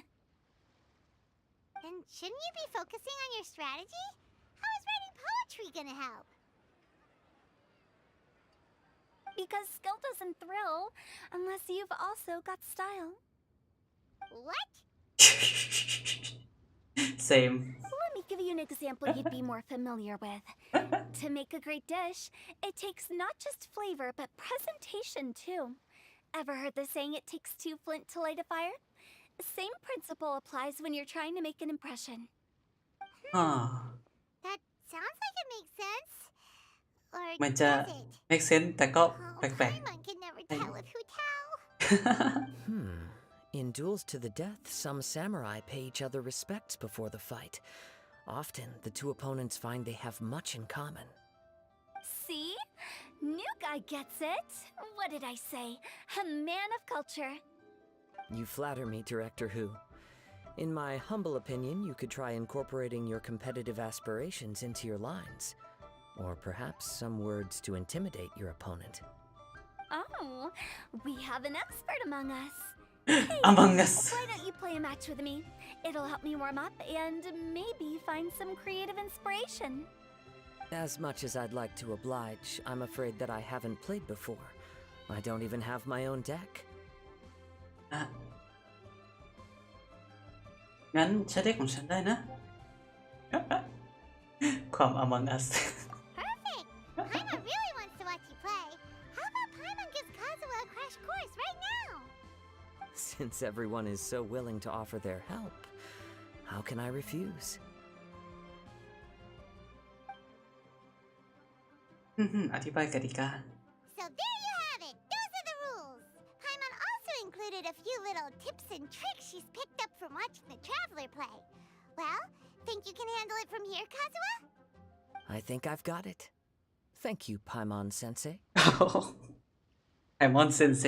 And shouldn't you be focusing on your strategy? How is writing poetry gonna help? Because skill doesn't thrill unless you've also got style. What? same Let me give you an example you'd be more familiar with. To make a great dish, it takes not just flavor, but presentation too. Ever heard the saying it takes two flint to light a fire? Same principle applies when you're trying to make an impression. อ๋อ That sounds like it makes sense. Or มันจะ does it? make sense แต่ก็ Oh, แปลก Paimon can never tell with who tell. In duels to the death, some samurai pay each other respects before the fight. Often, the two opponents find they have much in common. See? New guy gets it. What did I say? A man of culture. You flatter me, Director Who. In my humble opinion, you could try incorporating your competitive aspirations into your lines. Or perhaps some words to intimidate your opponent. Oh, we have an expert among us. Among us. Why don't you play a match with me? It'll help me warm up and maybe find some creative inspiration. As much as I'd like to oblige, I'm afraid that I haven't played before. I don't even have my own deck. อ่ะงั้นใช้เด็กของฉันได้นะ ความ Among Us Perfect! Paimon really wants to watch you play. How about Paimon gives Kazuha a crash course right now? Since everyone is so willing to offer their help, how can I refuse? อธิบายกติกา So there you have it. Those are the rules. Paimon also included a few little tips and tricks she's picked up from watching the Traveler play. Well, think you can handle it from here, Kazuha? I think I've got it. Thank you, Paimon Sensei. ไอมอนเซนเซ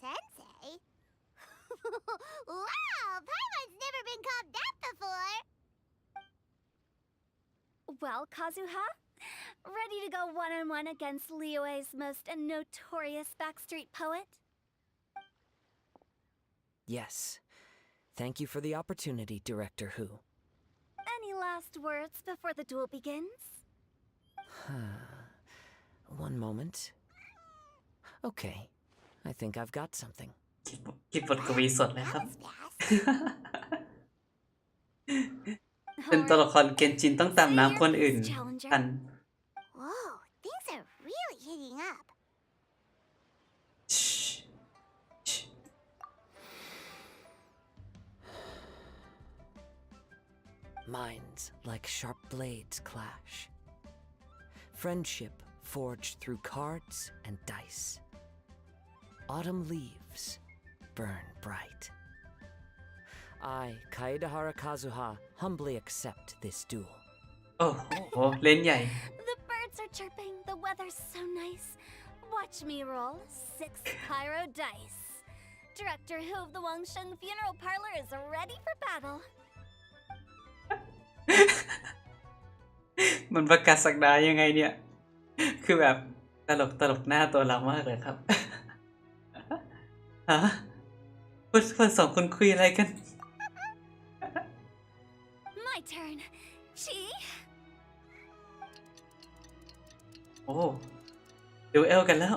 Sensei? Wow, Paimon's never been called that before. Well, Kazuha, ready to go one-on-one against Liyue's most notorious backstreet poet? Yes. Thank you for the opportunity, Director Who. Any last words before the duel begins? One moment. Okay. I think I've got something. คิดบทกวีสดเลยครับ That was fast. เป็นตัวละครเกนจินต้องตามน้ำคนอื่นทัน Whoa, things are really heating up. Minds like sharp blades clash. Friendship forged through cards and dice. Autumn leaves burn bright. I, Kaedahara Kazuha, humbly accept this duel. โอ้โหเล่นใหญ่ The birds are chirping, the weather's so nice. Watch me roll 6 pyro dice. Director Who of the Wangsheng Funeral Parlor is ready for battle. มันประกาศสักดายังไงเนี่ย คือแบบตลกหน้าตัวเรามากเลยครับ ฮะคนสองคนคุยอะไรกัน My turn. Chi? โอ้ดูเอลกันแล้ว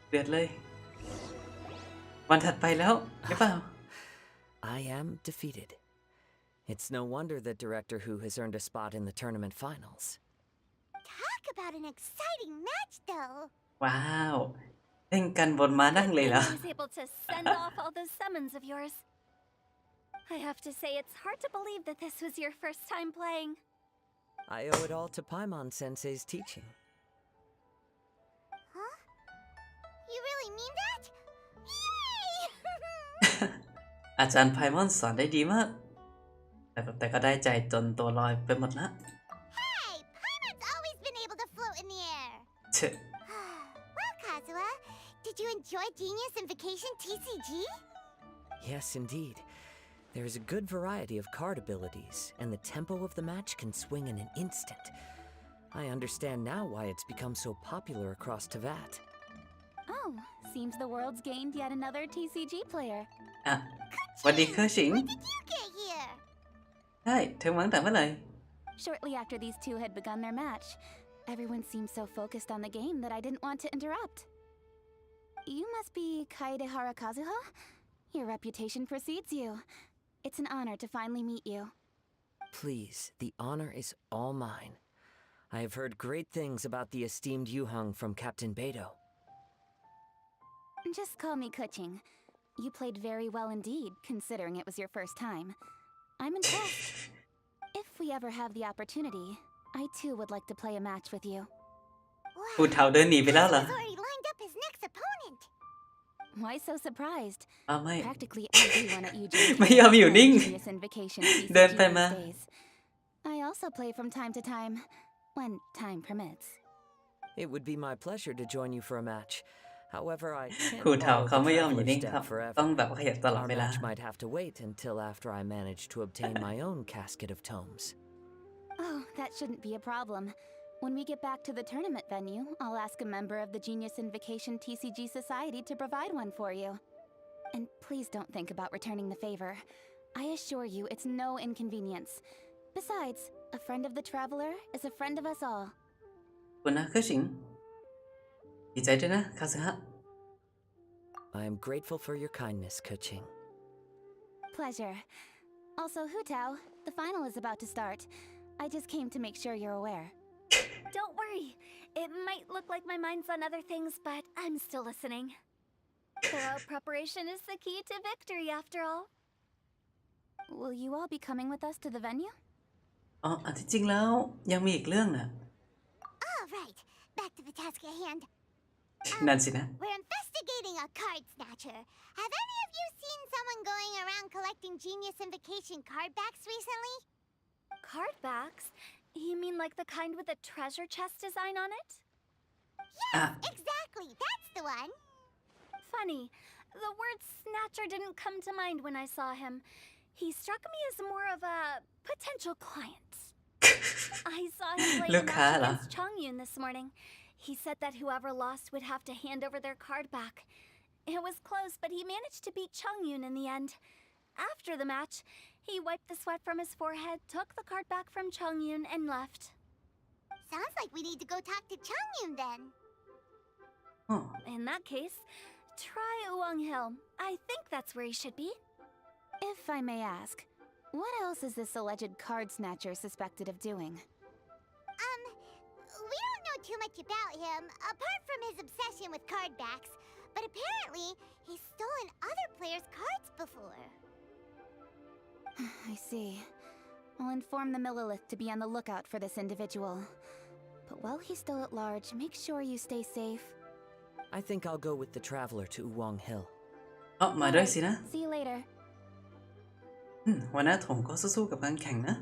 เดือดเลย วันถัดไปแล้วหรือเปล่า I am defeated. It's no wonder that Director Who has earned a spot in the tournament finals. Talk about an exciting match, though. ว้าวเล่นกันบนม้านั่งเลยเหรอ I was able to send off all those summons of yours. I have to say it's hard to believe that this was your first time playing. I owe it all to Paimon Sensei's teaching. Huh? You really mean that? Yay! อาจารย์ไพมอนสอนได้ดีมาก แต่ก็ได้ใจจนตัวลอยไปหมดละ Hey, Paimon's always been able to float in the air. Well, Kazuha, did you enjoy Genius Invocation TCG? Yes, indeed. There is a good variety of card abilities, and the tempo of the match can swing in an instant. I understand now why it's become so popular across Teyvat. Oh, seems the world's gained yet another TCG player. อ่ะสวัสดีเคอร์ชิง When did you get here? ใช่เธอมาตั้งแต่เมื่อไหร่ Shortly after these two had begun their match, everyone seemed so focused on the game that I didn't want to interrupt. You must be Kaedehara Kazuha? Your reputation precedes you. It's an honor to finally meet you. Please, the honor is all mine. I have heard great things about the esteemed Yuhang from Captain Beidou. Just call me Kuching. You played very well indeed, considering it was your first time. I'm impressed. If we ever have the opportunity, I too would like to play a match with you. ผู้เฒ่าเดินหนีไปแล้วเหรอ He's already lined up his next opponent. Why so surprised? อ้าวไม่ Practically everyone at UJ ไม่ยอมอยู่นิ่ง Genius Invocation TCG เดินไปมา these days. I also play from time to time, when time permits. It would be my pleasure to join you for a match. However, I ผู้ can't เฒ่า borrow เขา the ไม่ยอมอยู่ traveler's นิ่งครับ step forever. ต้องแบบขยับตลอด Our เวลา match might have to wait until after I manage to obtain my own casket of tomes. Oh, that shouldn't be a problem. When we get back to the tournament venue, I'll ask a member of the Genius Invocation TCG Society to provide one for you. And please don't think about returning the favor. I assure you it's no inconvenience. Besides, a friend of the traveler is a friend of us all. คุณนะเคอร์ชิงดีใจด้วยนะคาซึฮะ I am grateful for your kindness, Kuching. Pleasure. Also, Hutao, the final is about to start. I just came to make sure you're aware. Don't worry. It might look like my mind's on other things, but I'm still listening. Thorough preparation is the key to victory, after all. Will you all be coming with us to the venue? อ๋ออันที่จริงแล้วยังมีอีกเรื่องน่ะ All right, back to the task at hand. นั่นสินะ We're investigating a card snatcher. Have any of you seen someone going around collecting Genius Invocation card backs recently? Card backs? You mean like the kind with a treasure chest design on it? Yes, exactly. That's the one. Funny. The word snatcher didn't come to mind when I saw him. He struck me as more of a potential client. I saw him play a match against Chongyun this morning. He said that whoever lost would have to hand over their card back. It was close, but he managed to beat Chongyun in the end. After the match, he wiped the sweat from his forehead, took the card back from Chongyun, and left. Sounds like we need to go talk to Chongyun then. Oh. In that case, try Uwang Hill. I think that's where he should be. If I may ask, what else is this alleged card snatcher suspected of doing? We don't know too much about him, apart from his obsession with card backs. But apparently, he's stolen other players' cards before. I see. I'll inform the Millilith to be on the lookout for this individual. But while he's still at large, make sure you stay safe. I think I'll go with the traveler to Uwang Hill. อ๋อมาด้วยสินะ See you later. วันหน้าผมก็สู้ๆกับการแข่งนะ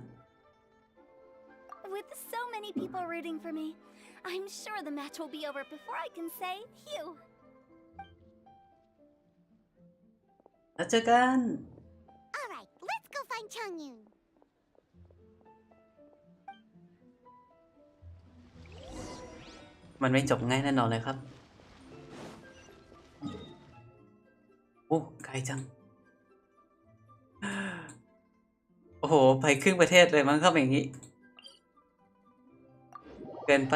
With so many people rooting for me, I'm sure the match will be over before I can say phew. แล้วเจอกัน All right, let's go find Chongyun. มันไม่จบง่ายแน่นอนเลยครับ โอ้ไกลจัง โอ้โห ไปครึ่งประเทศเลยมั้งครับอย่างนี้ เกินไป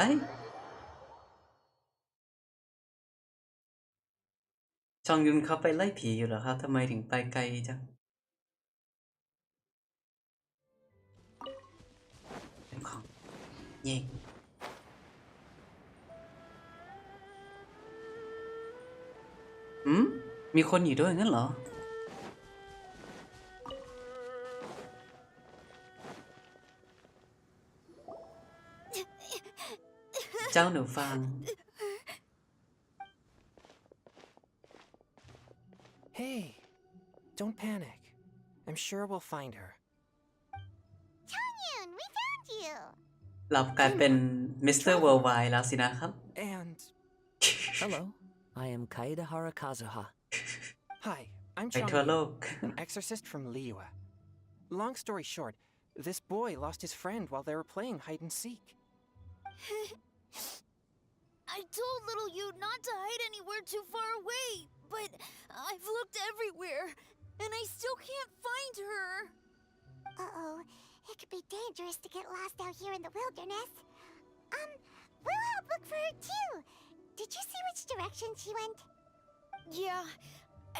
ชองยุนเขาไปไล่ผีอยู่เหรอครับ ทำไมถึงไปไกลจังเป็นของเย่งมีคนอยู่ด้วยงั้นเหรอ เจ้าหนูฟาง Hey, don't panic. I'm sure we'll find her. Chongyun, we found you. เรากลายเป็นมิสเตอร์เวิลด์ไวด์แล้วสินะครับ And Hello, I am Kaedahara Kazuha. Hi, I'm ไปทั่ว Chang, โลก exorcist from Liyue. Long story short, this boy lost his friend while they were playing hide and seek. I told little you not to hide anywhere too far away, but I've looked everywhere, and I still can't find her. Uh-oh. It could be dangerous to get lost out here in the wilderness. We'll help look for her too. Did you see which direction she went? Yeah,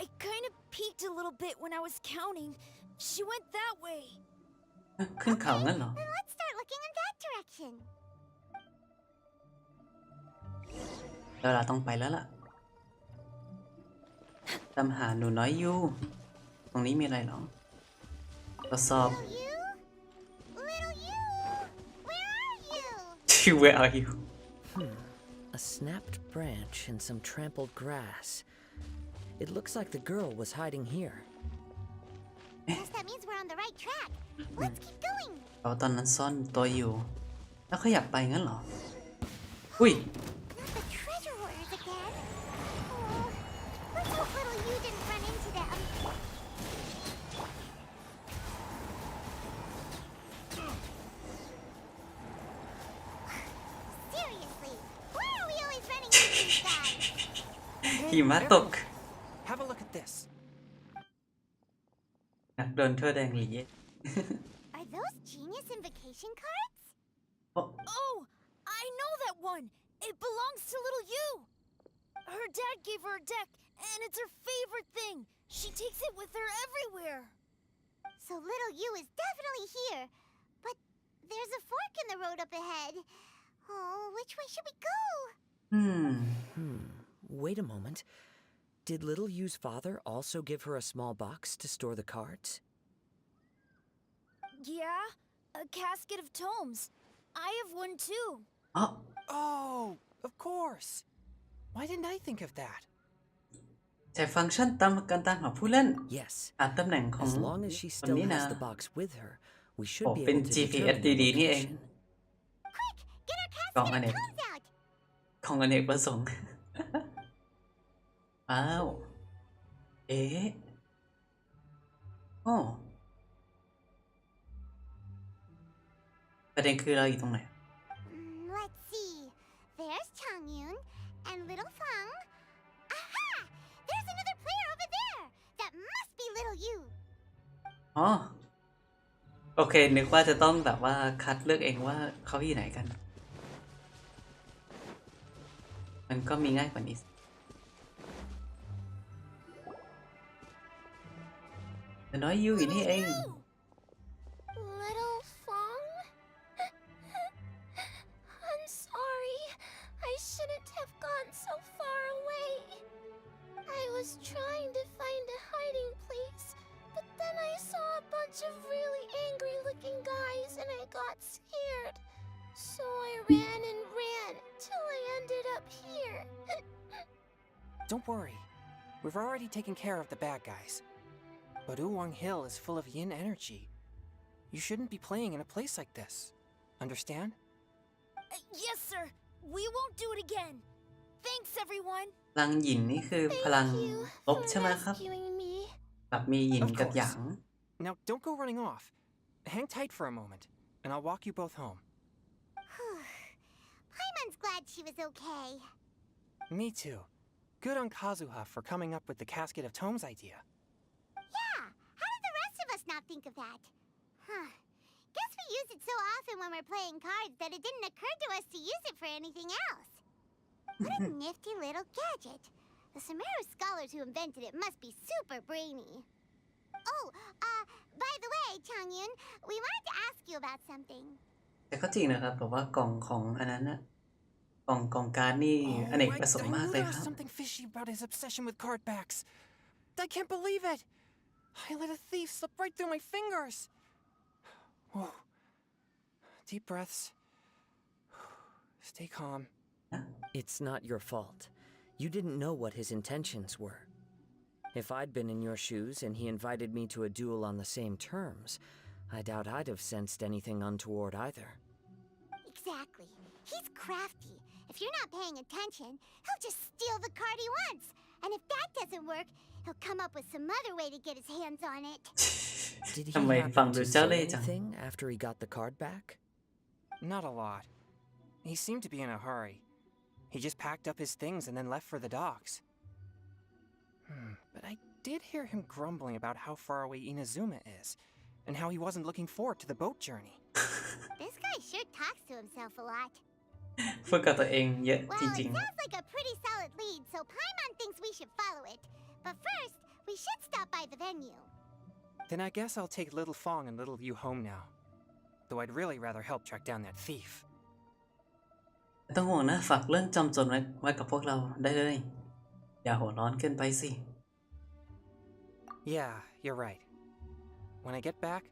I kind of peeked a little bit when I was counting. She went that way. ขึ้นเขางั้นเหรอ Then let's start looking in that direction. เราต้องไปแล้วล่ะตามหาหนูน้อยยูตรงนี้มีอะไรหรอทดสอบ Little you! Where are you? Where are you A snapped branch and some trampled grass. It looks like the girl was hiding here. Guess that means we're on the right track. Let's keep going. เราตอนนั้นซ่อนตัวอยู่ แล้วขยับไปงั้นเหรอ อุ้ย Not the treasure hoarders again. Oh, let's hope little you didn't run into them. Seriously, why are we always running into these guys? หิมะตก Have a look at this. นักโดนทั่วแดงหลี Are those genius invocation cards? Oh, I know that one. It belongs to little you. Her dad gave her a deck, and it's her favorite thing. She takes it with her everywhere. So little you is definitely here. But there's a fork in the road up ahead. Oh, which way should we go? Wait a moment. Did Little Yu's father also give her a small box to store the cards? Yeah, a casket of tomes. I have one too. Oh, of course. Why didn't I think of that? ใช้ฟังก์ชันตามการตามหาผู้เล่น Yes. อ่านตำแหน่งของ As long as she คน still นี้นะ has the box with her, we โอ้ should be เป็น able to GPS determine ดี the ๆนี่เอง location. Quick, get our กล่อง casket อ of เนก tomes out. ของอเนกประสงค์ อ้าว เอ๊ะโอ้ประเด็นคือเราอยู่ตรงไหน Let's see. There's Changyun and little Fang. Aha! There's another player over there. That must be little you. อ๋อ โอเค นึกว่าจะต้องแบบว่าคัดเลือกเองว่าเขาอยู่ไหนกัน มันก็มีง่ายกว่านี้แต่น้อยยูอยู่นี่เอง Little Fong? I'm sorry. I shouldn't have gone so far away. I was trying to find a hiding place, but then I saw a bunch of really angry-looking guys and I got scared. So I ran and ran till I ended up here. Don't worry. We've already taken care of the bad guys. But Uwang Hill is full of yin energy. You shouldn't be playing in a place like this. Understand? Yes, sir. We won't do it again. Thanks, everyone. พลังหยินนี่คือพลังลบใช่ไหมครับ Rescuing me. แบบมีหยิน Of กับ course. หยาง Now, don't go running off. Hang tight for a moment, and I'll walk you both home. Paimon's glad she was okay. Me too. Good on Kazuha for coming up with the casket of tomes idea. Yeah, how did the rest of us not think of that? Huh. Guess we use it so often when we're playing cards that it didn't occur to us to use it for anything else. What a nifty little gadget. The Sumeru scholars who invented it must be super brainy. Oh, by the way, Changyun, we wanted to ask you about something. แต่ก็จริงนะครับแบบว่ากล่องของอันนั้นนะกล่องการ์ดนี่อเนกประสงค์มาก knew เลย there ค was รับ something fishy about his obsession with card backs. I can't believe it. I let a thief slip right through my fingers. Whoa. Deep breaths. Stay calm. It's not your fault. You didn't know what his intentions were. If I'd been in your shoes and he invited me to a duel on the same terms, I doubt I'd have sensed anything untoward either. Exactly. He's crafty, If you're not paying attention, he'll just steal the card he wants. And if that doesn't work, he'll come up with some other way to get his hands on it. Did he ทำไมฟัง happen ดู to เจ้า say เล่ห์จัง anything after he got the card back? Not a lot. He seemed to be in a hurry. He just packed up his things and then left for the docks. But I did hear him grumbling about how far away Inazuma is, and how he wasn't looking forward to the boat journey. This guy sure talks to himself a lot. พูดกับตัวเองเยอะ Well, จ it ริง sounds like a pretty solid lead, so Paimon thinks we should follow it. But first, we should stop by the venue. Then I guess I'll take Little Fong and Little Yu home now. Though I'd really rather help track down that thief. ๆต้องห่วงนะฝากเรื่องจอมโจรไว้กับพวกเราได้เลย อย่าหัวร้อนเกินไปสิ Yeah, you're right. When I get back,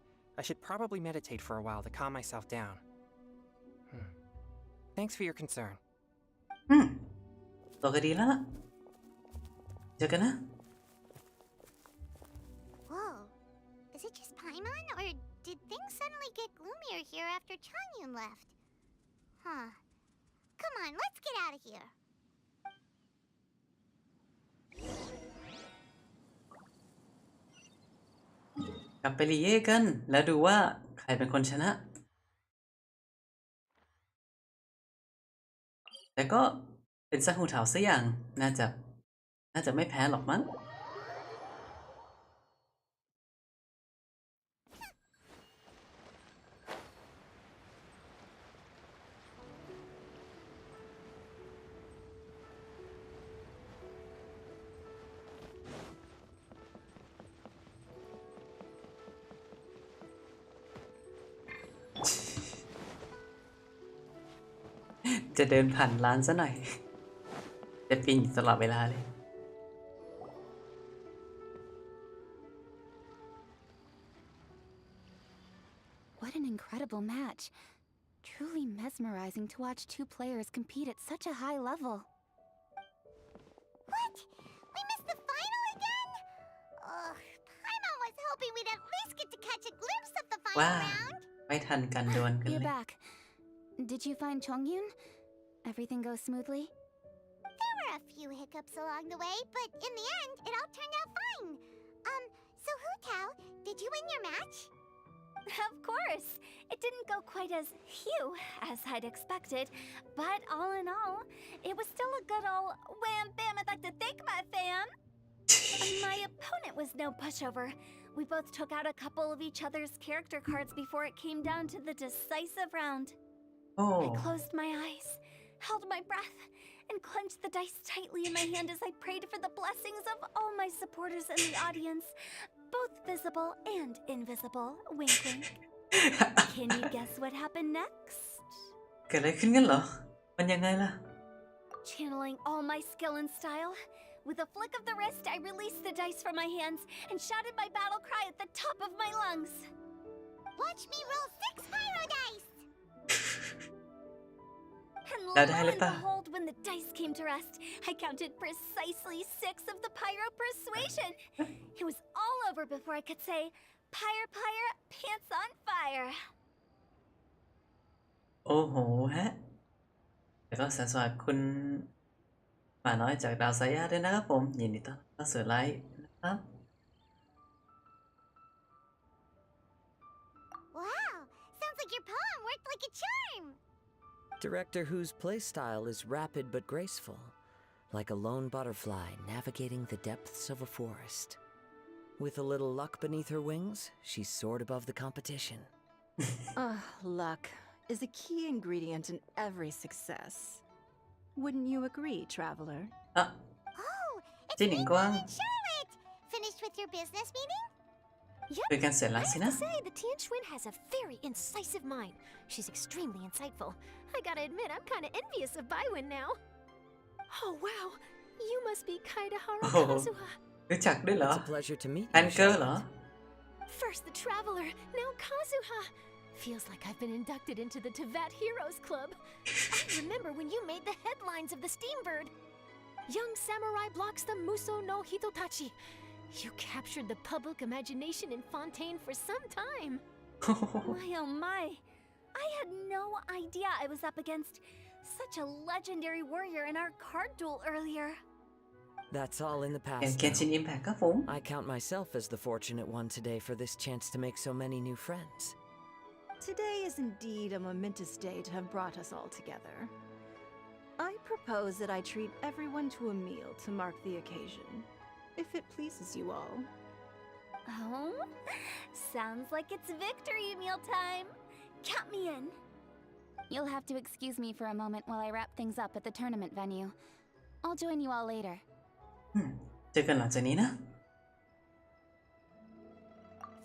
I should probably meditate for a while to calm myself down. Thanks for your concern. ตัวก็ดีแล้วล่ะเจอกันนะ Whoa. Is it just Paimon, or did things suddenly get gloomier here after Changyun left? Huh. Come on, let's get out of here. กลับไปรีเย่กัน แล้วดูว่าใครเป็นคนชนะ แต่ก็เป็นซักหูเถาซะอย่างน่าจะไม่แพ้หรอกมั้ง จะเดินผ่านร้านซะหน่อย จะปีนอยู่ตลอดเวลาเลย What an incredible match. Truly mesmerizing to watch two players compete at such a high level. What? We missed the final again? Ugh, Paimon was hoping we'd at least get to catch a glimpse of the final ว้า round. ไม่ทันกันดวลกัน You're เลย back. Did you find Chongyun? Everything goes smoothly? There were a few hiccups along the way, but in the end, it all turned out fine. So Hu Tao, did you win your match? Of course. It didn't go quite as phew as I'd expected, but all in all, it was still a good old wham bam I'd like to thank my fam. My opponent was no pushover. We both took out a couple of each other's character cards before it came down to the decisive round. I closed my eyes, held my breath, and clenched the dice tightly in my hand as I prayed for the blessings of all my supporters in the audience, both visible and invisible. Wink, wink. Can you guess what happened next? เกิดอะไรขึ้นกันเหรอ มันยังไงล่ะ Channeling all my skill and style, with a flick of the wrist, I released the dice from my hands and shouted my battle cry at the top of my lungs. Watch me roll 6 pyro dice! And lo แล้วได้หรือ and เปล่า behold, when the dice came to rest, I counted precisely 6 of the pyro persuasion. It was all over before I could say, "Pyre, pyre, pants on fire." โอ้โหฮะแล้วก็สวัสดีคุณหมาน้อยจากดาวไซย่าด้วยนะครับผม ยินดีต้อนรับสู่ไลฟ์นะครับ Wow, sounds like your poem worked like a charm! Director Who's playstyle is rapid but graceful, like a lone butterfly navigating the depths of a forest. With a little luck beneath her wings, she soared above the competition. Luck is a key ingredient in every success. Wouldn't you agree, traveler? Oh, it's เจ้าหญิงกวาง Charlotte! Finished with your business meeting? คุยกันเสร็จแล้วสิ I นะ have to say, the Tianquan has a very incisive mind. She's extremely insightful. I gotta admit, I'm kinda envious of Baiwen now. Oh, wow. You must be Kaidahara โอ้โห Kazuha. รู้จักด้วยเหรอ It's a pleasure to meet แอน you. เกอร์เหรอ First the Traveler, now Kazuha. Feels like I've been inducted into the Tevat Heroes Club. I remember when you made the headlines of the Steambird. Young samurai blocks the Muso no Hitotachi. You captured the public imagination in Fontaine for some time. My oh my. I had no idea I was up against Such a legendary warrior in our card duel earlier. That's all in the เกม past. Genshin now. Impact ครับผม I count myself as the fortunate one today for this chance to make so many new friends. Today is indeed a momentous day to have brought us all together. I propose that I treat everyone to a meal to mark the occasion, if it pleases you all. Oh, sounds like it's victory meal time. Count me in. You'll have to excuse me for a moment while I wrap things up at the tournament venue. I'll join you all later. เจอกันหลังจากนี้นะ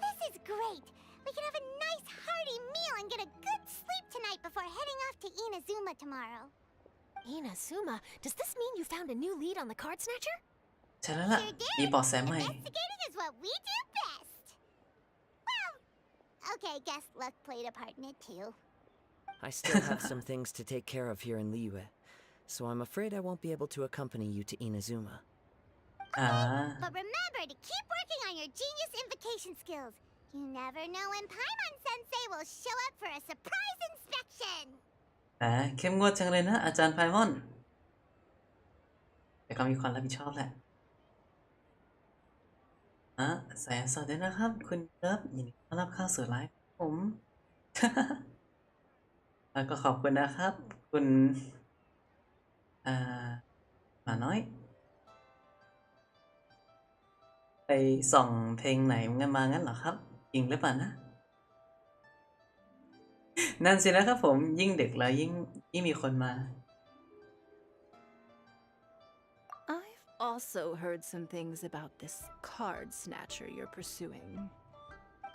This is great! We can have a nice hearty meal and get a good sleep tonight before heading off to Inazuma tomorrow. Inazuma? Does this mean you found a new lead on the card snatcher? ใช่แล้วล่ะ มีเบาะแสใหม่ Investigating is what we do best. Well, okay, guess luck played a part in it too. I still have some things to take care of here in Liyue, so I'm afraid I won't be able to accompany you to Inazuma. But remember to keep working on your genius invocation skills. You never know when Paimon-sensei will show up for a surprise inspection. เข้มงวดจังเลยนะอาจารย์ไพมอนแต่ก็มีความรับผิดชอบแหละใส่สวัสดีนะครับคุณเลิฟยินดีต้อนรับเข้าสู่ไลฟ์ผม แล้วก็ขอบคุณนะครับคุณหมาน้อยไปส่องเพลงไหนกันมางั้นเหรอครับจริงหรือเปล่านะ นั่นสินะครับผมยิ่งดึกแล้วยิ่งมีคนมา I've also heard some things about this card snatcher you're pursuing.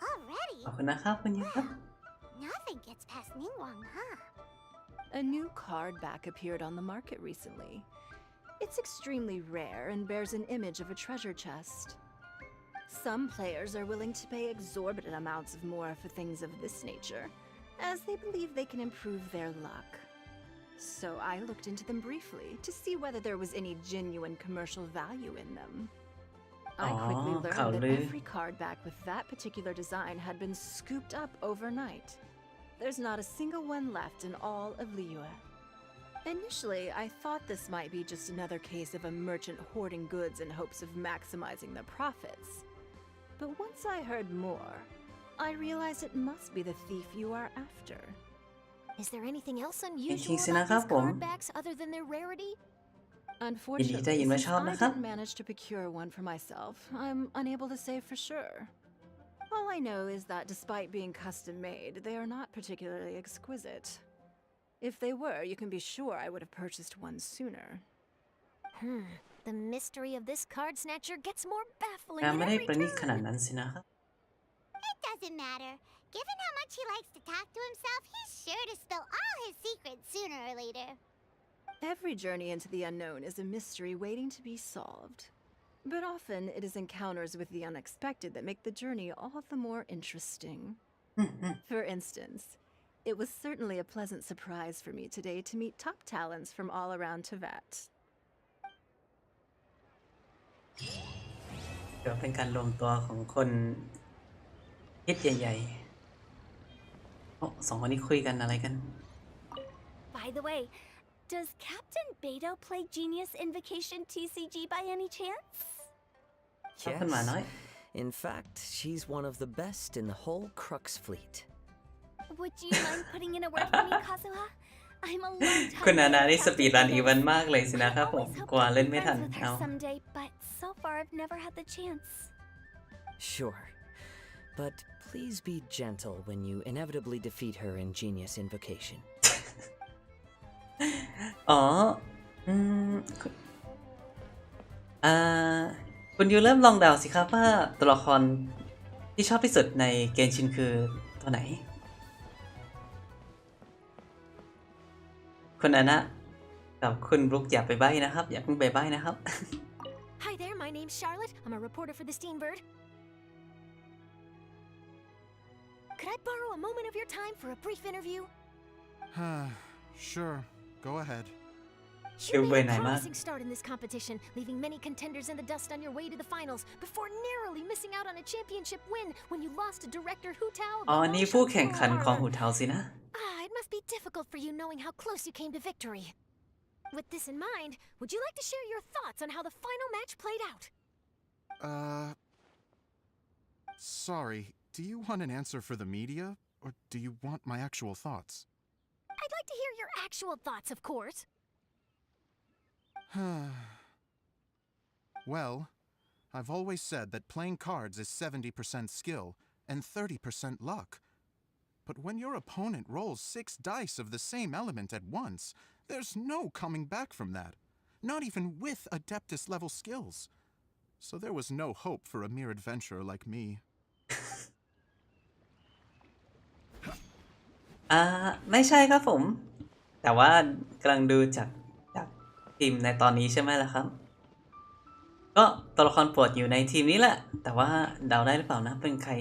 Already? ขอบคุณนะครับคุณยิงครับ Nothing gets past Ningguang, huh? A new card back appeared on the market recently. It's extremely rare and bears an image of a treasure chest. Some players are willing to pay exorbitant amounts of more for things of this nature, as they believe they can improve their luck. So I looked into them briefly to see whether there was any genuine commercial value in them. I quickly learned that every card back with that particular design had been scooped up overnight. There's not a single one left in all of Liyue. Initially, I thought this might be just another case of a merchant hoarding goods in hopes of maximizing their profits. But once I heard more, I realized it must be the thief you are after. Is there anything else unusual about these card backs other than their rarity? Unfortunately, since I didn't manage to procure one for myself, I'm unable to say for sure. All I know is that despite being custom-made, they are not particularly exquisite. If they were, you can be sure I would have purchased one sooner. The mystery of this card snatcher gets more baffling ไม่ได้ every ประณีต turn. ขนาดนั้นสินะครับ It doesn't matter. Given how much he likes to talk to himself, he's sure to spill all his secrets sooner or later. Every journey into the unknown is a mystery waiting to be solved. But often it is encounters with the unexpected that make the journey all the more interesting. For instance, it was certainly a pleasant surprise for me today to meet top talents from all around Teyvat. เดี๋ยวเป็นการรวมตัวของคนฮิตใหญ่ๆสองคนนี้คุยกันอะไรกัน By the way, does Captain Beto play Genius Invocation TCG by any chance? Yes. In fact, she's one of the best in the whole Crux fleet. Would you mind putting in a word for me, Kazuha? I'm a long time คุณนานานี่สปีดรันอีเวนต์มากเลยสินะครับผมกว่าเล่นไม่ทัน with her someday, but so far I've never had the chance. Sure. But please be gentle when you inevitably defeat her in Genius Invocation. คุณยูเริ่มลองเดาสิครับว่าตัวละครที่ชอบที่สุดในเกนชินคือตัวไหนคุณอานะกับคุณบลุ๊กอย่าไปใบ้นะครับอย่าเพิ่งไปใบ้นะครับ Hi there, my name's Charlotte. I'm a reporter for the Steenbird. Could I borrow a moment of your time for a brief interview? Sure, go ahead. You made a promising start in this competition, leaving many contenders in the dust on your way to the finals before narrowly missing out on a championship win when you lost to director Hu Tao. อ๋อนี่ผู้แข่งขันของหูเทาสินะ I'd must be difficult for you knowing how close you came to victory. With this in mind, would you like to share your thoughts on how the final match played out? Sorry, do you want an answer for the media, or do you want my actual thoughts? I'd like to hear your actual thoughts, of course. Well, I've always said that playing cards is 70% skill and 30% luck. But when your opponent rolls 6 dice of the same element at once, there's no coming back from that, not even with Adeptus level skills. So there was no hope for a mere adventurer like me. ไม่ใช่ครับผมแต่ว่ากำลังดูจากทีมในตอนนี้ใช่ไหมล่ะครับก็ตัวละครโปรดอยู่ในทีมนี้แหละแต่ว่าเดาได้หรือเปล่านะเป็นใคร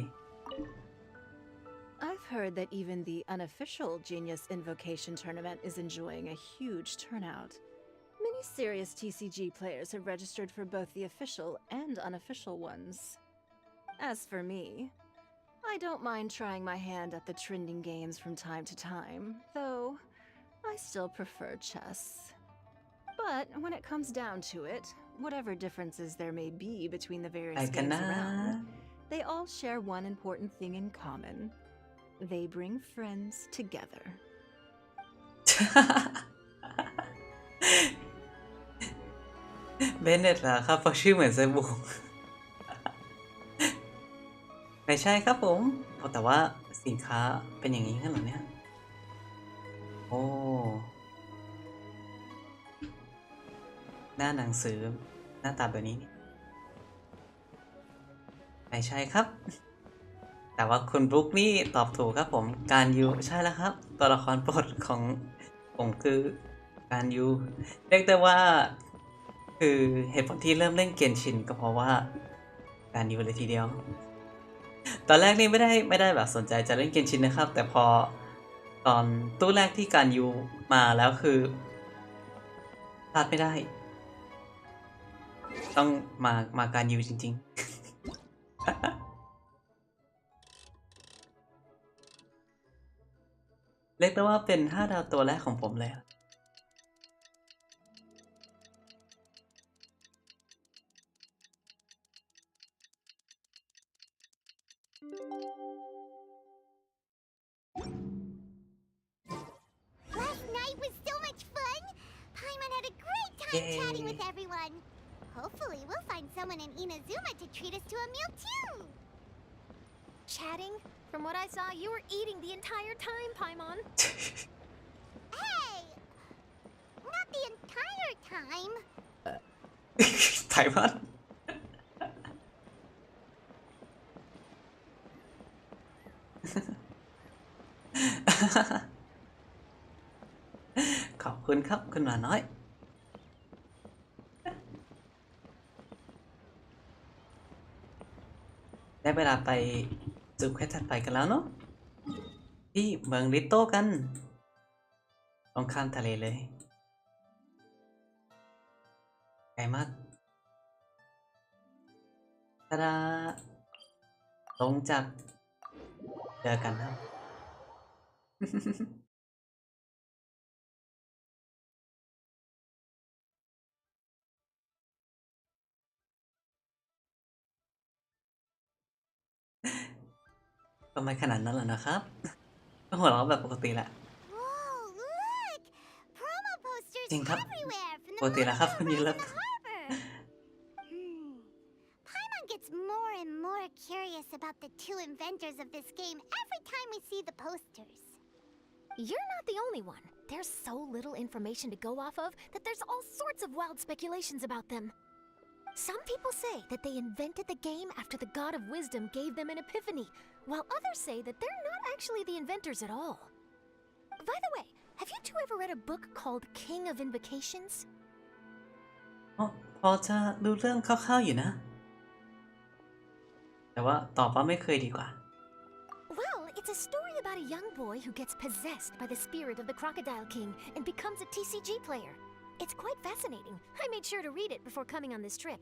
I've heard that even the unofficial Genius Invocation Tournament is enjoying a huge turnout. Many serious TCG players have registered for both the official and unofficial ones. As for me, I don't mind trying my hand at the trending games from time to time, though I still prefer chess. But when it comes down to it, whatever differences there may be between the various games around, they all share one important thing in common. They bring friends together. เบนเน็ตเหรอครับเพราะชื่อเหมือนเซบู ไม่ใช่ครับผมแต่ว่าสินค้าเป็นอย่างนี้กันเหรอเนี่ยโอ้หน้าหนังสือหน้าตาแบบนี้ไม่ใช่ครับแต่ว่าคุณบรุ๊คนี่ตอบถูกครับผมการยูใช่แล้วครับตัวละครโปรดของผมคือการยูเรียกได้ว่าคือเหตุผลที่เริ่มเล่นเกนชินก็เพราะว่าการยูเลยทีเดียวตอนแรกนี่ไม่ได้แบบสนใจจะเล่นเกนชินนะครับแต่พอตอนตู้แรกที่การยูมาแล้วคือพลาดไม่ได้ต้องมาการยูจริงๆ เรียกได้ว่าเป็น5 ดาวตัวแรกของผมเลยLast night was so much fun. Paimon had a great time chatting with everyone. Hopefully, we'll find someone in Inazuma to treat us to a meal too. Chatting? From what I saw, you were eating the entire time, Paimon. Hey! Not the entire time. ไทยมัน ขอบคุณครับคุณหมาน้อยได้เวลาไปจูบแค่ถัดไปกันแล้วเนาะที่เมืองริโต้กันตรงข้ามทะเลเลยไกลมากตาดาลงจากเจอกันครับ ทำไมขนาดนั้นล่ะนะครับ ก็หัวเราะแบบปกติแหละ Whoa, look! Promo posters จริงครับ everywhere from ปก the ติแล้วครับคุณ market ยีรับ to the harbor. Paimon gets more and more curious about the two inventors of this game every time we see the posters. You're not the only one. There's so little information to go off of that there's all sorts of wild speculations about them. Some people say that they invented the game after the God of Wisdom gave them an epiphany, while others say that they're not actually the inventors at all. By the way, have you two ever read a book called King of Invocations? พอจะรู้เรื่องคร่าวๆอยู่นะ แต่ว่าตอบว่าไม่เคยดีกว่า Well, it's a story about a young boy who gets possessed by the spirit of the Crocodile King and becomes a TCG player. It's quite fascinating. I made sure to read it before coming on this trip.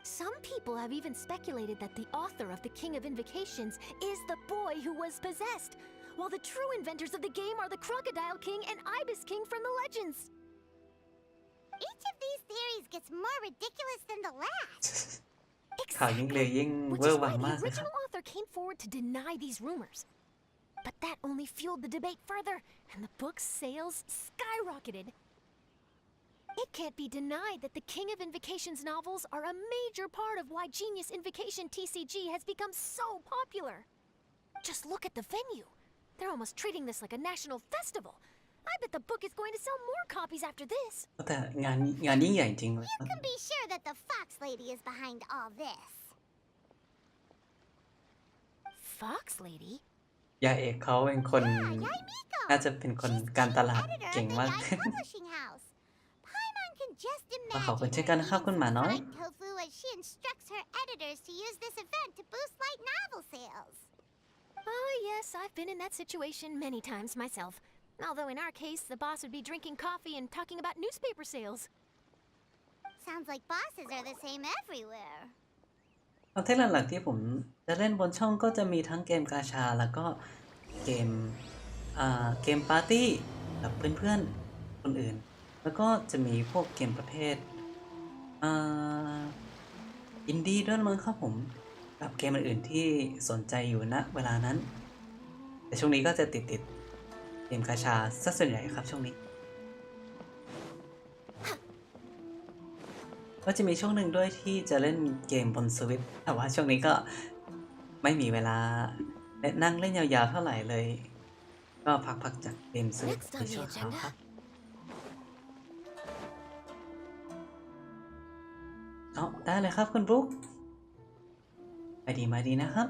Some people have even speculated that the author of the King of Invocations is the boy who was possessed, while the true inventors of the game are the Crocodile King and Ibis King from the legends. Each of these theories gets more ridiculous than the last. ข่าวยิ่งเลยยิ่ง Which เวอ is ร์วัง why มา the กนะครับ original author came forward to deny these rumors. But that only fueled the debate further, and the book's sales skyrocketed. It can't be denied that the King of Invocations novels are a major part of why Genius Invocation TCG has become so popular. Just look at the venue. They're almost treating this like a national festival. I bet the book is going to sell more copies after this. แต่งานยิ่งใหญ่จริงเลย You can be sure that the Fox Lady is behind all this. Fox Lady? ยาเอกเขาเป็นคนน่าจะเป็นคนการตลาดเก่งมาก Publishing house. Paimon can just ขอบคุณ imagine เช่นกันนะครับคุณหมาน้อย her tofu as she instructs her editors to use this event to boost light novel sales. Oh, yes, I've been in that situation many times myself. Although in our case, the boss would be drinking coffee and talking about newspaper sales. Sounds like bosses are the same everywhere. คอนเทนต์หลักๆที่ผมจะเล่นบนช่องก็จะมีทั้งเกมกาชาแล้วก็เกมปาร์ตี้กับเพื่อนๆคนอื่นแล้วก็จะมีพวกเกมประเภทอินดี้ด้วยมั้งครับผมกับเกมอื่นๆที่สนใจอยู่ณเวลานั้นแต่ช่วงนี้ก็จะติดเกมกาชาซะส่วนใหญ่ครับช่วงนี้ก็จะมีช่วงหนึ่งด้วยที่จะเล่นเกมบนสวิตแต่ว่าช่วงนี้ก็ไม่มีเวลานั่งเล่นยาวๆเท่าไหร่เลยก็พักจากเกมสวิตในช่วงคราวครับได้เลยครับคุณบุ๊กมาดีนะครับ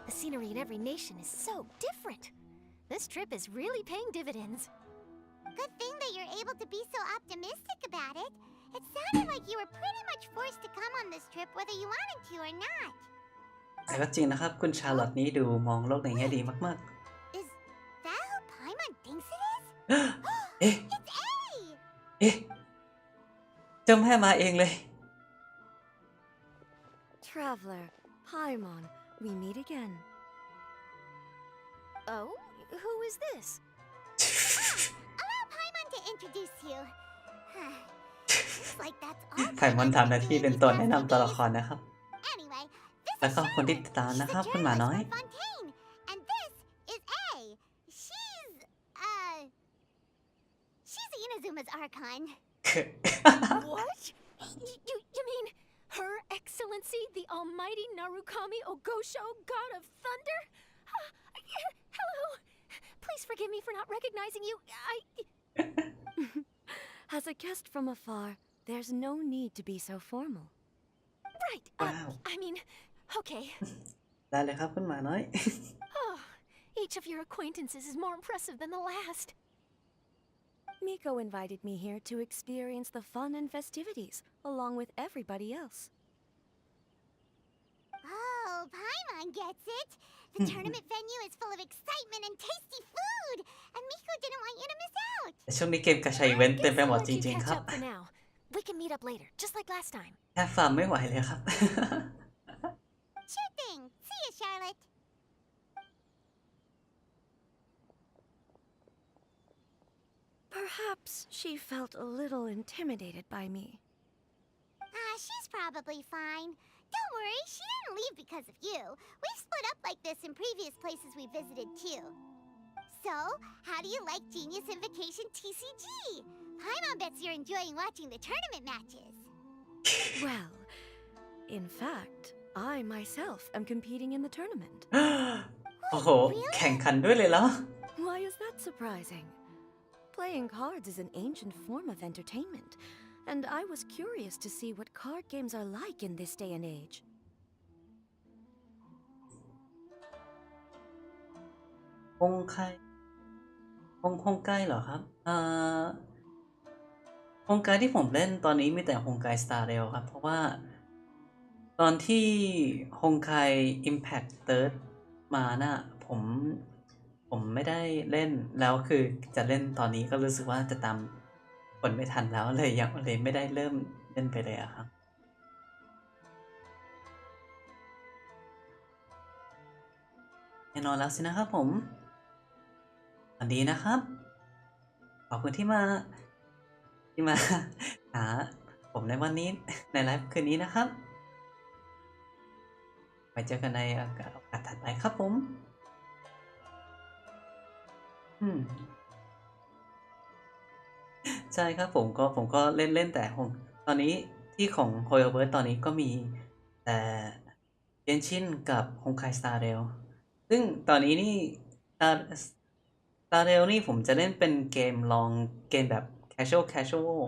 The scenery in every nation is so different. This trip is really paying dividends. Good thing that you're able to be so optimistic about it. It sounded like you were pretty much forced to come on this trip whether you wanted to or not. แต่ก็จริงนะครับคุณชาร์ลอตนี้ดูมองโลกในแง่ดีมาก Is that who Paimon thinks it is? ๆ เอ๊ะ It's A! เอ๊ะเจ้าแม่มาเองเลย Traveler, Paimon, we meet again. Oh, who is this? Allow Paimon to introduce you. Looks like that's all. ไผ่มอนทำหน้าที่เป็นตัวแนะนำตัวละครนะครับ Anyway, this แล้ว is ก็คนที่ติดตาม Charlotte. นะครับ She's a คุณหมาน้อย journalist for Fontaine. And this is A. She's Inazuma's Archon. What? You mean Her Excellency, the Almighty Narukami Ogosho, God of Thunder? Hello. Please forgive me for not recognizing you. As a guest from afar, there's no need to be so formal. Right. Wow. I mean, okay. ได้เลยครับคุณหมาน้อย Oh, each of your acquaintances is more impressive than the last. Miko invited me here to experience the fun and festivities, along with everybody else. Oh, Paimon gets it. The tournament venue is full of excitement and tasty food, and Miko didn't want you to miss out. แต่ช่วงนี้เกมกาชาอีเวนต์เต็มไปหมดจริงๆครับ Catch up for now. We can meet up later, just like last time. แค่ฟาร์มไม่ไหวเลยครับ Sure thing. See you, Charlotte. Perhaps she felt a little intimidated by me. She's probably fine. Don't worry, she didn't leave because of you. We've split up like this in previous places we visited too. So, how do you like Genius Invocation TCG? Paimon bets you're enjoying watching the tournament matches. Well, in fact, I myself am competing in the tournament. โอ้โห แข่งขันด้วยเลยเหรอ Why is that surprising? Playing cards is an ancient form of entertainment, and I was curious to see what card games are like in this day and age. ฮงไคฮงไกเหรอครับฮงไกที่ผมเล่นตอนนี้มีแต่ฮงไกสตาร์เรลครับเพราะว่าตอนที่ฮงไค Impact Third มาน่ะผมไม่ได้เล่นแล้วคือจะเล่นตอนนี้ก็รู้สึกว่าจะตามผลไม่ทันแล้วเลยยังเลยไม่ได้เริ่มเล่นไปเลยอะครับ แน่นอนแล้วสินะครับผมสวัสดีนะครับขอบคุณที่มาหาผมในวันนี้ในไลฟ์คืนนี้นะครับไว้เจอกันในโอกาสถัดไปครับผมใช่ครับผมก็เล่นแต่ตอนนี้ที่ของ h o y o v e r ตอนนี้ก็มีแต่ Genshin กับ Honkai Star Rail ซึ่งตอนนี้นี่ Star Rail นี่ผมจะเล่นเป็นเกมลองเกมแบบ casual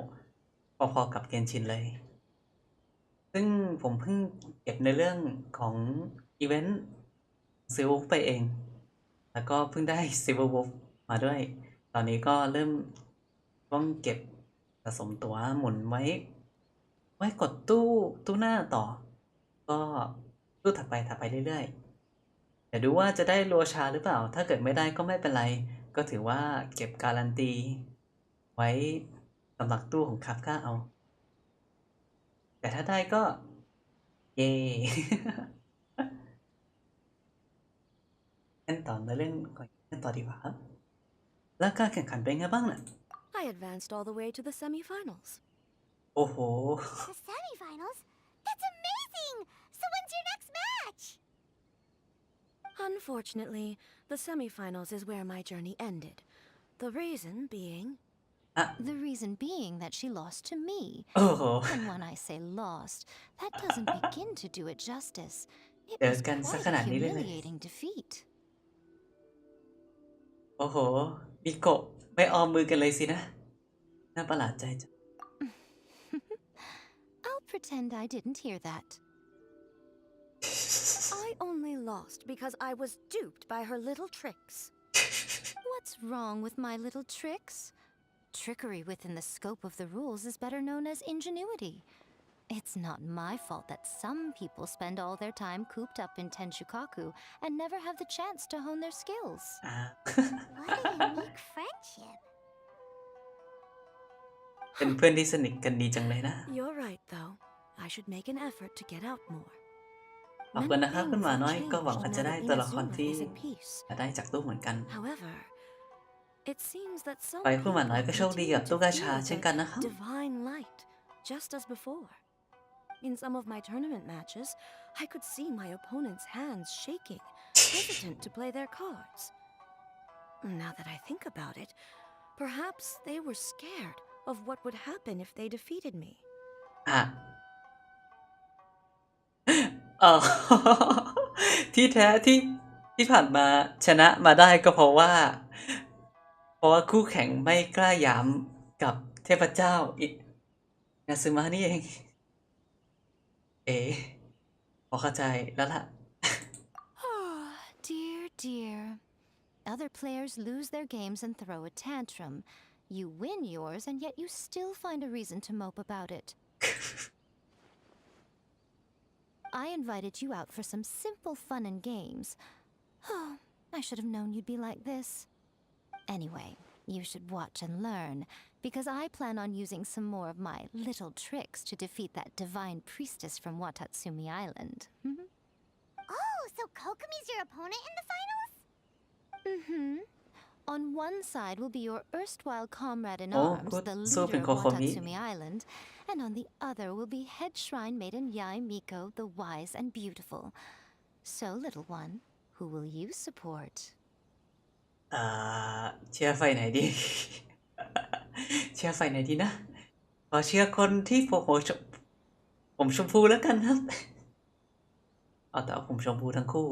พอๆกับ Genshin เลยซึ่งผมเพิ่งเก็บในเรื่องของอีเวนต์ Silver ไปเองแล้วก็เพิ่งได้ Silver Wolf มาด้วยตอนนี้ก็เริ่มต้องเก็บสะสมตั๋วหมุนไว้กดตู้หน้าต่อก็ตู้ถัดไปเรื่อยๆเดี๋ยวดูว่าจะได้รัวชาหรือเปล่าถ้าเกิดไม่ได้ก็ไม่เป็นไรก็ถือว่าเก็บการันตีไว้สำหรับตู้ของคาฟก้าเอาแต่ถ้าได้ก็เย่ กันต่อมาเล่นกันต่อดีกว่าครับแล้วการแข่งขันเป็นไงบ้างน่ะ I advanced all the way to the semifinals. โอ้โห The semifinals? That's amazing! So when's your next match? Unfortunately, the semifinals is where my journey ended. The reason being... The reason being that she lost to me. Oh. And when I say lost, that doesn't begin to do it justice. It There's was gan sa quite a kananiเลย humiliating defeat. โอ้โหมิโกะไม่ออมมือกันเลยสินะน่าประหลาดใจจัง I'll pretend I didn't hear that. I only lost because I was duped by her little tricks. What's wrong with my little tricks? Trickery within the scope of the rules is better known as ingenuity. It's not my fault that some people spend all their time cooped up in Tenshukaku and never have the chance to hone their skills. What a unique friendship. เป็นเพื่อนที่สนิทกันดีจังเลยนะ You're right, though. I should make an effort to get out more. ขอบคุณนะครับคุณหมาน้อยก็หวังว่าจะได้ตัวละครที่ได้จากตู้เหมือนกัน However, it seems that some ไปคุณหมาน้อยก็โชคดีกับตู้กาชา people เช่นกันนะครับ divine light, just as before. In some of my tournament matches, I could see my opponent's hands shaking, hesitant to play their cards. Now that I think about it, perhaps they were scared of what would happen if they defeated me. อ๋อ ที่แท้ที่ผ่านมาชนะมาได้ก็เพราะว่าคู่แข่งไม่กล้าหยามกับเทพเจ้านาซึมะนี่เองพอเข้าใจแล้วล่ะ Dear. Other players lose their games and throw a tantrum. You win yours, and yet you still find a reason to mope about it. I invited you out for some simple fun and games. Oh, I should have known you'd be like this. Anyway, you should watch and learn, because I plan on using some more of my little tricks to defeat that divine priestess from Watatsumi Island. Oh, so Kokomi's your opponent in the finals? On one side will be your erstwhile comrade in Oh, arms, good. the So leader of Kokomi. Watatsumi Island, and on the other will be head shrine maiden Yai Miko, the wise and beautiful. So, little one, who will you support? เชียร์ไฟไหนดี เชียร์ไฟไหนดีนะขอเชียร์คนที่ผมชมพูแล้วกันครับแต่ว่าผมชมพูทั้งคู่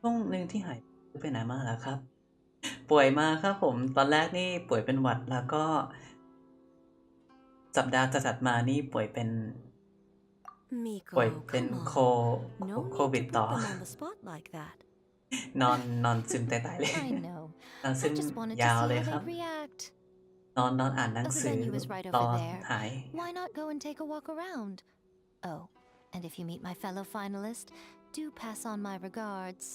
ช่วงหนึ่งที่หายไปไหนมาแล้วครับป่วยมาครับผมตอนแรกนี่ป่วยเป็นหวัดแล้วก็สัปดาห์ถัดมานี่ป่วยเป็นโควิดต่อนอนซึมตายเลยนอนซึมยาวเลยครับนอนอ่านหนังสือตอนหาย Why not go and take a walk around? Oh, and if you meet my fellow finalist, do pass on my regards.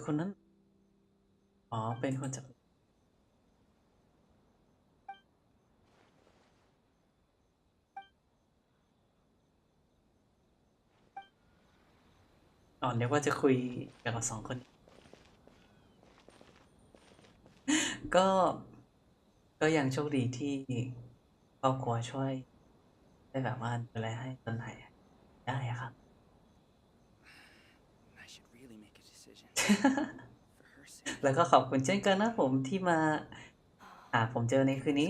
คนนั้นอ๋อเป็นคนจากอ๋อเดี๋ยวว่าจะคุยกับสองคนก็ยังโชคดีที่ครอบครัวช่วยได้แบบว่าดูแลให้ตอนไหนได้ครับ แล้วก็ขอบคุณเช่นกันนะผมที่มาหาผมเจอในคืนนี้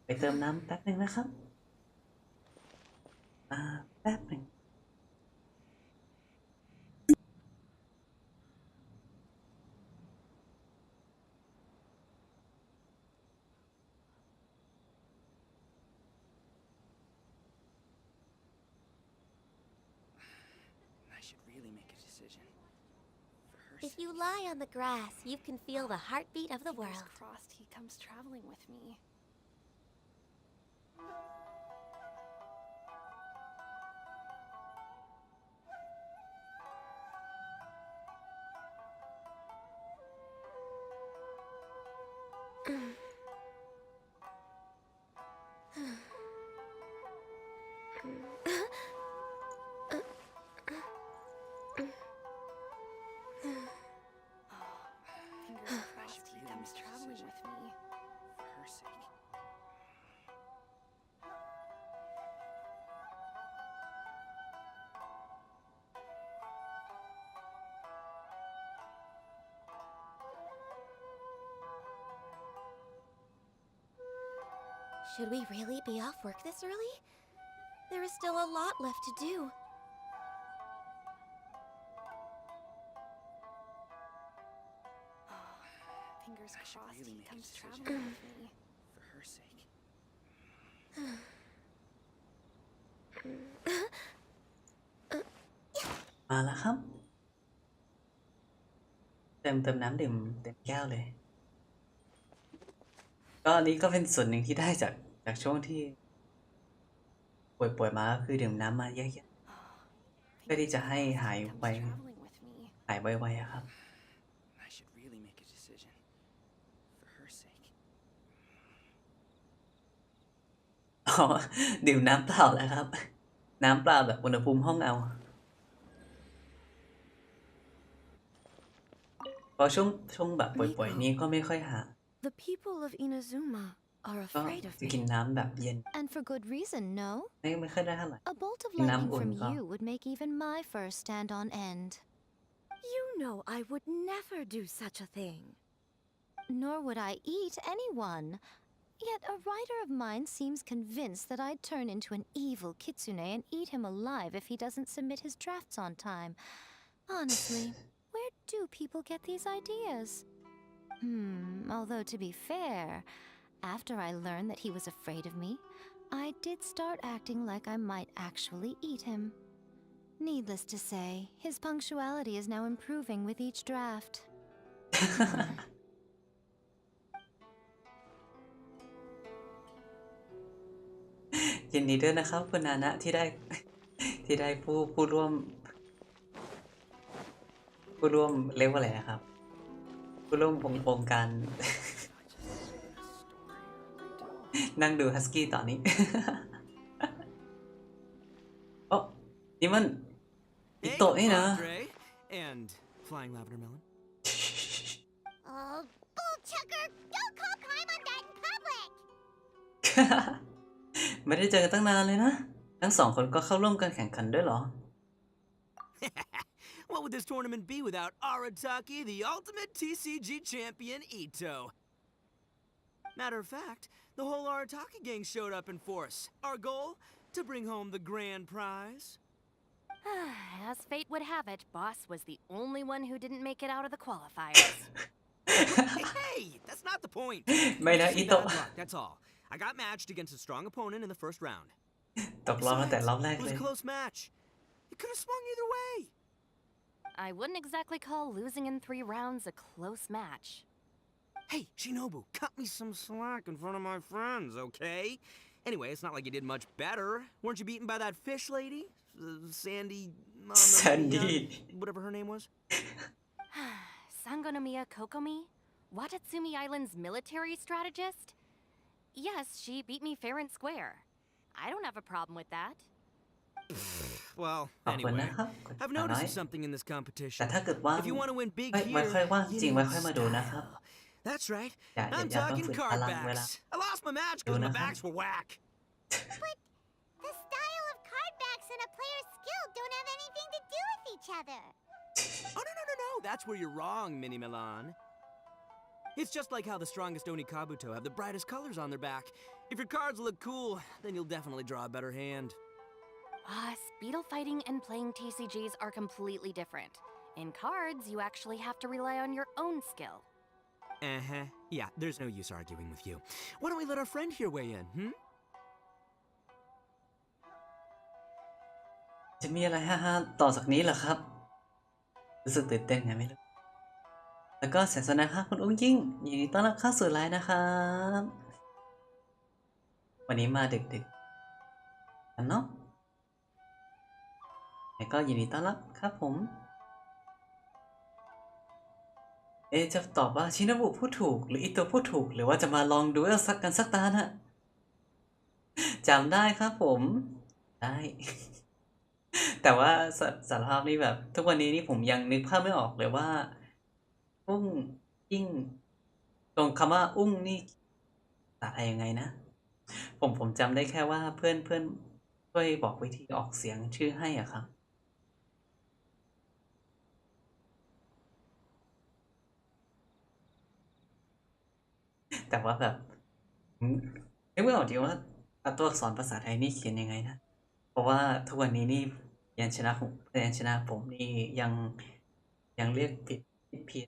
ไปเติมน้ำแป๊บหนึ่งนะครับแป๊บหนึ่งIf you lie on the grass, you can feel the heartbeat of the world. Crossed, he comes traveling with me. Traveling with me. For her sake. 'Should we really be off work this early? There is still a lot left to do. Fingers crossed, he comes traveling with me. For her sake. มาแล้วครับเติมน้ำดื่มเต็มแก้วเลยก็อันนี้ก็เป็นส่วนหนึ่งที่ได้จากช่วงที่ป่วยมาก็คือดื่มน้ำมาเยอะๆเพื่อที่จะให้หายไวๆอะครับ I should really make a decision. For her sake. อ๋อดื่มน้ำเปล่าแล้วครับน้ำเปล่าแบบอุณหภูมิห้องเอาพอช่วงแบบป่วยๆนี้ก็ไม่ค่อยหา The people of Inazuma are ก็ afraid of จะ me. กินน้ำแบบเย็น And for good reason, no? ไม่ค่อยได้เท่าไหร่ A bolt of กิน lightning น้ำอุ่น from ก็ you would make even my fur stand on end. You know I would never do such a thing. Nor would I eat anyone. Yet a writer of mine seems convinced that I'd turn into an evil kitsune and eat him alive if he doesn't submit his drafts on time. Honestly, where do people get these ideas? Although to be fair, after I learned that he was afraid of me, I did start acting like I might actually eat him. Needless to say, his punctuality is now improving with each draft. ยินดีด้วยนะครับคุณนานะที่ได้ผู้ร่วมเรียกว่าอะไรนะครับผู้ร่วมวงการ นั่งดูฮัสกี้ตอนนี้ โอ้นี่มันอิโตะนี่นะ And flying lavender melon. Oh, bull chucker! Don't call crime on that in public! ไม่ได้เจอกันตั้งนานเลยนะทั้งสองคนก็เข้าร่วมการแข่งขันด้วยเหรอ What would this tournament be without Arataki, the ultimate TCG champion Ito? Matter of fact, the whole Arataki gang showed up in force. Our goal? To bring home the grand prize. As fate would have it, Boss was the only one who didn't make it out of the qualifiers. Hey, that's not the point. ไม่นะ Just อิ some โตะ bad luck, that's all. I got matched against a strong opponent in the first round. ตกรอบตั้งแต่รอบแรก It เล was ย a close match. It could have swung either way. I wouldn't exactly call losing in 3 rounds a close match. Hey, Shinobu, cut me some slack in front of my friends, okay? Anyway, it's not like you did much better. Weren't you beaten by that fish lady? Sandy... Sandy. Whatever her name was? Sangonomiya Kokomi? Watatsumi Island's military strategist? Yes, she beat me fair and square. I don't have a problem with that. Well, anyway, I've noticed something in this competition. If you want to win big here, you need style. That's right. I'm talking cardbacks. I lost my match because my backs were whack. But the style of cardbacks and a player's skill don't have anything to do with each other. Oh, no. That's where you're wrong, Mini Milan. It's just like how the strongest Oni Kabuto have the brightest colors on their back. If your cards look cool, then you'll definitely draw a better hand. Speedle fighting and playing TCGs are completely different. In cards, you actually have to rely on your own skill. Uh-huh. Yeah, there's no use arguing with you. Why don't we let our friend here weigh in, จะมีอะไรฮ่าๆต่อจากนี้เหรอครับรู้สึกตื่นเต้นไงไม่รู้แล้วก็สวัสดีครับคุณอุ้งยิ่งยินดีต้อนรับเข้าสู่ไลฟ์นะครับวันนี้มาดึกๆกันเนาะแล้วก็ยินดีต้อนรับครับผมจะตอบว่าชินบุพูดถูกหรืออิโตะพูดถูกหรือว่าจะมาลองดูเอลซักกันสักตานะจำได้ครับผมได้ แต่ว่าสารภาพนี่แบบทุกวันนี้นี่ผมยังนึกภาพไม่ออกเลยว่าอุ้งยิ่งตรงคำว่าอุ้งนี่ภาษาไทยยังไงนะผมจำได้แค่ว่าเพื่อนช่วยบอกวิธีออกเสียงชื่อให้อ่ะครับแต่ว่าแบบนึกไม่ออกจริงว่าตัวอักษรภาษาไทยนี่เขียนยังไงนะเพราะว่าทุกวันนี้นี่ยันชนะผมนี่ยังเรียกผิดเพี้ยน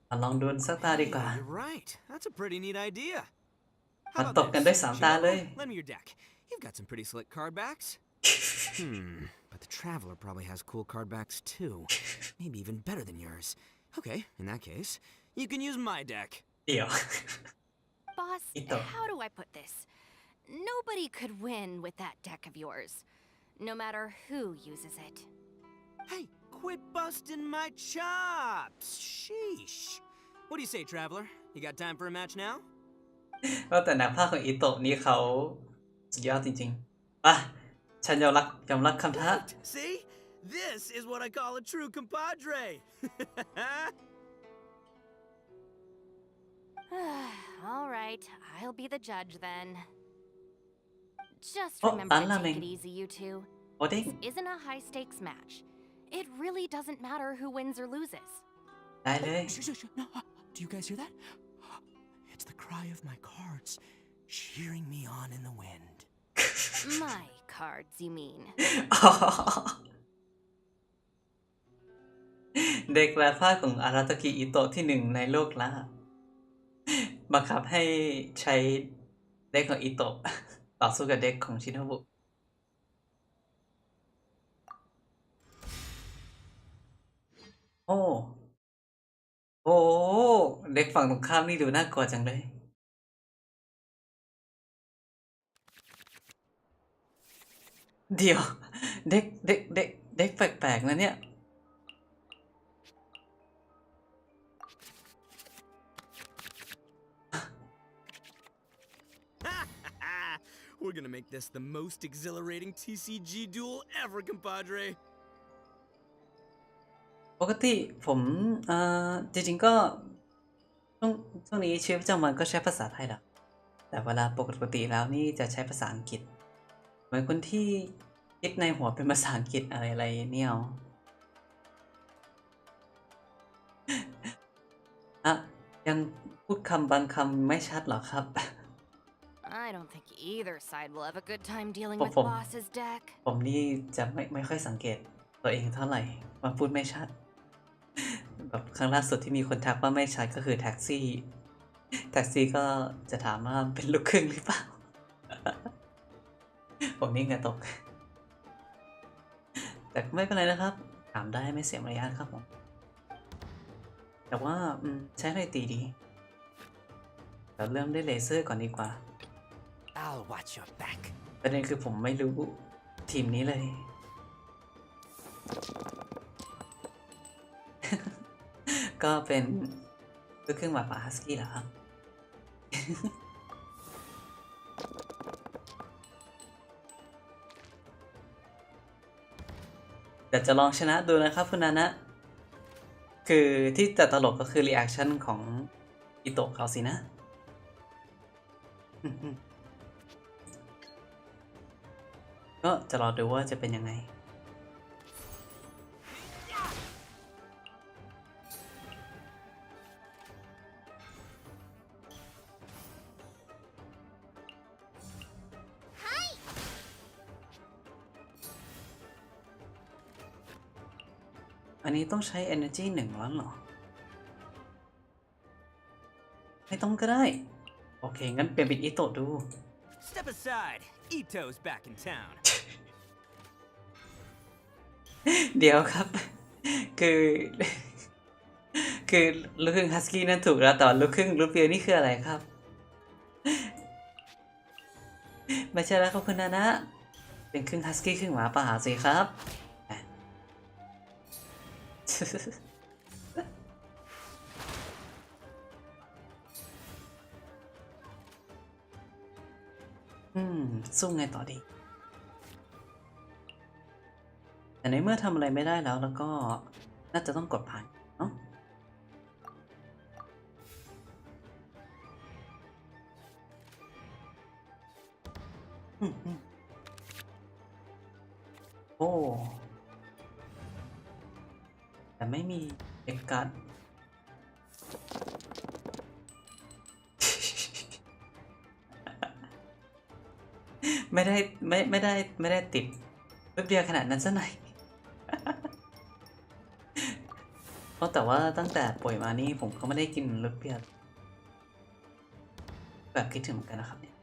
มาลองดูสักตาดีกว่า You're right. That's a pretty neat idea. มาตบกันด้วย3 ตาเลย Lend me your deck. You've got some pretty slick cardbacks. But the Traveler probably has cool cardbacks too. Maybe even better than yours. Okay, in that case, you can use my deck. เดี๋ยว Boss, how do I put this? Nobody could win with that deck of yours, no matter who uses it. Hey, quit busting my chops! Sheesh. What do you say, Traveler? You got time for a match now? ก็แต่นักพากย์ของอิโตะนี่เขาสุดยอดจริงๆอ่ะฉันยอมรับคำท้า See? This is what I call a true compadre. All right, I'll be the judge then. Just remember to take it easy, you two. This isn't a high-stakes match. It really doesn't matter who wins or loses. ได้เลย No, do you guys hear that? It's the cry of my cards, cheering me on in the wind. My cards, you mean? เด็กและภาคของอาราโตกิอิโตะที่1ในโลกละบังคับให้ใช้เด็กของอิโตะต่อสู้กับเด็กของชินโนบุโอ้เด็กฝั่งตรงข้ามนี่ดูน่ากลัวจังเลยเดี๋ยวเด็กแปลกๆนะเนี่ยWe're gonna make this the most exhilarating TCG duel ever, compadre. ปกติผมจริงๆก็ช่วงนี้ชีวิตประจำวันก็ใช้ภาษาไทยแหละแต่เวลาปกติแล้วนี่จะใช้ภาษาอังกฤษเหมือนคนที่คิดในหัวเป็นภาษาอังกฤษอะไรเนี่ยยังพูดคำบางคำไม่ชัดหรอครับI don't think either side will have a good time dealing with Boss's deck. ผมนี่จะไม่ค่อยสังเกตตัวเองเท่าไหร่ว่าพูดไม่ชัดแบบครั้งล่าสุดที่มีคนทักว่าไม่ชัดก็คือแท็กซี่ก็จะถามว่าเป็นลูกครึ่งหรือเปล่า ผมนี่เหงื่อตกแต่ไม่เป็นไรนะครับถามได้ไม่เสียมารยาทครับผม แต่ว่าใช้อะไรตีดีเราเริ่มด้วยเลเซอร์ก่อนดีกว่า I'll watch your back ประเด็นคือผมไม่รู้ทีมนี้เลย ก็เป็นลูกครึ่งหมาป่าฮัสกี้เหรอครับ เดี๋ยวจะลองชนะดูนะครับคุณนานะ คือที่แต่ตลกก็คือรีแอคชั่นของอิโตะเขาสินะ ก็จะรอดูว่าจะเป็นยังไง อันนี้ต้องใช้ energy 1 ล้านเหรอ ไม่ต้องก็ได้ โอเค งั้นเปลี่ยนเป็นอิโตะดู Step aside. Ito's back in town. เดี๋ยวครับ คือ คือลูกครึ่งฮัสกี้นั่นถูกแล้วแต่ลูกครึ่งรูเปียนี่คืออะไรครับ ไม่ใช่แล้วครับคุณนานะ เป็นครึ่งฮัสกี้ครึ่งหมาป่าสิครับสู้ไงต่อดี แต่ในเมื่อทำอะไรไม่ได้แล้วก็น่าจะต้องกดผ่านเนาะโอ้แต่ไม่มีเอกการ์ด ไม่ได้ติดแป๊บเดียวขนาดนั้นซะหน่อย เพราะแต่ว่าตั้งแต่ป่วยมานี่ผมก็ไม่ได้กินรสเปรี้ยวแบบคิดถึงเหมือนกันนะครับเนี่ย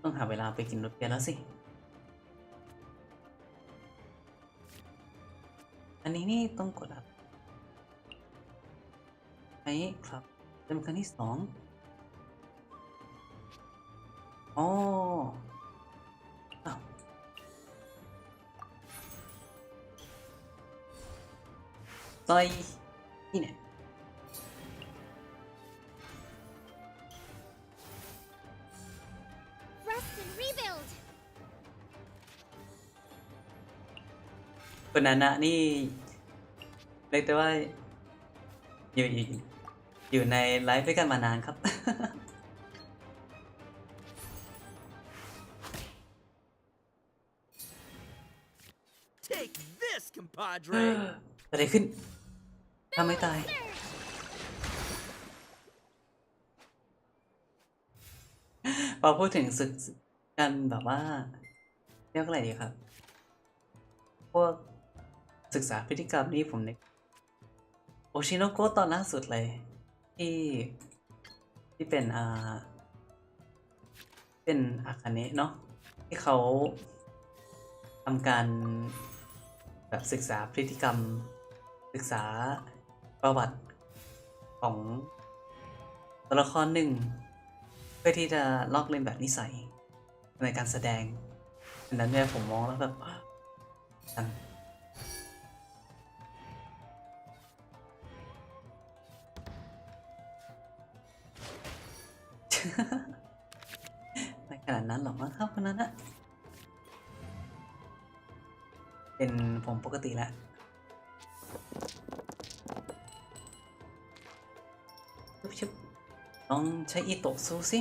ต้องหาเวลาไปกินรสเปรี้ยวแล้วสิอันนี้นี่ต้องกดครับไอ้ครับเป็นครั้งที่2อ๋อต่อยนี่เนี่ยคุณนานะนี่เรียกได้ว่าอยู่ในไลฟ์ด้วยกันมานานครับ Take this, compadre. อะไรขึ้นทำไม่ตายพอพูดถึงศึกกันแบบว่าเรียกอะไรดีครับพวกศึกษาพฤติกรรมนี้ผมนึกโอชิโนโกะตอนล่าสุดเลยที่เป็นอาคาเนะเนาะที่เขาทำการแบบศึกษาพฤติกรรมศึกษาประวัติของตัวละครหนึ่งเพื่อที่จะลอกเลียนแบบนิสัยในการแสดงดังนั้นเนี่ยผมมองแล้วแบบไม่ขนาดนั้นหรอกมั้งครับคนนั้นนะเป็นผมปกติแหละชุบลองใช้อิโตะสู้สิ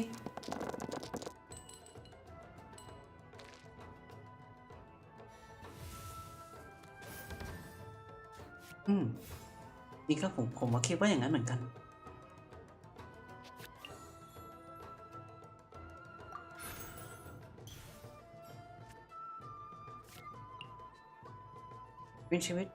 นี่ครับผมคิดว่าอย่างนั้นเหมือนกันเป็นชีวิต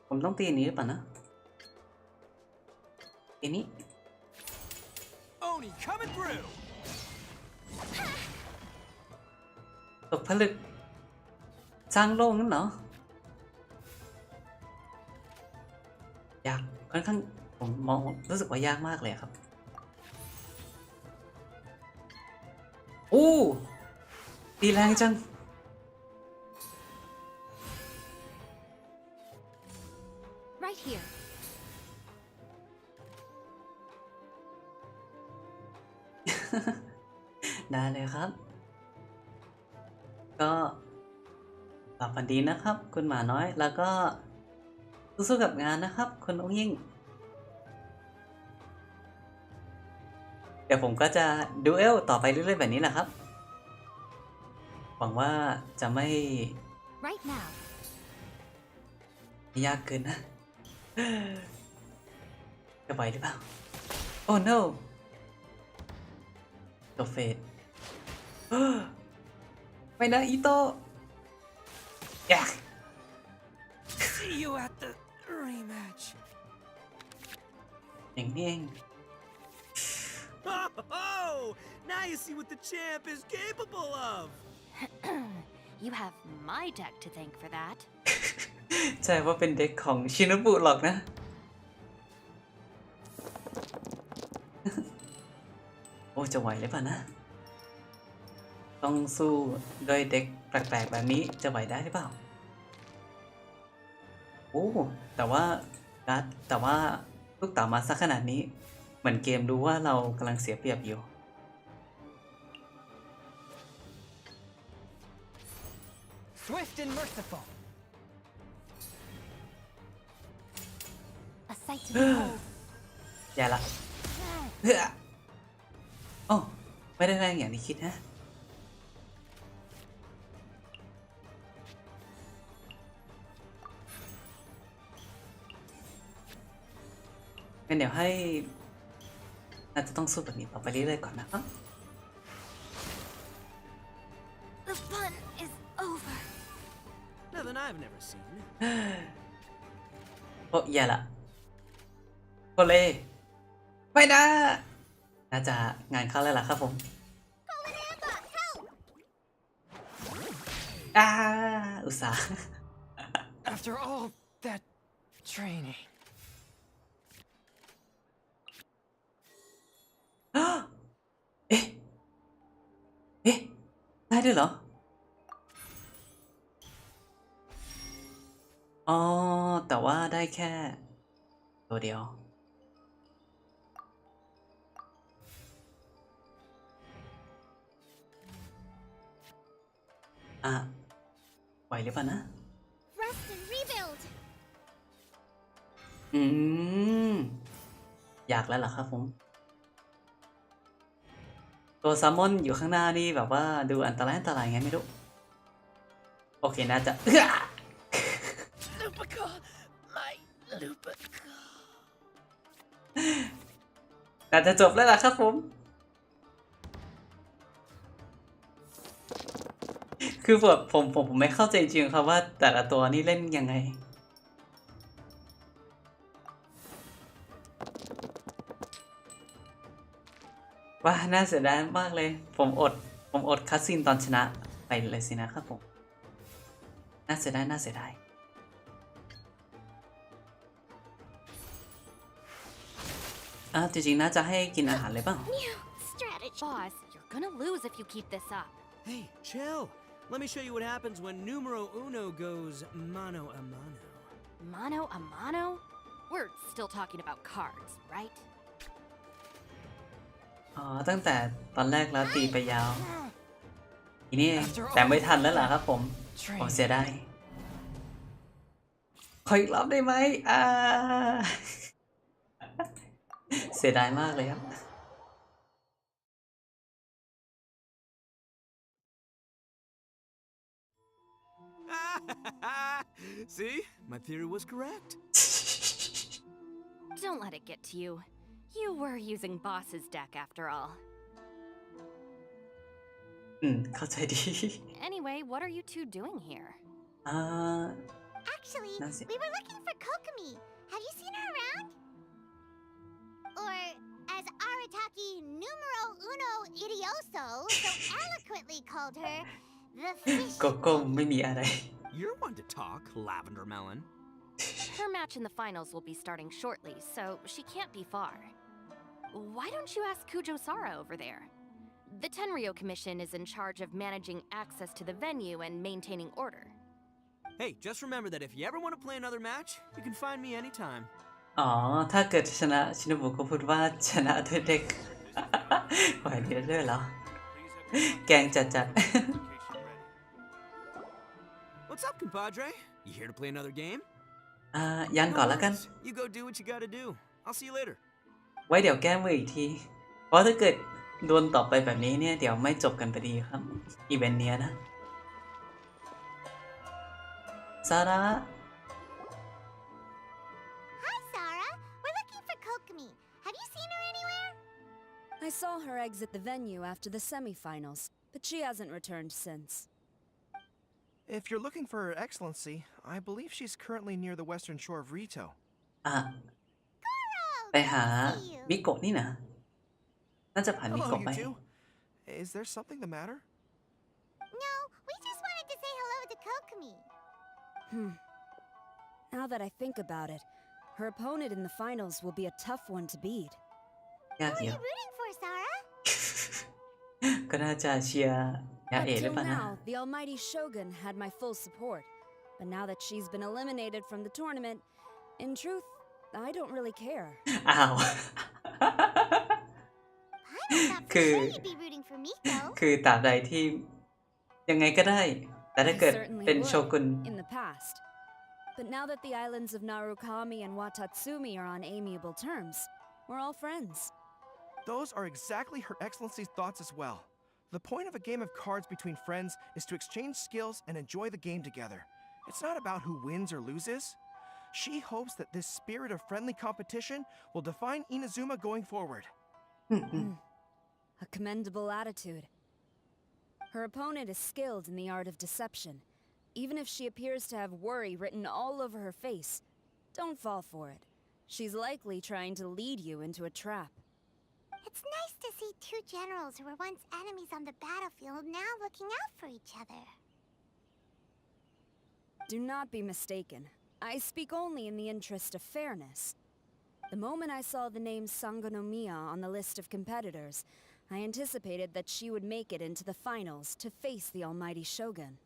ผมต้องตีอันนี้หรือเปล่านะอันนี้ ตกผลึกสร้างโลกนั่นเหรอ ยากค่อนข้างผมมองรู้สึกว่ายากมากเลยครับอู้ตีแรงจัง Right here. ได้เลยครับ ก็หลับฝันดีนะครับคุณหมาน้อยแล้วก็สู้ๆกับงานนะครับคุณองค์ยิ่ง เดี๋ยวผมก็จะดูเอลต่อไปเรื่อยๆแบบนี้แหละครับ หวังว่าจะไม่ Right now. ยากเกินนะ จะไหวหรือเปล่า โอ้ no ตัวเฟดไม่นะอีโต้อยาก See you at the rematch. อย่างนี้เอง Oh, now you see what the champ is capable of. You have my deck to thank for that. ใช่ว่าเป็นเด็กของชินบุหรอกนะ โอ้จะไหวหรือเปล่านะ ต้องสู้ด้วยเด็กแปลกๆแบบนี้จะไหวได้หรือเปล่า โอ้แต่ว่าลูกเต๋ามาสักขนาดนี้เหมือนเกมรู้ว่าเรากำลังเสียเปรียบอยู่ Swift and merciful. A sight to behold. อย่าละเฮ้อโอ้ไม่ได้แรงอย่างที่คิดนะงั้นเดี๋ยวให้น่าจะต้องสู้แบบนี้ต่อไปเรื่อยๆก่อนนะครับ The fun is over. Nothing I've never seen. โอ้อย่าละโคเล่ไม่นะน่าจะงานเข้าแล้วล่ะครับผมอุตส่าห์ After all that training. เอ๊ะได้ด้วยเหรอ อ๋อ แต่ว่าได้แค่ตัวเดียว ไหวหรือเปล่านะ Rest and rebuild. อยากแล้วเหรอครับผม ตัวแซลมอนอยู่ข้างหน้านี่แบบว่าดูอันตรายไงไม่รู้ โอเคน่าจะ Lupica, my Lupica. น่าจะจบแล้วล่ะครับผม คือแบบผมไม่เข้าใจจริงๆครับว่าแต่ละตัวนี่เล่นยังไง ว่าน่าเสียดายมากเลย ผมอดคัสซีนตอนชนะไปเลยสินะครับผม น่าเสียดายจริงๆน่าจะให้กินอาหารเลยเปล่า Strategy. Boss, you're gonna lose if you keep this up. Hey, chill. Let me show you what happens when numero uno goes mano a mano. Mano a mano? We're still talking about cards, right? ตั้งแต่ตอนแรกแล้วตีไปยาวทีนี้เองแต่ไม่ทันแล้วล่ะครับผมเสียดายขออีกรอบได้ไหมเสียดายมากเลยครับ See? My theory was correct. Don't let it get to you. You were using Boss's deck after all. เข้าใจดี Anyway, what are you two doing here? Actually, we were looking for Kokomi. Have you seen her around? Or, as Arataki numero Uno Idioso so eloquently called her the fish. โกโก้ไม่มีอะไร You're one to talk, Lavender Melon. Her match in the finals will be starting shortly, so she can't be far. Why don't you ask Kujo Sara over there? The Tenryo Commission is in charge of managing access to the venue and maintaining order. Hey, just remember that if you ever want to play another match, you can find me anytime. อ๋อถ้าเกิดชนะชินบุก็พูดว่าชนะด้วยเด็ก ไหวเดียวด้วยเหรอ แกงจัด What's up, compadre? You here to play another game? ยังก่อนแล้วกัน You go do what you gotta do. I'll see you later. ไว้เดี๋ยวแก้มืออีกที เพราะถ้าเกิดโดนต่อไปแบบนี้เนี่ยเดี๋ยวไม่จบกันพอดีครับ อีเวนต์เนี้ยนะ ซาร่า Hi, Sarah. We're looking for Kokomi. Have you seen her anywhere? I saw her exit the venue after the semifinals, but she hasn't returned since. If you're looking for Her Excellency, I believe she's currently near the western shore of Rito. ไปหามิโกะนี่นะน่าจะผ่านมิ Hello, โกะ you ไป two. Is there something the matter? No, we just wanted to say hello to Kokomi. Now that I think about it, her opponent in the finals will be a tough one to beat. ยาก Who เดี are ยว you rooting for, Sarah? ก็น่าจะเชียร์ยาเอะ Up หรือ till เปล่านะ now, the almighty Shogun had my full support. But now that she's been eliminated from the tournament, in truth, I don't really care. อ้าว คือ You'd be rooting for Miko. คือตราบใดที่ยังไงก็ได้ แต่ถ้า I เกิด certainly เป็นโชกุน would in the past. But now that the islands of Narukami and Watatsumi are on amiable terms, we're all friends. Those are exactly Her Excellency's thoughts as well. The point of a game of cards between friends is to exchange skills and enjoy the game together. It's not about who wins or loses. She hopes that this spirit of friendly competition will define Inazuma going forward. A commendable attitude. Her opponent is skilled in the art of deception. Even if she appears to have worry written all over her face, don't fall for it. She's likely trying to lead you into a trap. It's nice to see two generals who were once enemies on the battlefield now looking out for each other. Do not be mistaken. I speak only in the interest of fairness. The moment I saw the name Sangonomiya on the list of competitors, I anticipated that she would make it into the finals to face the almighty Shogun.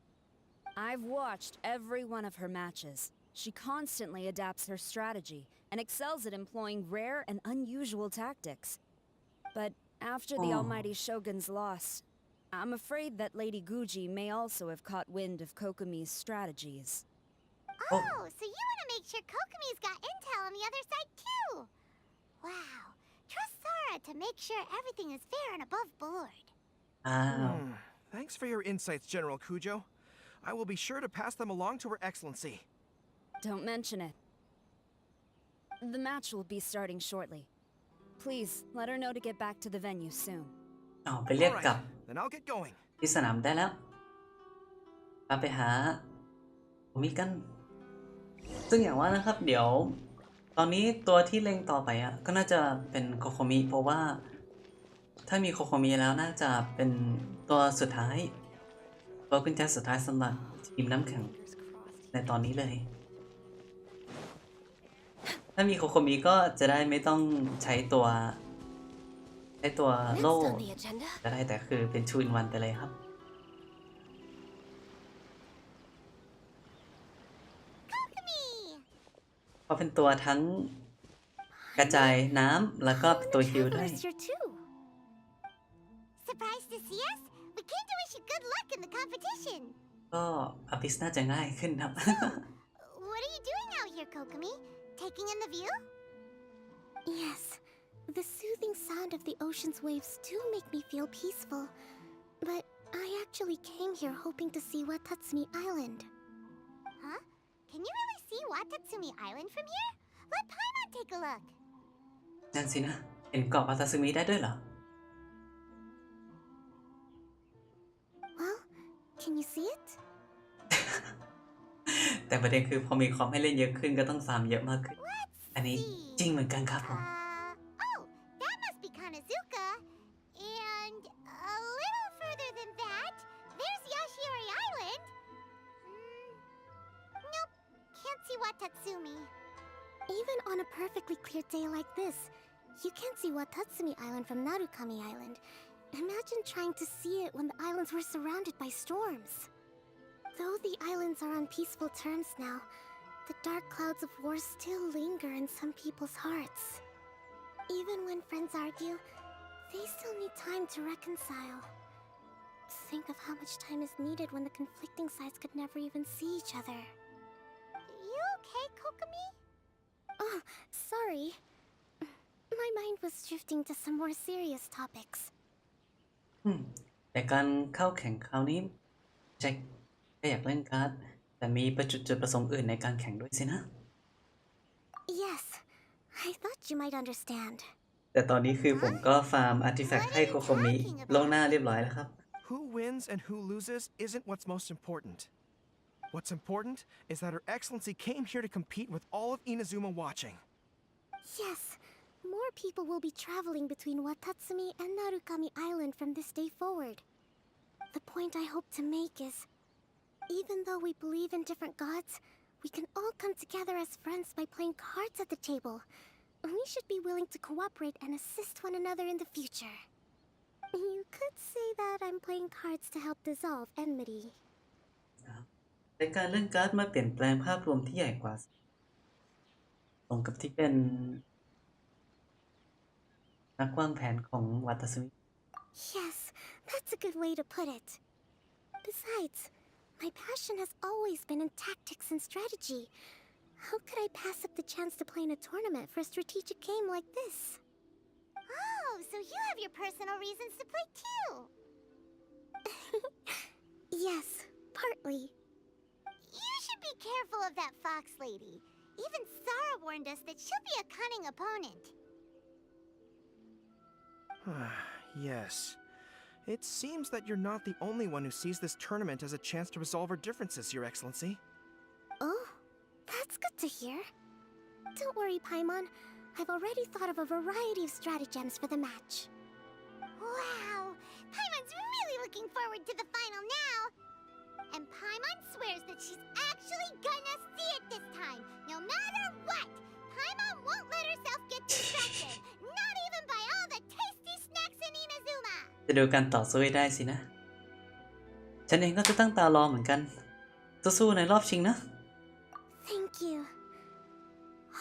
I've watched every one of her matches. She constantly adapts her strategy and excels at employing rare and unusual tactics. But after the almighty Shogun's loss, I'm afraid that Lady Guji may also have caught wind of Kokomi's strategies. Oh, so you want to make sure Kokomi's got intel on the other side too? Wow. Trust Sara to make sure everything is fair and above board. Thanks for your insights, General Kujo. I will be sure to pass them along to Her Excellency. Don't mention it. The match will be starting shortly. Please, let her know to get back to the venue soon. อ๋อไปเรียกกลับ Then I'll get going. ที่สนามได้แล้วไปหาผมมีกัน ซึ่งอย่างว่านะครับเดี๋ยวตอนนี้ตัวที่เล็งต่อไปอ่ะก็น่าจะเป็นโคโคมิเพราะว่าถ้ามีโคโคมิแล้วน่าจะเป็นตัวสุดท้ายตัวกุญแจสุดท้ายสำหรับทีมน้ำแข็งในตอนนี้เลย ถ้ามีโคโคมิก็จะได้ไม่ต้องใช้ตัวโล่จะได้แต่คือเป็นชูอินวันไปเลยครับเพราะเป็นตัวทั้งกระจายน้ำแล้วก็ตัวฮิลด้วย Surprised to see us? We came to wish you good luck in the competition. ก็อภิสน่าจะง่ายขึ้นครับ What are you doing out here, Kokomi? Taking in the view? Yes. The soothing sound of the ocean's waves do make me feel peaceful. But I actually came here hoping to see Watatsumi Island. Huh? Can you really see Watatsumi Island from here? Let Paimon take a look. นั่นสินะเห็นเกาะวาตาซึมิได้ด้วยเหรอ Well, can you see it? แต่ประเด็นคือพอมีคอมให้เล่นเยอะขึ้นก็ต้องฟาร์มเยอะมากขึ้น อันนี้จริงเหมือนกันครับผม Oh, that must be Kanazuka. Watatsumi. Even on a perfectly clear day like this, you can't see Watatsumi Island from Narukami Island. Imagine trying to see it when the islands were surrounded by storms. Though the islands are on peaceful terms now, the dark clouds of war still linger in some people's hearts. Even when friends argue, they still need time to reconcile. Think of how much time is needed when the conflicting sides could never even see each other. You okay, Kokomi? Oh, sorry. My mind was drifting to some more serious topics. แต่การเข้าแข่งคราวนี้แจ็คแค่อยากเล่นการ์ดแต่มีจุดประสงค์อื่นในการแข่งด้วยสินะ Yes, I thought you might understand. แต่ตอนนี้คือผมก็ฟาร์มอาร์ติแฟกต์ให้โคโคมิล่วงหน้าเรียบร้อยแล้วครับ Who wins and who loses isn't what's most important. What's important is that Her Excellency came here to compete with all of Inazuma watching. Yes, more people will be traveling between Watatsumi and Narukami Island from this day forward. The point I hope to make is, even though we believe in different gods, we can all come together as friends by playing cards at the table. We should be willing to cooperate and assist one another in the future. You could say that I'm playing cards to help dissolve enmity. แต่การเล่นการ์ดมาเปลี่ยนแปลงภาพรวมที่ใหญ่กว่าตรงกับที่เป็นนักวางแผนของวัตสึมิ Yes, that's a good way to put it. Besides, my passion has always been in tactics and strategy. How could I pass up the chance to play in a tournament for a strategic game like this? Oh, so you have your personal reasons to play too? Yes, partly. You should be careful of that fox lady. Even Sara warned us that she'll be a cunning opponent. Yes. It seems that you're not the only one who sees this tournament as a chance to resolve our differences, Your Excellency. Oh, that's good to hear. Don't worry, Paimon. I've already thought of a variety of stratagems for the match. Wow! Paimon's really looking forward to the final now! And Paimon swears that she's actually gonna see it this time, no matter what! Paimon won't let herself get distracted, not even by all the tasty snacks in Inazuma! จะดูการต่อสู้ได้สินะ ฉันเองก็จะตั้งตารอเหมือนกันสู้ๆในรอบชิงนะ Thank you.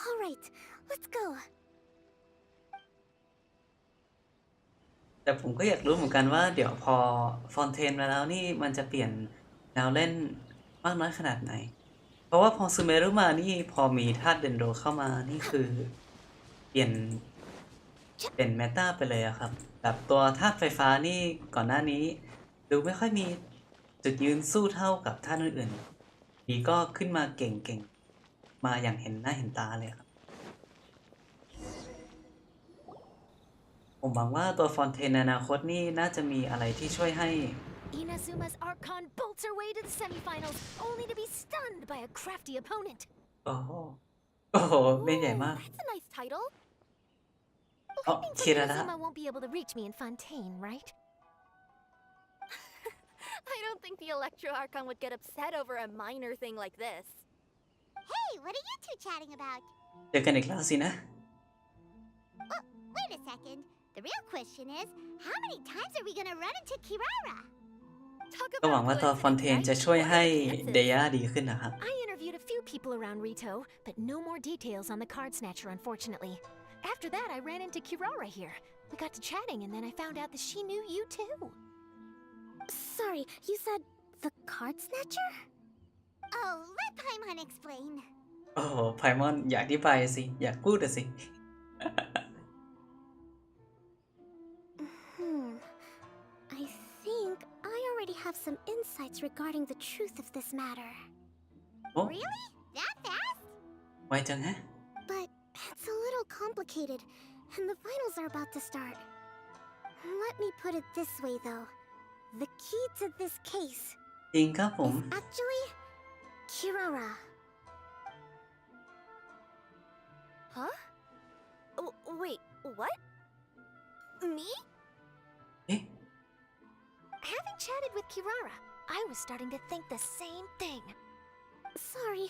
Alright, let's go. แต่ผมก็อยากรู้เหมือนกันว่าเดี๋ยวพอฟอนเทนมาแล้วนี่มันจะเปลี่ยนแนวเล่นมากน้อยขนาดไหน เพราะว่าพอซูเมรุมานี่พอมีธาตุเดนโดเข้ามานี่คือเปลี่ยนเมตาไปเลยอะครับแบบตัวธาตุไฟฟ้านี่ก่อนหน้านี้ดูไม่ค่อยมีจุดยืนสู้เท่ากับธาตุอื่นๆนี่ก็ขึ้นมาเก่งๆมาอย่างเห็นหน้าเห็นตาเลยครับผมหวังว่าตัวฟอนเทนในอนาคตนี่น่าจะมีอะไรที่ช่วยให้ Inazuma's Archon bolts her way to the semifinals, only to be stunned by a crafty opponent. โอ้โหเล่นใหญ่มาก That's a nice title. อ๋อ Hoping คิดแล้ว Inazuma won't be able to reach me in Fontaine, right? I don't think the Electro Archon would get upset over a minor thing like this. Hey, what are you two chatting about? เจอกันอีกแล้วสินะ Oh, wait a second. The real question is, how many times are we gonna run into Kirara? ก็หวังว่าตัวฟอนเทนจะช่วยให้เดย่าดีขึ้นนะครับ I interviewed a few people around Rito, but no more details on the card snatcher, unfortunately. After that, I ran into Kirara here. We got to chatting, and then I found out that she knew you too. Sorry, you said the card snatcher? Oh, let Paimon explain. โอ้โหไพมอนอยากอธิบายสิอยากพูดสิ I think I already have some insights regarding the truth of this matter. Oh? Really? That fast? ไวจังฮะ But it's a little complicated, and the finals are about to start. Let me put it this way, though. The key to this case จริงครับผม is actually Kirara. Huh? Wait, what? Me? Having chatted with Kirara, I was starting to think the same thing. Sorry,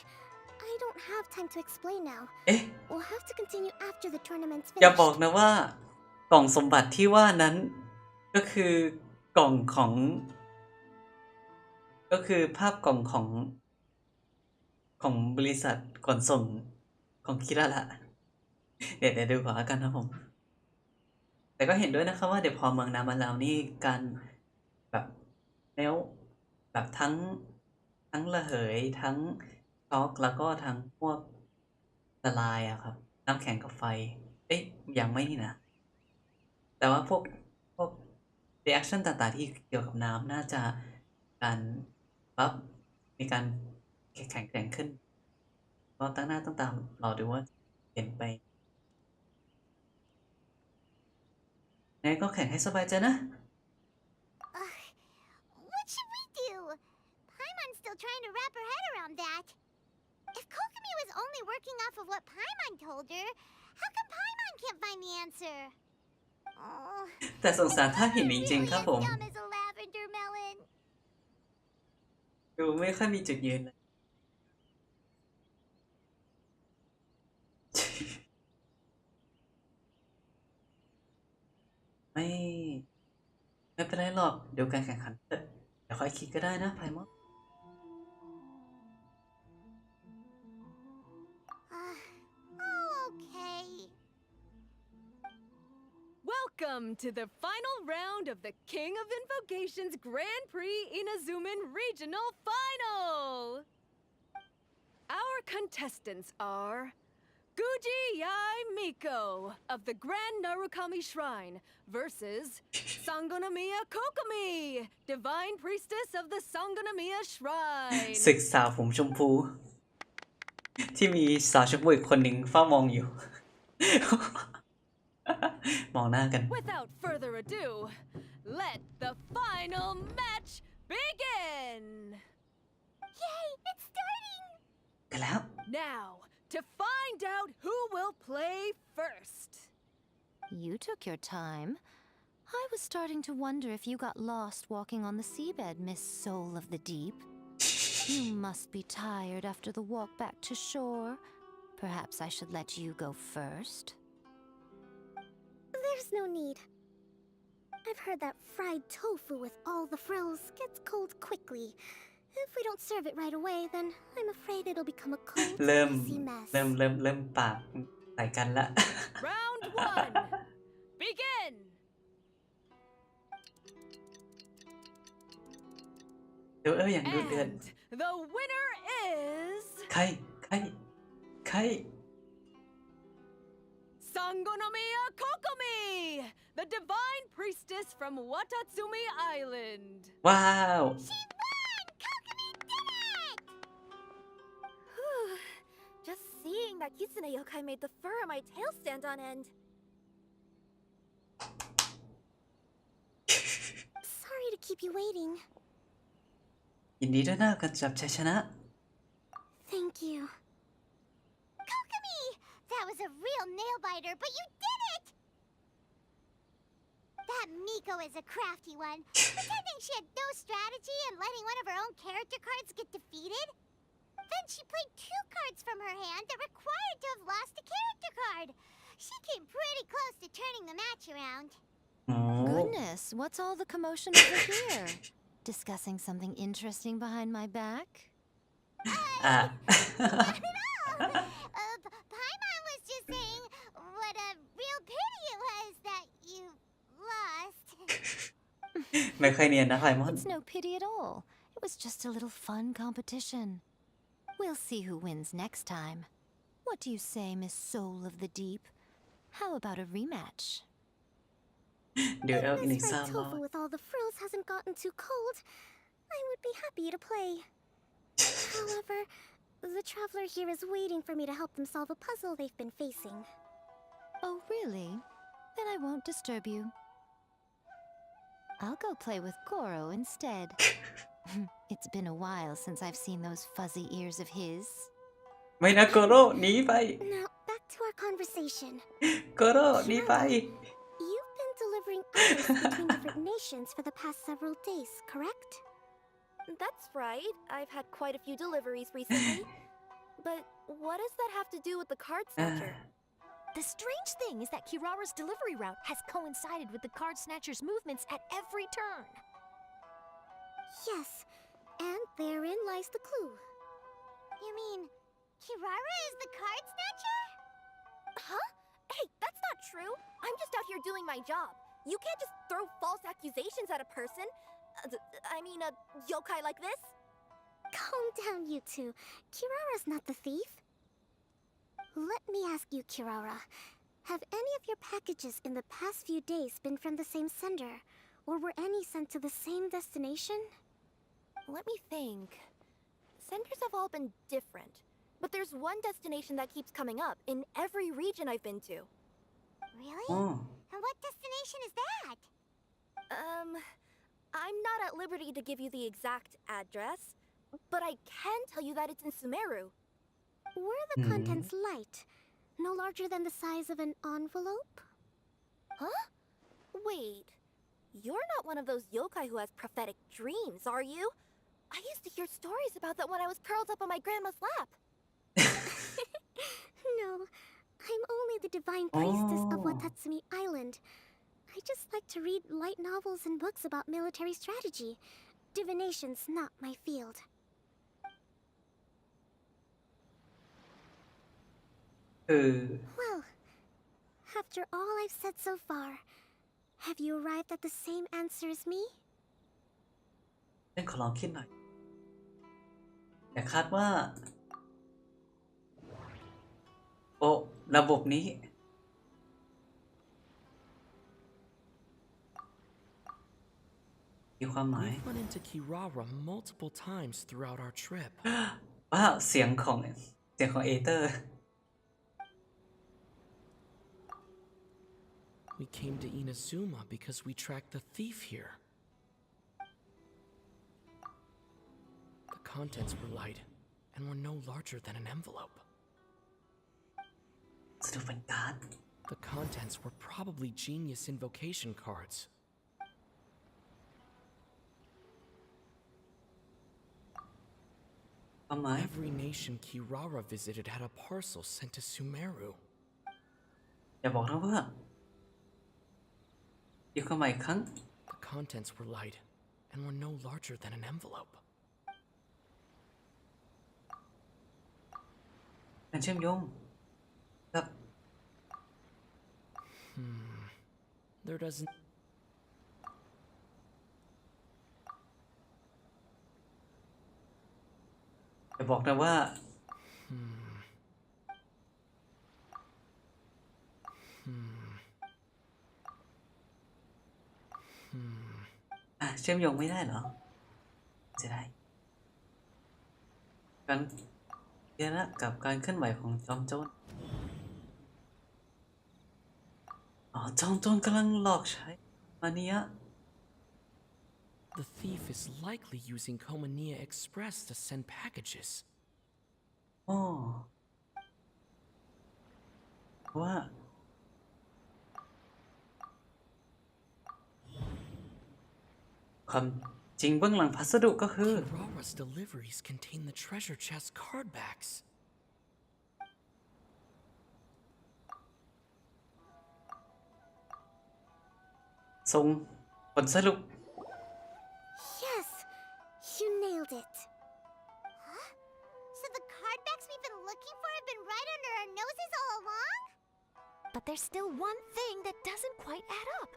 I don't have time to explain now. เอ๊ะ We'll have to continue after the tournament's อย่าบอก finished. นะว่ากล่องสมบัติที่ว่านั้นก็คือกล่องของก็คือภาพกล่องของบริษัทขนส่งของคิระละเดี๋ยวดูก่อนแล้วกันนะผม แต่ก็เห็นด้วยนะครับว่าเดี๋ยวพอเมืองน้ำมันแล้วนี่การแบบแล้วแบบทั้งระเหยทั้งช็อกแล้วก็ทั้งพวกละลายอะครับน้ำแข็งกับไฟเอ๊ะยังไม่นี่นะแต่ว่าพวก reaction ต่างๆที่เกี่ยวกับน้ำน่าจะการปั๊บมีการแข็งแกร่งขึ้นก็ตั้งหน้าต้องตามรอดูว่าเปลี่ยนไปไงก็แข่งให้สบายใจนะ What should we do? Paimon's still trying to wrap her head around that. If Kokomi was only working off of what Paimon told her, how come Paimon can't find the answer? Oh, แต่สงสารท่าหินจริงๆครับผม dumb as a lavender melon. ดูไม่ค่อยมีจุดยืนเลยไม่เป็นไรหรอกเดี๋ยวการแข่งขันเดี๋ยวค่อยคิดก็ได้นะไพมอน Okay. Welcome to the final round of the King of Invocations Grand Prix Inazuman Regional Final! Our contestants are Guji Yai Miko of the Grand Narukami Shrine versus Sangonomiya Kokomi, Divine Priestess of the Sangonomiya Shrine. ศึกสาวผมชมพูที่มีสาวชมพูอีกคนหนึ่งเฝ้ามองอยู่ มองหน้ากัน Without further ado, let the final match begin! Yay, it's starting! กันแล้ว Now, to find out who will play first. You took your time. I was starting to wonder if you got lost walking on the seabed, Miss Soul of the Deep. You must be tired after the walk back to shore. Perhaps I should let you go first. There's no need. I've heard that fried tofu with all the frills gets cold quickly. If we don't serve it right away, then I'm afraid it'll become a cold, เริ่ม messy mess. ปากใส่กันละ Round 1. Begin! เดี๋ยวอย่างดูเดือด And the winner is ใคร Sangonomiya Kokomi, the divine priestess from Watatsumi Island. ว้าว Just seeing that Kitsune yokai made the fur on my tail stand on end. Sorry to keep you waiting. ยินดีด้วยนะกับชัยชนะ Thank you. Kokomi! That was a real nail-biter, but you did it! That Miko is a crafty one, pretending she had no strategy and letting one of her own character cards get defeated. Then she played 2 cards from her hand that required to have lost a character card. She came pretty close to turning the match around. Goodness, what's all the commotion over here? Discussing something interesting behind my back? Paimon was just saying what a real pity it was that you lost. ไม่ค่อยเนียนนะไพมอน It's no pity at all. It was just a little fun competition. We'll see who wins next time. What do you say, Miss Soul of the Deep? How about a rematch? เดี๋ยวอีกหนึ่ง This ซา fried บ tofu with all the frills hasn't gotten too cold. I would be happy to play. However, the traveler here is waiting for me to help them solve a puzzle they've been facing. Oh, really? Then I won't disturb you. I'll go play with Goro instead. It's been a while since I've seen those fuzzy ears of his. ไม่นะโกโร่หนีไป Now, back to our conversation. โกโร่หนีไป You've been delivering items between different nations for the past several days, correct? That's right. I've had quite a few deliveries recently. But what does that have to do with the card snatcher? The strange thing is that Kirara's delivery route has coincided with the card snatcher's movements at every turn. Yes, and therein lies the clue. You mean, Kirara is the card snatcher? Huh? Hey, that's not true. I'm just out here doing my job. You can't just throw false accusations at a person. I mean, a yokai like this. Calm down, you two. Kirara's not the thief. Let me ask you, Kirara. Have any of your packages in the past few days been from the same sender? Or were any sent to the same destination? Let me think. Senders have all been different. But there's one destination that keeps coming up in every region I've been to. Really? Oh. And what destination is that? I'm not at liberty to give you the exact address, but I can tell you that it's in Sumeru. Were the contents light? No larger than the size of an envelope? Huh? Wait. You're not one of those yokai who has prophetic dreams, are you? I used to hear stories about that when I was curled up on my grandma's lap. No, I'm only the divine priestess of Watatsumi Island. I just like to read light novels and books about military strategy. Divination's not my field. Well, after all I've said so far, have you arrived at the same answer as me? ฉันขอลองคิดหน่อยแต่คาดว่าโอ้ระบบนี้มีความหมาย We've run into Kirara multiple times throughout our trip. ว้าวเสียงของเอเตอร์ We came to Inazuma because we tracked the thief here. The contents were light and were no larger than an envelope. สนุกเป็นการ์ด The contents were probably genius invocation cards. Every nation Kirara visited had a parcel sent to Sumeru. อย่าบอกนะว่าอีกครั้งใหม่ครั้ง The contents were light and were no larger than an envelope. การเชื่อมโยงกับ There doesn't. อย่าบอกนะว่า เชื่อมโยงไม่ได้เหรอจะได้การเรียนกับการเคลื่อนไหวของจอมโจรจอมโจรกำลังหลอกใช้มาเนีย The thief is likely using Komania Express to send packages. ว่าความจริงเบื้องหลังพัสดุก็คือ Kirara's deliveries contain the treasure chest card backs. ส่งผลสรุป Yes, you nailed it. Huh? So the card backs we've been looking for have been right under our noses all along? But there's still one thing that doesn't quite add up.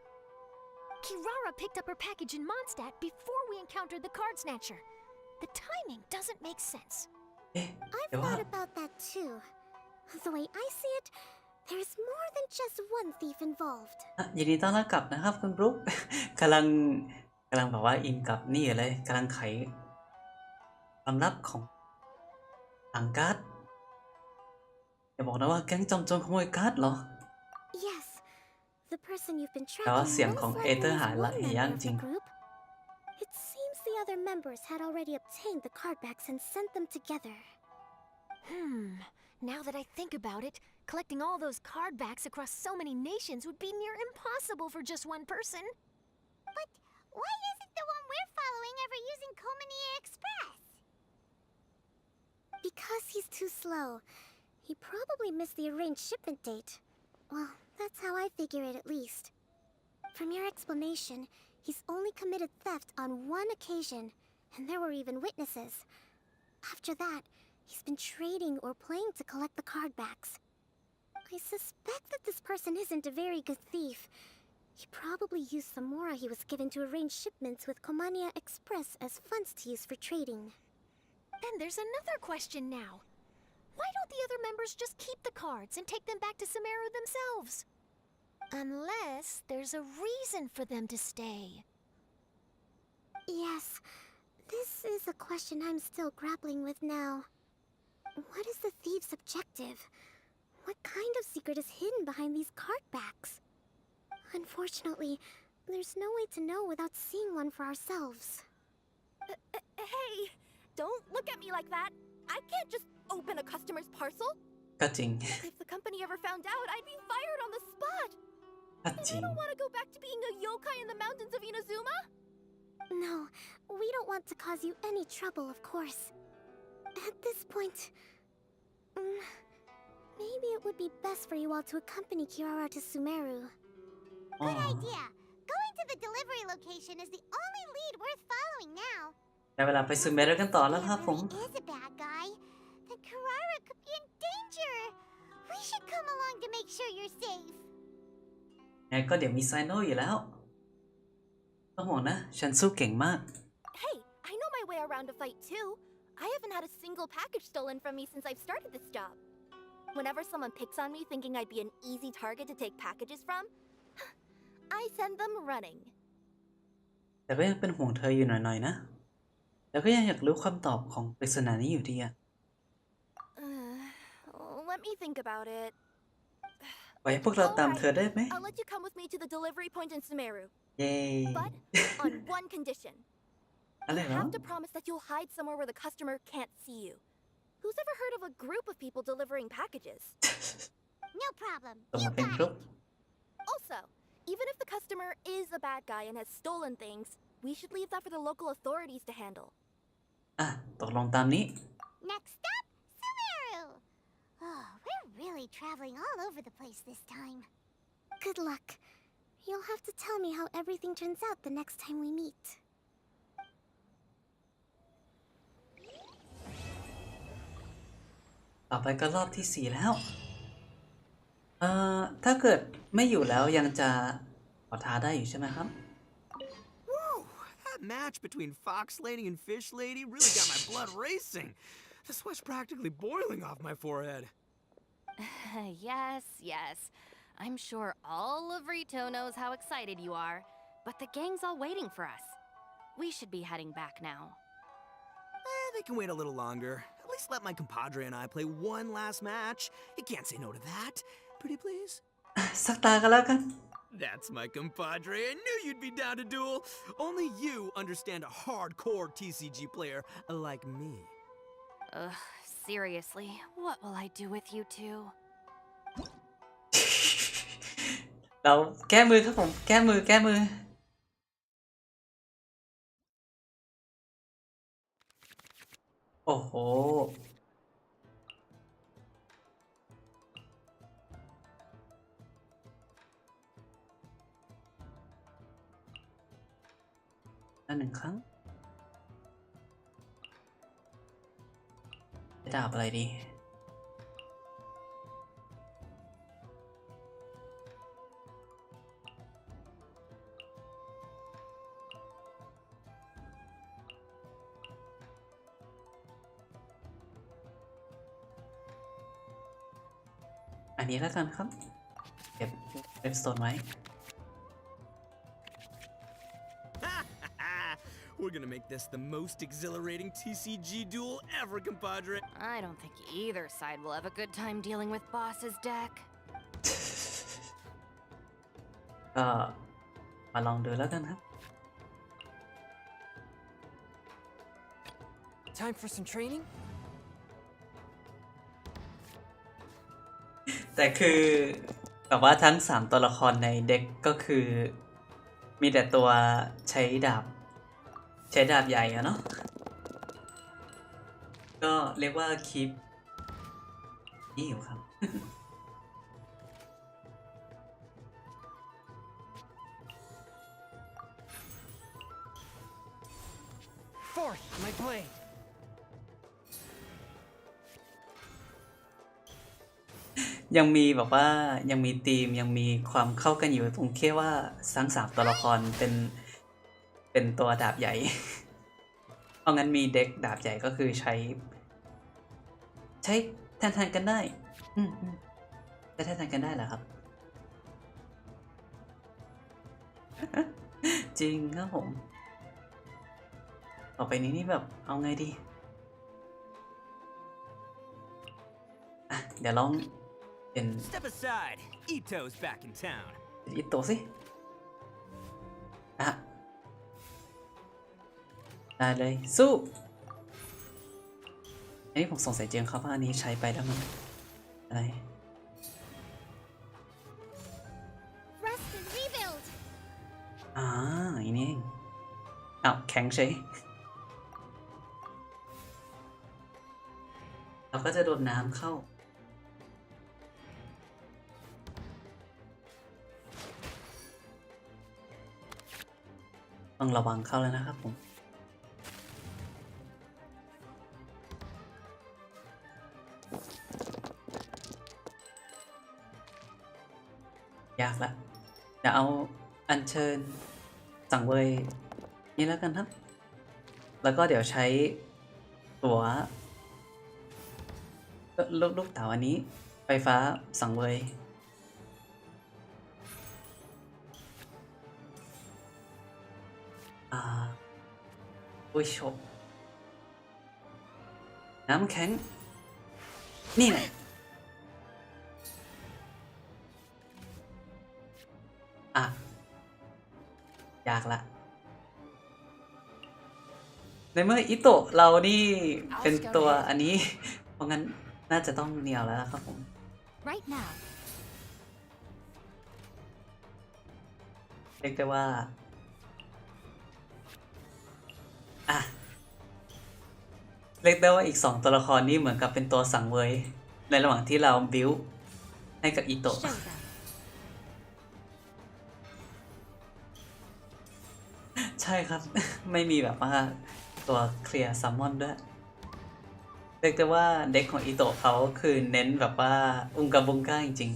Kirara picked up her package in Mondstadt before we encountered the card snatcher. The timing doesn't make sense. I've thought about that too. The way I see it, there's more than just one thief involved. ยินดีต้อนรับกลับนะครับคุณบรุ๊ค กำลังแบบว่าอินกับนี่เลยกำลังไขความลับของถังการ์ดอย่าบอกนะว่าแก๊งจอมโจรขโมยการ์ดเหรอ Yes, the person you've been แต่ว่า tracking เสียงของ most เอเตอ likely ร์ is หายละ one เฮีย member จ of ริง the group. It seems the other members had already obtained the card backs and sent them together. Now that I think about it, collecting all those card backs across so many nations would be near impossible for just one person. But why isn't the one we're following ever using Komania Express? Because he's too slow. He probably missed the arranged shipment date. Well, that's how I figure it at least. From your explanation, he's only committed theft on one occasion, and there were even witnesses. After that, he's been trading or playing to collect the card backs. I suspect that this person isn't a very good thief. He probably used the mora he was given to arrange shipments with Komania Express as funds to use for trading. Then there's another question now. Why don't the other members just keep the cards and take them back to Sumeru themselves? Unless there's a reason for them to stay. Yes, this is a question I'm still grappling with now. What is the thief's objective? What kind of secret is hidden behind these card backs? Unfortunately, there's no way to know without seeing one for ourselves. Hey, don't look at me like that. I can't just open a customer's parcel. ก็จริง If the company ever found out, I'd be fired on the spot. ก็ And จริ I ง don't want to go back to being a yokai in the mountains of Inazuma. No, we don't want to cause you any trouble, of course. At this point, maybe it would be best for you all to accompany Kirara to Sumeru. Good idea. Going to the delivery location is the only lead worth following now. ได้เวลาไปซูเมรุกันต่อแล้วครับผม If he is a bad guy, then Kirara could be in danger. We should come along to make sure you're safe. ไงก็เดี๋ยวมีไซโนอยู่แล้วต้องห่วงนะฉันสู้เก่งมาก Hey, I know my way around a fight too. I haven't had a single package stolen from me since I've started this job. Whenever someone picks on me thinking I'd be an easy target to take packages from, I send them running. แต่ก็ยังเป็นห่วงเธออยู่หน่อยๆนะแล้วก็ยังอยากรู้คำตอบของปริศนานี้อยู่ดีอะ Let me think about it. ไว้พวกเราตามเธอได้ไหม I'll let you come with me to the delivery point in Sumeru. เย้ But on one condition. อะไร You เหรอ have to promise that you'll hide somewhere where the customer can't see you. Who's ever heard of a group of people delivering packages? No problem. ต้องมาเป็นกรุ๊ป Also, even if the customer is a bad guy and has stolen things, we should leave that for the local authorities to handle. อ่ะตกลงตามนี้ Next up, Sumeru. Oh, we're really traveling all over the place this time. Good luck. You'll have to tell me how everything turns out the next time we meet. ต่อไปก็รอบที่ 4 แล้วถ้าเกิดไม่อยู่แล้วยังจะขอท้าได้อยู่ใช่ไหมครับ Woo! That match between Fox Lady and Fish Lady really got my blood racing. The sweat's practically boiling off my forehead. Yes. I'm sure all of Rito knows how excited you are, but the gang's all waiting for us. We should be heading back now. They can wait a little longer. At least let my compadre and I play one last match. You can't say no to that. Pretty please? สักตากันแล้วกัน That's my compadre. I knew you'd be down to duel. Only you understand a hardcore TCG player like me. Seriously, what will I do with you two? เราแก้มือครับผมแก้มือโอ้โหอันหนึ่งครั้งจะดาบอะไรดีอันนี้แล้วกันครับเก็บเว็บสโตนไว้ We're gonna make this the most exhilarating TCG duel ever, compadre. I don't think either side will have a good time dealing with Boss's deck. ก็มาลองดูแล้วกันครับ Time for some training? แต่คือแบบว่าทั้ง3ตัวละครในเด็กก็คือมีแต่ตัวใช้ดาบใหญ่อะเนาะก็เรียกว่าคีป นี่อยู่ครับ Fourth, my blade. ยังมีแบบว่ายังมีธีมยังมีความเข้ากันอยู่ตรงแค่ว่าทั้ง3ตัวละครเป็นตัวดาบใหญ่ เพราะงั้นมีเด็กดาบใหญ่ก็คือใช้แทนกันได้ใช้แทนกันได้เหรอครับ จริงครับผมต่อไปนี้นี่แบบเอาไงดีอ่ะเดี๋ยวลองเป็น Step aside. Ito's back in town. อิโตะสิอ่ะได้เลยสู้อันนี้ผมสงสัยเจียงครับว่าอันนี้ใช้ไปแล้วมันอะไร Rest and rebuild. อย่างนี้เองอ้าวแข็งใช่เราก็จะโดนน้ำเข้าต้องระวังเข้าแล้วนะครับผมยากละเดี๋ยวเอาอัญเชิญสังเวยนี่แล้วกันครับแล้วก็เดี๋ยวใช้ตัวลูกเต๋าอันนี้ไฟฟ้าสังเวยอุ้ยชบน้ำแข็งนี่แหละยากละในเมื่ออิโตะเรานี่เป็นตัวอันนี้เพราะงั้นน่าจะต้องเหนียวแล้วครับผม Right now. เรียกได้ว่าเรียกได้ว่าอีก2ตัวละครนี้เหมือนกับเป็นตัวสังเวยในระหว่างที่เราบิวให้กับอิโตะใช่ครับ ไม่มีแบบว่าตัวเคลียร์ซัมมอนด้วยเรียกได้ว่าเด็กของอิโตะเขาคือเน้นแบบว่าอุงกาบุงก้าจริง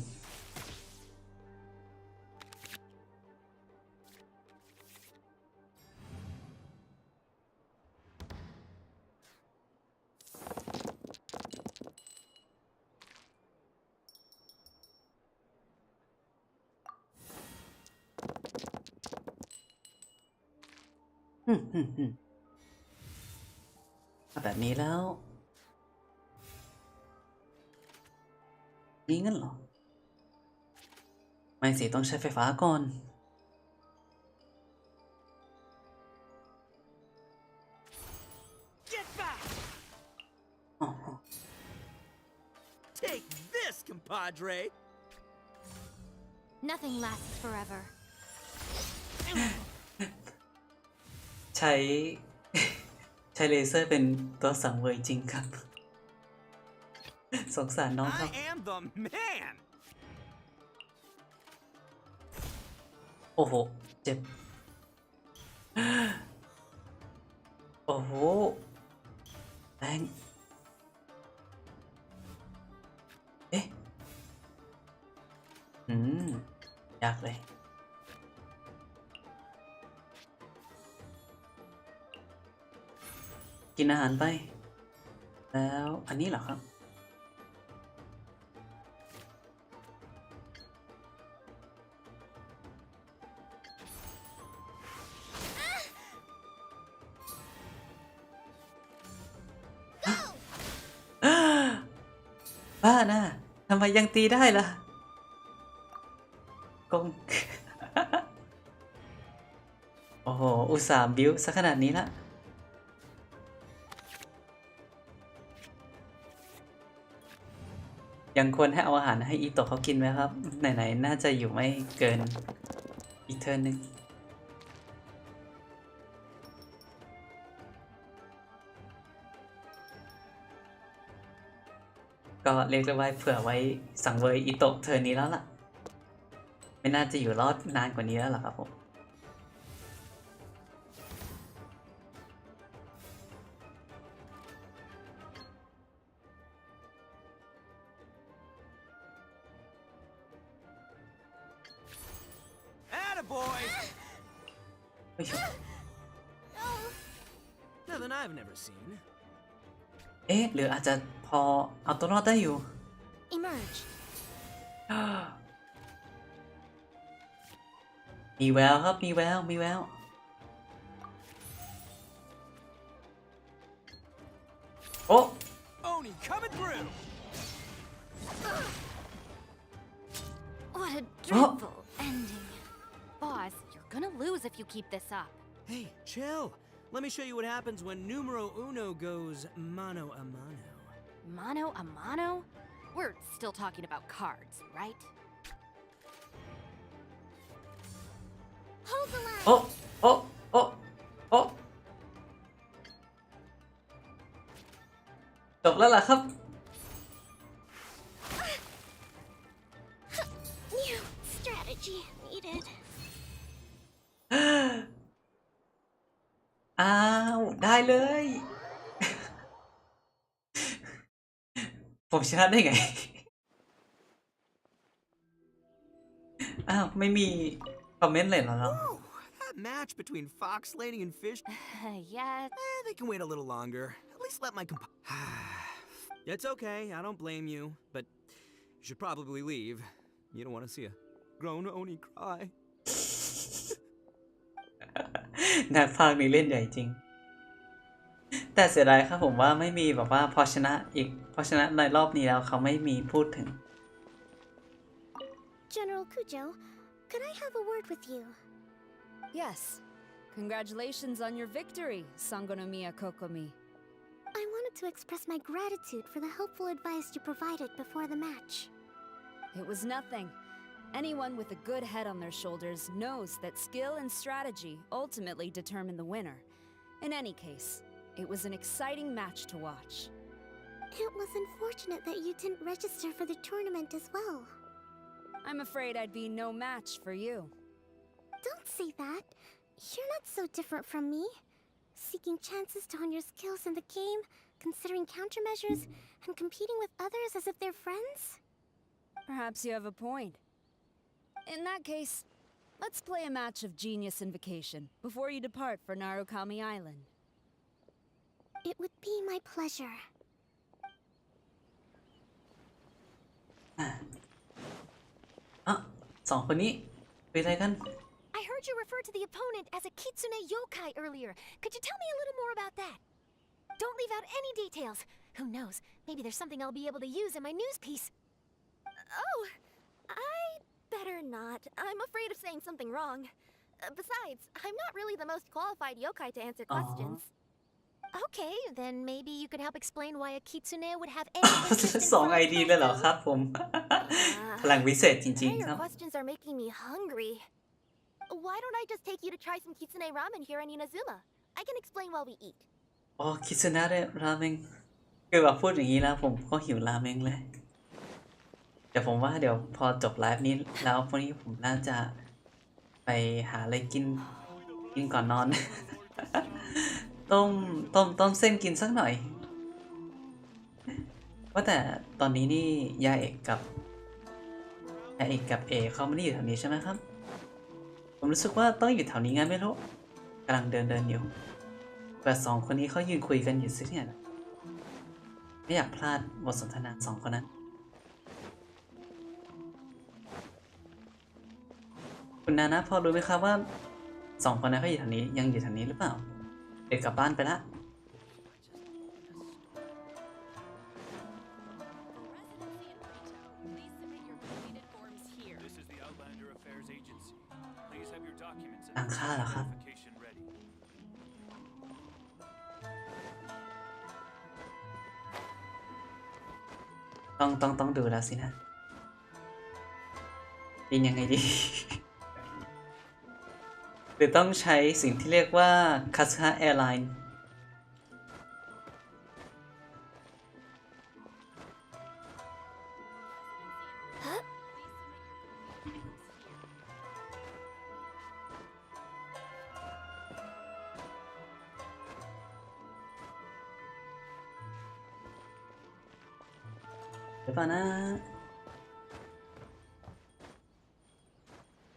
แบบนี้แล้วนี่งั้นเหรอไม่สิต้องใช้ไฟฟ้าก่อน Get back! Take this, compadre. Nothing lasts forever. ใช้เลเซอร์เป็นตัวสังเวยจริงครับ สงสารน้องครับ I am the man. โอ้โหเจ็บโอ้โหแรงเอ๊ะยากเลยกินอาหารไปแล้วอันนี้เหรอครับบ้าน่ะทำไมยังตีได้ล่ะกง โอ้โหอุตส่าห์บิ้วซะขนาดนี้ละยังควรให้เอาอาหารให้อีโตะเขากินไหมครับไหนๆน่าจะอยู่ไม่เกินอีกเทิร์นนึง ก็เรียกได้ว่าเผื่อไว้สังเวยอิโตะเธอนี้แล้วล่ะไม่น่าจะอยู่รอดนานกว่านี้แล้วหรอครับผมเอ๊ะหรืออาจจะพอเอาตัวรอดได้อยู่ Emerge. มีแววครับมีแววมีแววโอ้ Oni coming through. What a dreadful ending. Boss, you're gonna lose if you keep this up. Hey, chill. Let me show you what happens when numero uno goes mano a mano. Mano a mano? We're still talking about cards, right? Hold the line. โอ้โอ้โอ้โอ้จบแล้วล่ะครับ New strategy needed. อ้าวได้เลย ผมชนะได้ไง อ้าวไม่มีคอมเมนต์เลยเหรอ That match between Fox Lady and Fish. Yeah. They can wait a little longer. At least let my It's okay. I don't blame you, but you should probably leave. You don't want to see a grown Oni cry. นักพากย์นี้เล่นใหญ่จริง แต่เสียดายครับผมว่าไม่มีแบบว่าพอชนะในรอบนี้แล้วเขาไม่มีพูดถึง General Kujo, could I have a word with you? Yes. Congratulations on your victory, Sangonomiya Kokomi. I wanted to express my gratitude for the helpful advice you provided before the match. It was nothing. Anyone with a good head on their shoulders knows that skill and strategy ultimately determine the winner. In any case, it was an exciting match to watch. It was unfortunate that you didn't register for the tournament as well. I'm afraid I'd be no match for you. Don't say that. You're not so different from me. Seeking chances to hone your skills in the game, considering countermeasures, and competing with others as if they're friends? Perhaps you have a point. In that case, let's play a match of Genius Invocation before you depart for Narukami Island. It would be my pleasure. สองคนนี้เป็นอะไรกัน I heard you refer to the opponent as a kitsune yokai earlier. Could you tell me a little more about that? Don't leave out any details. Who knows? Maybe there's something I'll be able to use in my news piece. Oh, I better not. I'm afraid of saying something wrong. Besides, I'm not really the most qualified yokai to answer questions. Okay, then maybe you could help explain why a kitsune would have any interest in สองไอดีเลยเหรอครับผม พลังวิเศษจริง Now ๆ ครั your บ questions are making me hungry. Why don't I just take you to try some kitsune ramen here in Inazuma? I can explain while we eat. อ๋อคิซึนะได้ราเมงคือแบบพูดอย่างนี้แล้วผมก็หิวราเมงเลยเดี๋ยวผมว่าเดี๋ยวพอจบไลฟ์นี้แล้วพรุ่งนี้ผมน่าจะไปหาอะไรกินก่อนนอน ต้มเส้นกินสักหน่อยว่าแต่ตอนนี้นี่ยาเอกกับเอเขาไม่ได้อยู่แถวนี้ใช่ไหมครับผมรู้สึกว่าต้องอยู่แถวนี้ไงไม่รู้กำลังเดินอยู่แต่สองคนนี้เขายืนคุยกันอยู่สิเนี่ยไม่อยากพลาดบทสนทนาสองคนนั้นคุณนานะพอรู้ไหมครับว่าสองคนนั้นเขาอยู่แถวนี้ยังอยู่แถวนี้หรือเปล่าเด็กกลับบ้านไปละ ต่างค่าเหรอครับต้องดูแล้วสินะเป็นยังไงดี หรือต้องใช้สิ่งที่เรียกว่า Kasuha Airline เ หรือเปล่านะ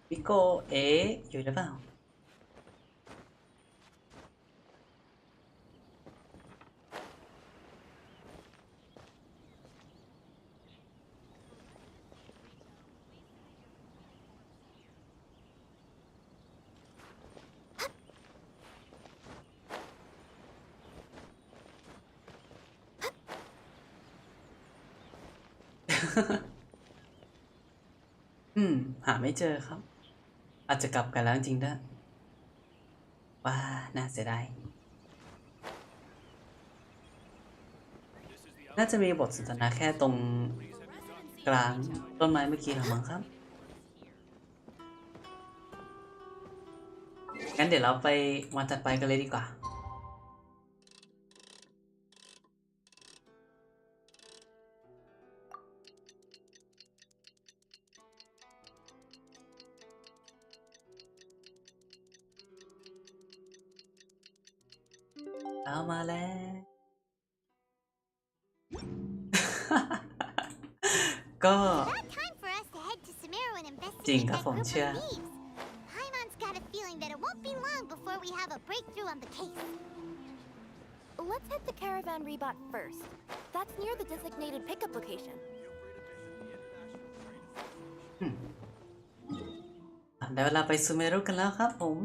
มิโกอยู่หรือเปล่าหาไม่เจอครับอาจจะกลับกันแล้วจริงด้วยว้าน่าเสียดายน่าจะมีบทสนทนาแค่ตรงกลางต้นไม้เมื่อกี้หรอมั้งครับงั้นเดี๋ยวเราไปวันถัดไปกันเลยดีกว่าเอามาแล้ว ก็จริงครับผมเชื่อ Paimon's got a feeling that it won't be long before we have a breakthrough on the case. Let's head to Caravan Rebot first. That's near the designated pickup location. ได้เวลาไปซูเมรุกันแล้วครับผม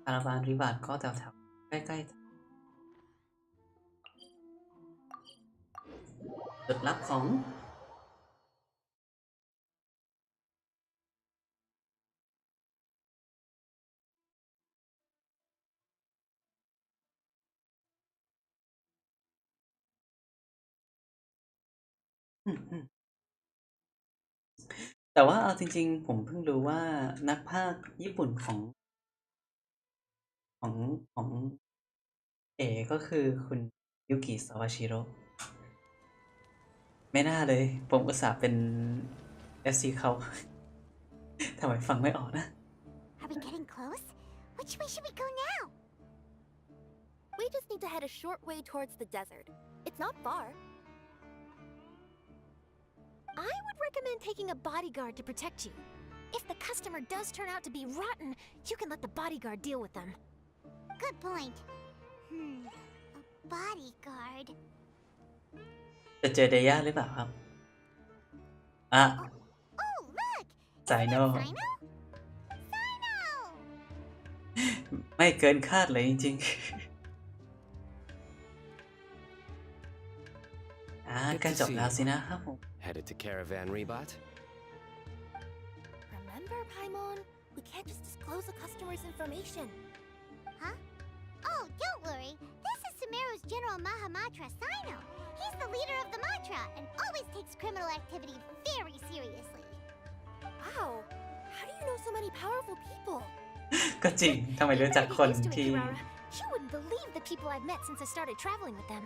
คาราบานริบาตก็แถวๆใกล้ๆจุดลับของแต่ว่าเอาจริงๆผมเพิ่งรู้ว่านักพากย์ญี่ปุ่นของก็คือคุณยุกิซาวาชิโร่ไม่น่าเลยผมอุตส่าห์เป็น FC เขาทำไมฟังไม่ออกนะ Are we getting close? Which way should we go now? We just need to head a short way towards the desert. It's not far. I would recommend taking a bodyguard to protect you. If the customer does turn out to be rotten, you can let the bodyguard deal with them. Good point. A bodyguard. จะเจอเดย่าหรือเปล่าครับOh, look! ไซโน่ไม่เกินคาดเลยจริงๆการจบแล้วสินะครับผม Headed to Caravan Rebot? Remember, Paimon? We can't just disclose the customer's information. Huh? Oh, don't worry. This is Sumeru's General Mahamatra Sino. He's the leader of the Matra and always takes criminal activity very seriously. Wow. How do you know so many powerful people? ก็จริงทำไมรู้จักคนที่ You wouldn't believe the people I've met since I started traveling with them.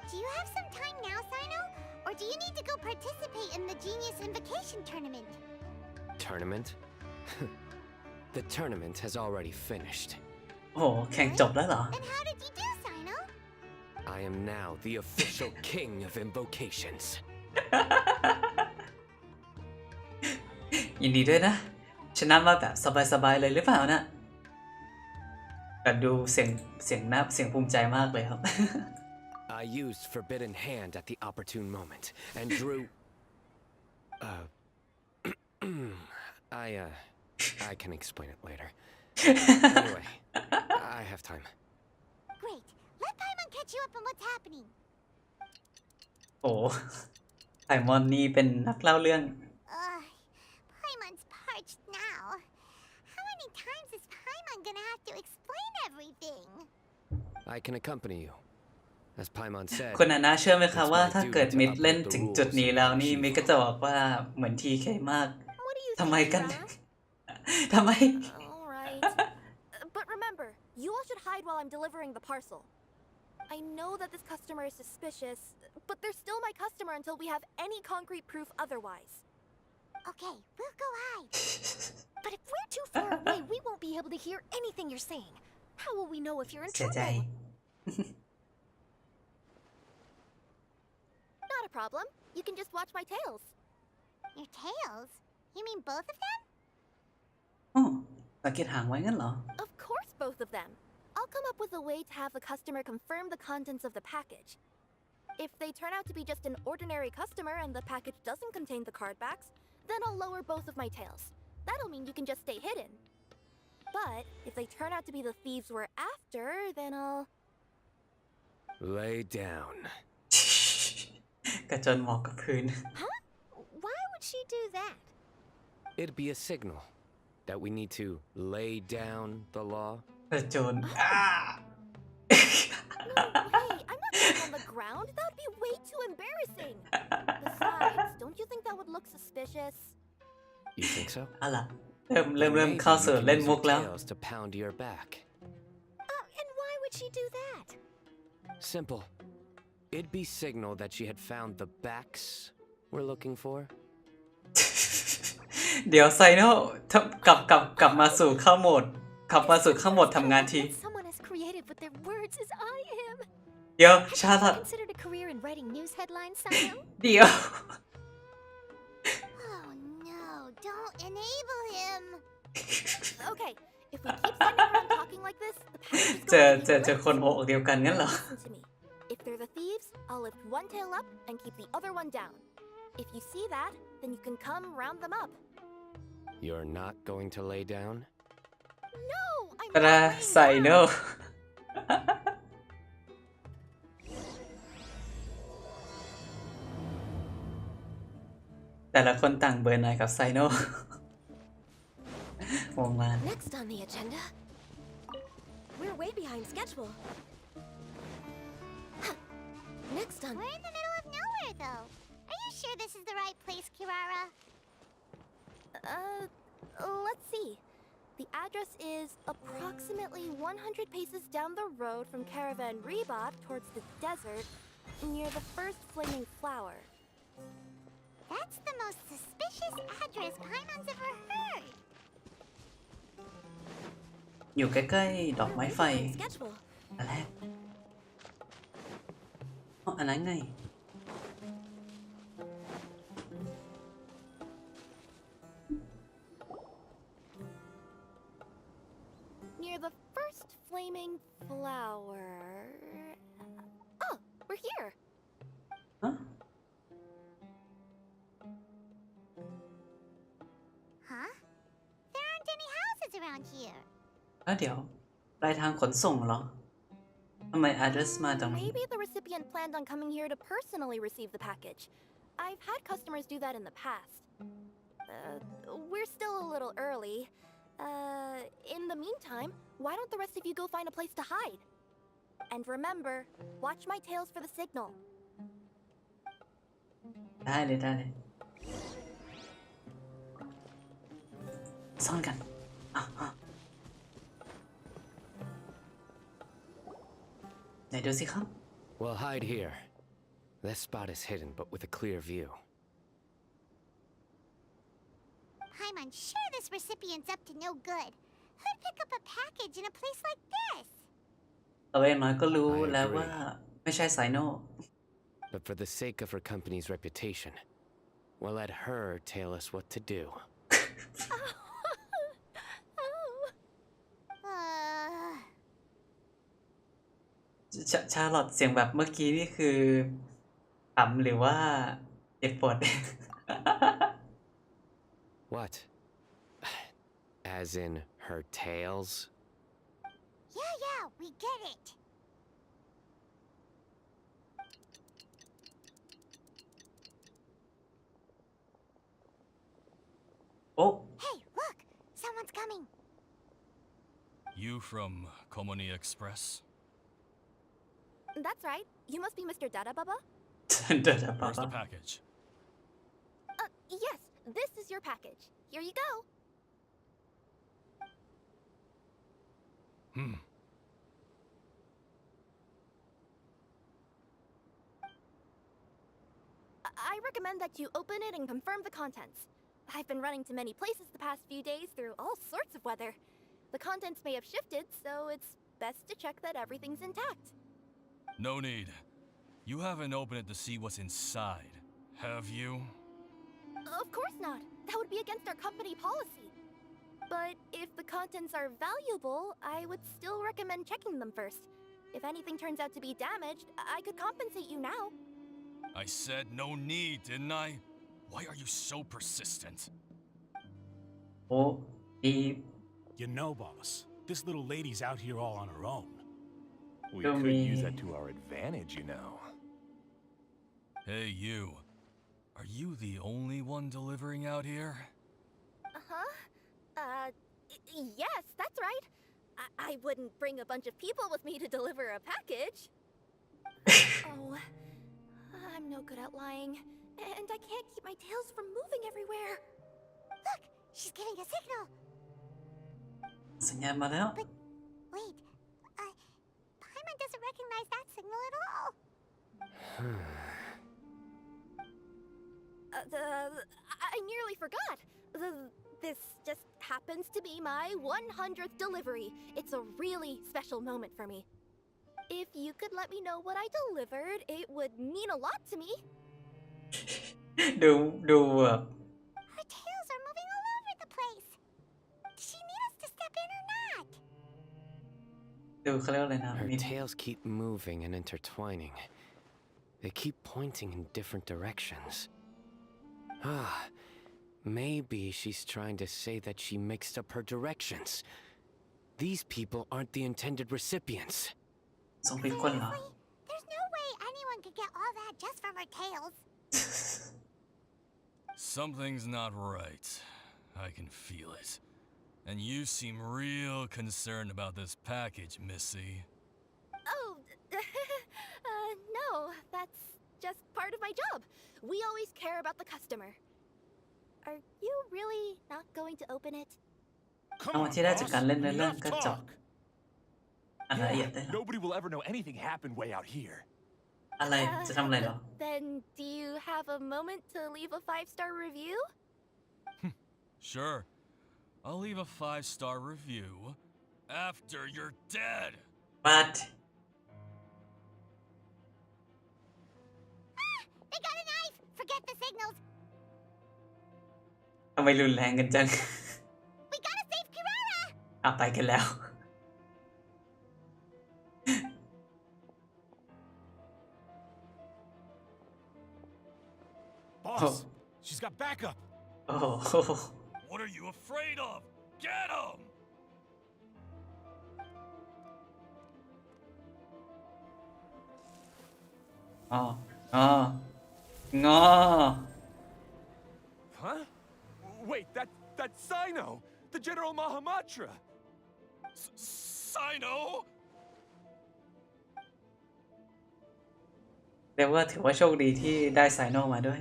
Do you have some time now, Sino? Or do you need to go participate in the Genius Invocation Tournament? Tournament? The tournament has already finished. โอ้แข่งจบแล้วเหรอ Then how did you do, Sino? I am now the official king of invocations. ยินดีด้วยนะชนะมาแบบสบายๆเลยหรือเปล่านะแต่ดูเสียงภูมิใจมากเลยครับ I used Forbidden Hand at the opportune moment and drew. I can explain it later. Anyway, I have time. Great. Let Paimon catch you up on what's happening. โอ้ไอมอนนี่เป็นนักเล่าเรื่อง Paimon's parched now. How many times is Paimon gonna have to explain everything? I can accompany you. As Paimon said, คุณนาเชื่อไหมคะว่าถ้าเกิดมิดเล่นถึงจุดนี้แล้วนี่มิดก็จะบอกว่าเหมือนทีเคมากทำไมกันทำไม Alright. But remember, you all should hide while I'm delivering the parcel. I know that this customer is suspicious, but they're still my customer until we have any concrete proof otherwise. Okay, we'll go hide. But if we're too far away, we won't be able to hear anything you're saying. How will we know if you're in เสียใจ trouble? Not a problem. You can just watch my tails. Your tails? You mean both of them? อ๋อสังเกตหางไว้งั้นเหรอ Of course, both of them. I'll come up with a way to have the customer confirm the contents of the package. If they turn out to be just an ordinary customer and the package doesn't contain the card backs, then I'll lower both of my tails. That'll mean you can just stay hidden. But if they turn out to be the thieves we're after, then I'll... Lay down. กระจนหมอกกับพื้น Huh? Why would she do that? It'd be a signal that we need to lay down the law. กระจน No way! I'm not going on the ground. That would be way too embarrassing. Besides, don't you think that would look suspicious? You think so? เอาล่ะเริ่มเข้าสู่เล่นมุกแล้ว Tails to pound your back. And why would she do that? Simple. It'd be signal that she had found the backs we're looking for. เดี๋ยวไซโน่กลับมาสู่เข้าโหมดทำงานที Someone as creative with their words as I am. เดี๋ยวชาลอต Considered a career in writing news headlines, Sino? เดี๋ยว Oh no, don't enable him. Okay, if we keep standing around talking like this, the package is เจอ going to เจอคนหัวอกเดียวกันงั้นเหรอ Listen to me. If they're the thieves, I'll lift one tail up and keep the other one down. If you see that, then you can come round them up. You're not going to lay down? No, I'm ตรา not ไซโน่ แต่ละคนต่างเบอร์ไหนกับไซโน่ วงมาน Next on the agenda, we're way behind schedule. Next on. We're in the middle of nowhere, though. Are you sure this is the right place, Kirara? Let's see. The address is approximately 100 paces down the road from Caravan Rebot towards the desert, near the first flaming flower. That's the most suspicious address Paimon's ever heard. อยู่ใกล้ๆดอกไม้ไฟ Schedule. อันแรกอ๋ออันนั้นไง Near the first flaming flower. Oh, we're here. Huh? Huh? There aren't any houses around here. แล้วเดี๋ยวปลายทางขนส่งเหรอทำไม address มาตรงนี้ Maybe the recipient planned on coming here to personally receive the package. I've had customers do that in the past. We're still a little early. In the meantime, why don't the rest of you go find a place to hide? And remember, watch my tails for the signal. ได้เลยซ่อนกันไหนดูสิครับ We'll hide here. This spot is hidden, but with a clear view. Paimon's sure this recipient's up to no good. Who'd pick up a package in a place like this? เอาไว้น้อยก็รู้แล้วว่าไม่ใช่ไซโน่ But for the sake of her company's reputation, we'll let her tell us what to do. ชาลอตเสียงแบบเมื่อกี้นี่คือขำหรือว่าเจ็บปวด What? As in her tails? Yeah, we get it. Oh. Hey, look! Someone's coming. You from Komoni Express? That's right. You must be Mr. Dada Baba? Where's the package? Yes, this is your package. Here you go. I recommend that you open it and confirm the contents. I've been running to many places the past few days through all sorts of weather. The contents may have shifted, so it's best to check that everything's intact. No need. You haven't opened it to see what's inside, have you? Of course not. That would be against our company policy. But if the contents are valuable, I would still recommend checking them first. If anything turns out to be damaged, I could compensate you now. I said no need, didn't I? Why are you so persistent? Oh, You know, boss, this little lady's out here all on her own. We could use that to our advantage, you know. Hey, you. Are you the only one delivering out here? Yes, that's right. I wouldn't bring a bunch of people with me to deliver a package. Oh, I'm no good at lying, and I can't keep my tails from moving everywhere. Look, she's giving a signal. สัญญาณมาแล้ว But wait, Paimon doesn't recognize that signal at all. I nearly forgot. This just happens to be my 100th delivery. It's a really special moment for me. If you could let me know what I delivered, it would mean a lot to me. ดูแบบ Her tails are moving all over the place. Does she need us to step in or not? ดูเขาเรียกอะไรนะ Her tails keep moving and intertwining. They keep pointing in different directions. Maybe she's trying to say that she mixed up her directions. These people aren't the intended recipients. ส่งผิดคนเหรอ There's no way anyone could get all that just from her tails. Something's not right. I can feel it. And you seem real concerned about this package, Missy. Oh, no, that's just part of my job. We always care about the customer. Are you really not going to open it? เอามาที่ได้จากการเล่นเรื่องกระจกอะไรละเอียดได้หรอ Nobody will ever know anything happened way out here. อะไรจะทำอะไรหรอ Then do you have a moment to leave a 5-star review? Sure. I'll leave a 5-star review after you're dead. What? They got a knife! Forget the signals. ทำไมรุนแรงกันจัง We gotta save Kirara! เอาไปกันแล้ว Boss, she's got backup. Oh. What are you afraid of? Get him! Huh? Wait, that's Sino, the General Mahamatra. Sino? แต่ว่าถือว่าโชคดีที่ได้ไซโนมาด้วย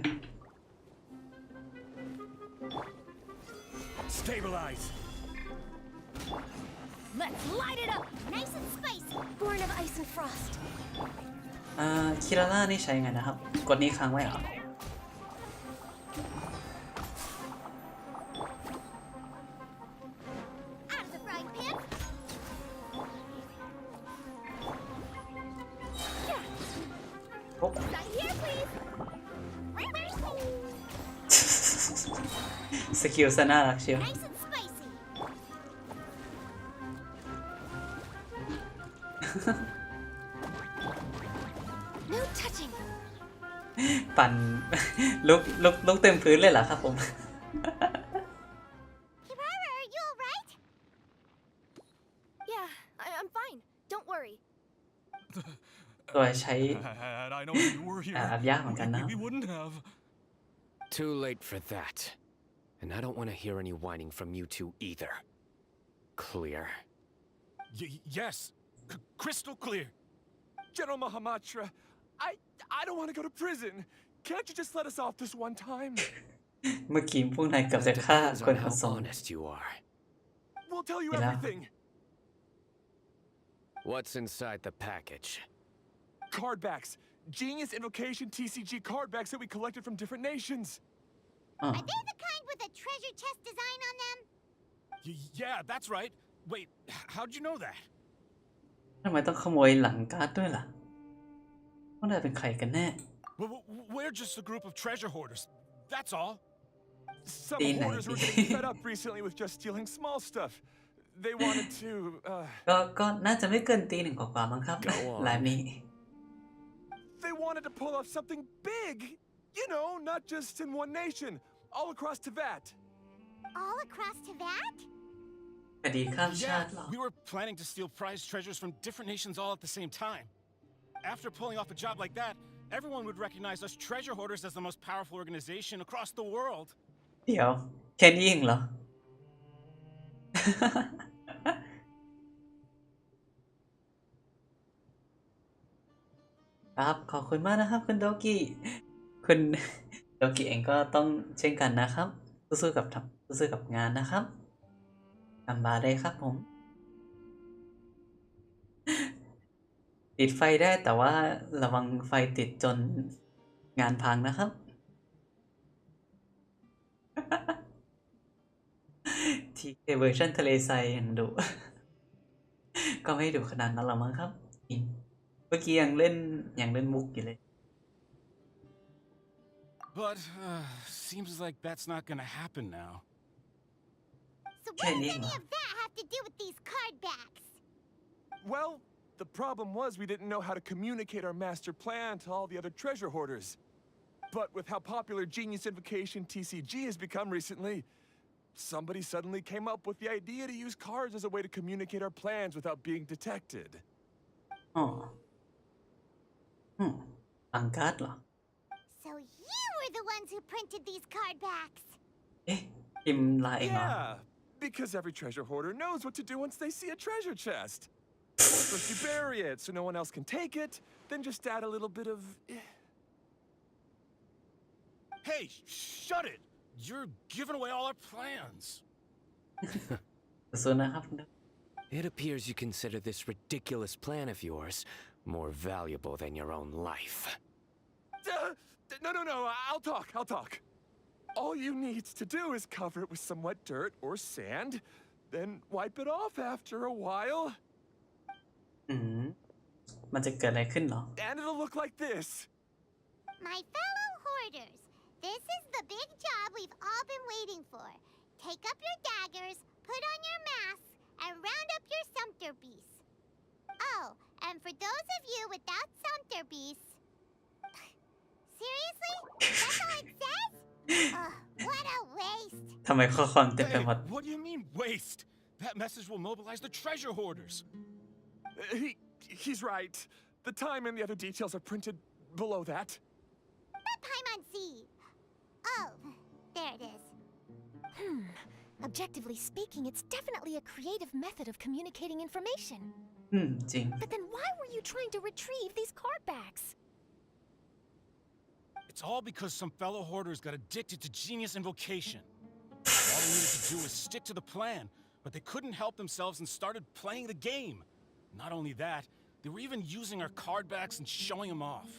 Stabilize. Let's light it up! Nice and spicy! Born of ice and frost. คิราล่านี่ใช้ไงนะครับ กดนี้ค้างไว้เหรอ Out of the frying pan! Right here, please! สกิลซะน่ารักเชียว Nice and spicy! No touching! ปั่น ลุกเต็มพื้นเลยเหรอครับผม Kirara, are you alright? Yeah, I'm fine. Don't worry. ตัวใช้ Had I known you were here, ยากเหมือนกันนะ we wouldn't have. Too late for that. And I don't want to hear any whining from you two either. Clear? Yes, crystal clear. General Mahamatra, I don't want to go to prison. Can't you just let us off this one time? เมื่อกี้พวกนายเกือบจะฆ่า Depends คน on ข how นส่ง honest you are. We'll tell you Yeah. everything. What's inside the package? Card backs. Genius Invocation TCG card backs that we collected from different nations. Oh. Are they the kind with a treasure chest design on them? Yeah, that's right. Wait, how'd you know that? ทำไมต้องขโมยหลังการ์ดด้วยล่ะ พวกนายเป็นใครกันแน่ We're just a group of treasure hoarders. That's all. Some hoarders were getting fed up recently with just stealing small stuff. They wanted to. ก็น่าจะไม่เกินตีหนึ่งกว่ามั้งครับไลฟ์นี้ They wanted to pull off something big. You know, not just in one nation, all across Tibet. All across Tibet? คดีข้ามชาติ We were planning to steal prized treasures from different nations all at the same time. After pulling off a job like that, everyone would recognize us treasure hoarders as the most powerful organization across the world. เดี๋ยวแค่นี้เองเหรอ ครับขอบคุณมากนะครับคุณโดกิคุณโดกิเองก็ต้องเช่นกันนะครับสู้ๆกับงานนะครับทำบาได้ครับผมติดไฟได้แต่ว่าระวังไฟติดจนงานพังนะครับ ที่เวอร์ชันทะเลทรายอย่างดุ ก็ไม่ดุขนาดนั้นหรอกมั้งครับเมื่อกี้ยังเล่นมุกอยู่เลย But seems like that's not gonna happen now. So what does any of that have to do with these card backs? Well, the problem was we didn't know how to communicate our master plan to all the other treasure hoarders. But with how popular Genius Invocation TCG has become recently, somebody suddenly came up with the idea to use cards as a way to communicate our plans without being detected. Oh. Angkat lah. So you were the ones who printed these card backs. Yeah, because every treasure hoarder knows what to do once they see a treasure chest. First you bury it so no one else can take it, then just add a little bit of... Hey, shut it! You're giving away all our plans. It appears you consider this ridiculous plan of yours more valuable than your own life. No, I'll talk. All you need to do is cover it with some wet dirt or sand, then wipe it off after a while. มันจะเกิดอะไรขึ้นเหรอ And it'll look like this. My fellow hoarders, this is the big job we've all been waiting for. Take up your daggers, put on your masks, and round up your sumpter beasts. Oh, and for those of you without sumpter beasts... Seriously? That's all it says? What a waste. ทำไมข้อความเต็มไปหมด What do you mean waste? That message will mobilize the treasure hoarders. He's right. The time and the other details are printed below that. That Paimon-Z. Oh, there it is. Objectively speaking, it's definitely a creative method of communicating information. จริง But then why were you trying to retrieve these card backs? It's all because some fellow hoarders got addicted to Genius Invocation. All they needed to do was stick to the plan, but they couldn't help themselves and started playing the game. Not only that, they were even using our card backs and showing them off.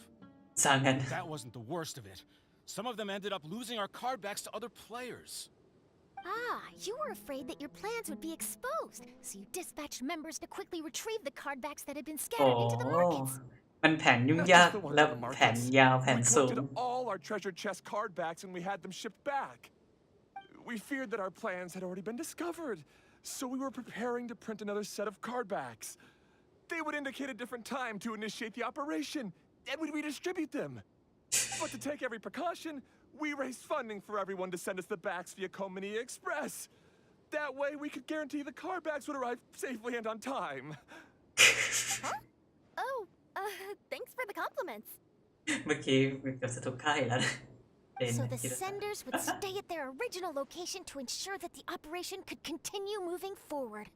That wasn't the worst of it. Some of them ended up losing our card backs to other players. You were afraid that your plans would be exposed, so you dispatched members to quickly retrieve the card backs that had been scattered into the markets. มันแผนยุ่งยากและแผนยาวแผนสูง We collected all our treasure chest card backs and we had them shipped back. We feared that our plans had already been discovered, so we were preparing to print another set of card backs. They would indicate a different time to initiate the operation, and we'd redistribute them. But to take every precaution, we raised funding for everyone to send us the backs via Komini Express. That way, we could guarantee the card backs would arrive safely and on time. Huh? Oh, thanks for the compliments. เมื่อกี้เกือบจะถูกฆ่าอีกแล้วนะ So the senders would stay at their original location to ensure that the operation could continue moving forward.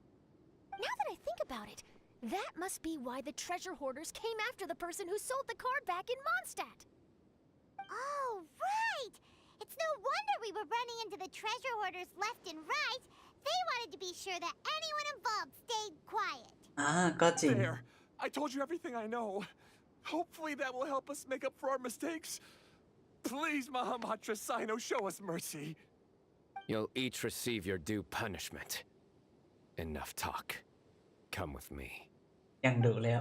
Now that I think about it, that must be why the treasure hoarders came after the person who sold the card back in Mondstadt. Oh, right! It's no wonder we were running into the treasure hoarders left and right. They wanted to be sure that anyone involved stayed quiet. ก็จริง There. I told you everything I know. Hopefully that will help us make up for our mistakes. Please, Mahamatra Sino, show us mercy. You'll each receive your due punishment. Enough talk. Come with me. ยังดุแล้ว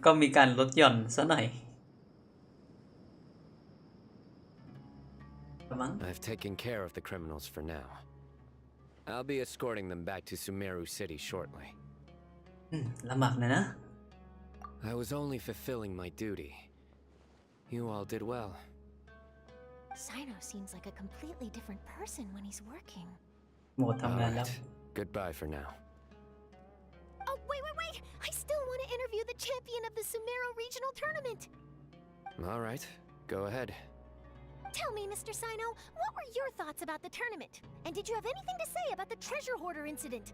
ก็มีการลดหย่อนซะหน่อย I've taken care of the criminals for now. I'll be escorting them back to Sumeru City shortly. ลำบากเลยนะ I was only fulfilling my duty. You all did well. Sino seems like a completely different person when he's working. หมดทำงานแล้ว Goodbye for now. Oh, wait! I still want to interview the champion of the Sumeru Regional Tournament. All right, go ahead. Tell me, Mr. Sino, what were your thoughts about the tournament? And did you have anything to say about the treasure hoarder incident?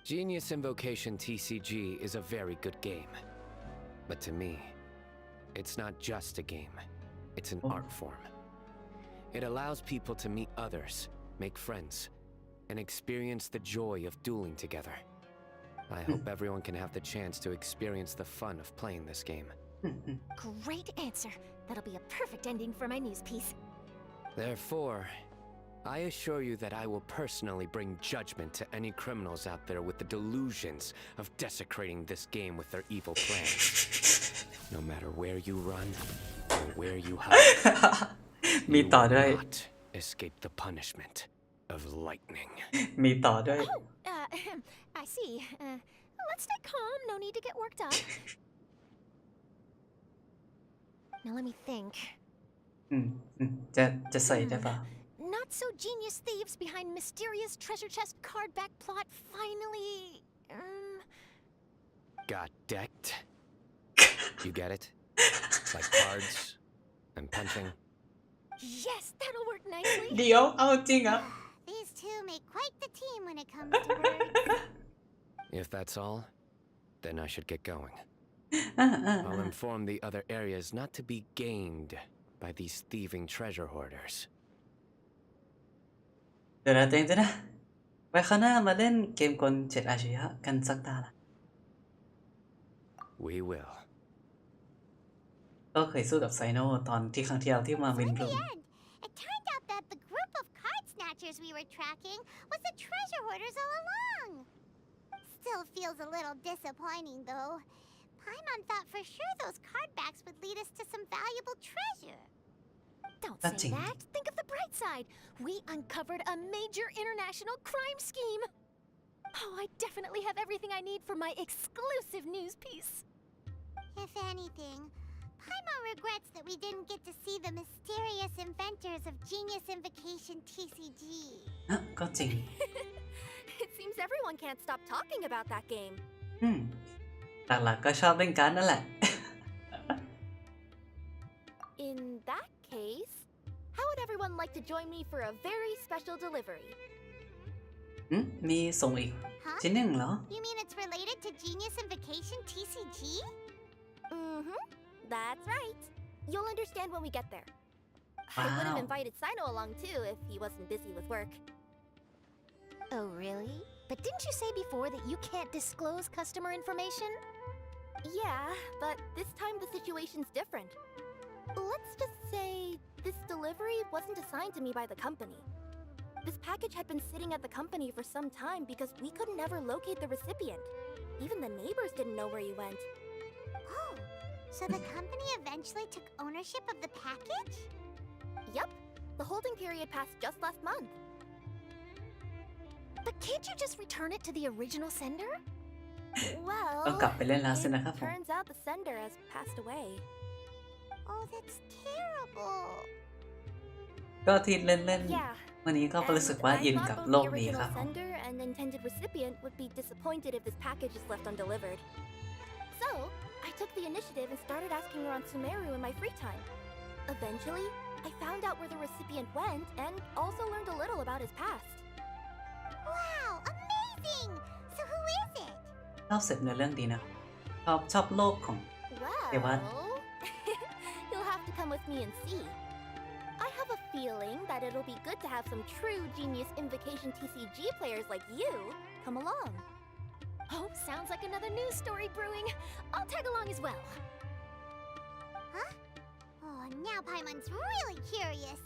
Genius Invocation TCG is a very good game. But to me, it's not just a game. It's an art form. It allows people to meet others, make friends, and experience the joy of dueling together. I hope everyone can have the chance to experience the fun of playing this game. Great answer. That'll be a perfect ending for my news piece. Therefore, I assure you that I will personally bring judgment to any criminals out there with the delusions of desecrating this game with their evil plans. No matter where you run or where you hide, you will not escape the punishment of lightning. มีต่อด้วย I see. Let's stay calm. No need to get worked up. Now let me think. จะใส่ได้ปะ Not so genius thieves behind mysterious treasure chest card back plot finally. Got decked? You get it? Like cards and punching? Yes, that'll work nicely. เดี๋ยวเอาจริงอ่ะ These two make quite the team when it comes to words. If that's all, then I should get going. I'll inform the other areas not to be gamed by these thieving treasure hoarders. เดี๋ยวเราเองจะนะไว้ข้างหน้ามาเล่นเกมกล7อาชญะกันสักตาละ We will. ก็เคยสู้กับไซโนตอนที่ครั้งที่แล้วที่มาวินรูม It turned out that the group of card snatchers we were tracking was the treasure hoarders all along. Still feels a little disappointing though. Paimon thought for sure those card backs would lead us to some valuable treasure. Don't say that. Think of the bright side. We uncovered a major international crime scheme. Oh, I definitely have everything I need for my exclusive news piece. If anything, Paimon regrets that we didn't get to see the mysterious inventors of Genius Invocation TCG. ก็จริง It seems everyone can't stop talking about that game. หลักๆก็ชอบเล่นการ์ดนั่นแหละ In that case, how would everyone like to join me for a very special delivery? มีส่งอีกชิ้นหนึ่งเหรอ You mean it's related to Genius Invocation TCG? That's right. You'll understand when we get there. Wow. I would have invited Sino along too if he wasn't busy with work. Oh, really? But didn't you say before that you can't disclose customer information? Yeah, but this time the situation's different. Let's just say this delivery wasn't assigned to me by the company. This package had been sitting at the company for some time because we could never locate the recipient. Even the neighbors didn't know where he went. Oh, so the company eventually took ownership of the package? Yup, the holding period passed just last month. But can't you just return it to the original sender? Well, ต้องกลับไปเล่นแล้วสินะครับ it ผม turns out the sender has passed away. Oh, that's terrible. ก็ที่เล่น Yeah. วันนี้ก็รู้สึกว่า And ยิน I กับ thought โล both ก the นี้ครับ original sender and intended recipient would be disappointed if this package is left undelivered. So, I took the initiative and started asking around Sumeru in my free time. Eventually, I found out where the recipient went and also learned a little about his past. Wow, amazing! So who is it? ชอบเสร็จในเรื่องดีนะชอบโลกของ เทวัต Well, you'll have to come with me and see. I have a feeling that it'll be good to have some true Genius Invocation TCG players like you come along. Oh, sounds like another news story brewing. I'll tag along as well. Huh? Oh, now Paimon's really curious.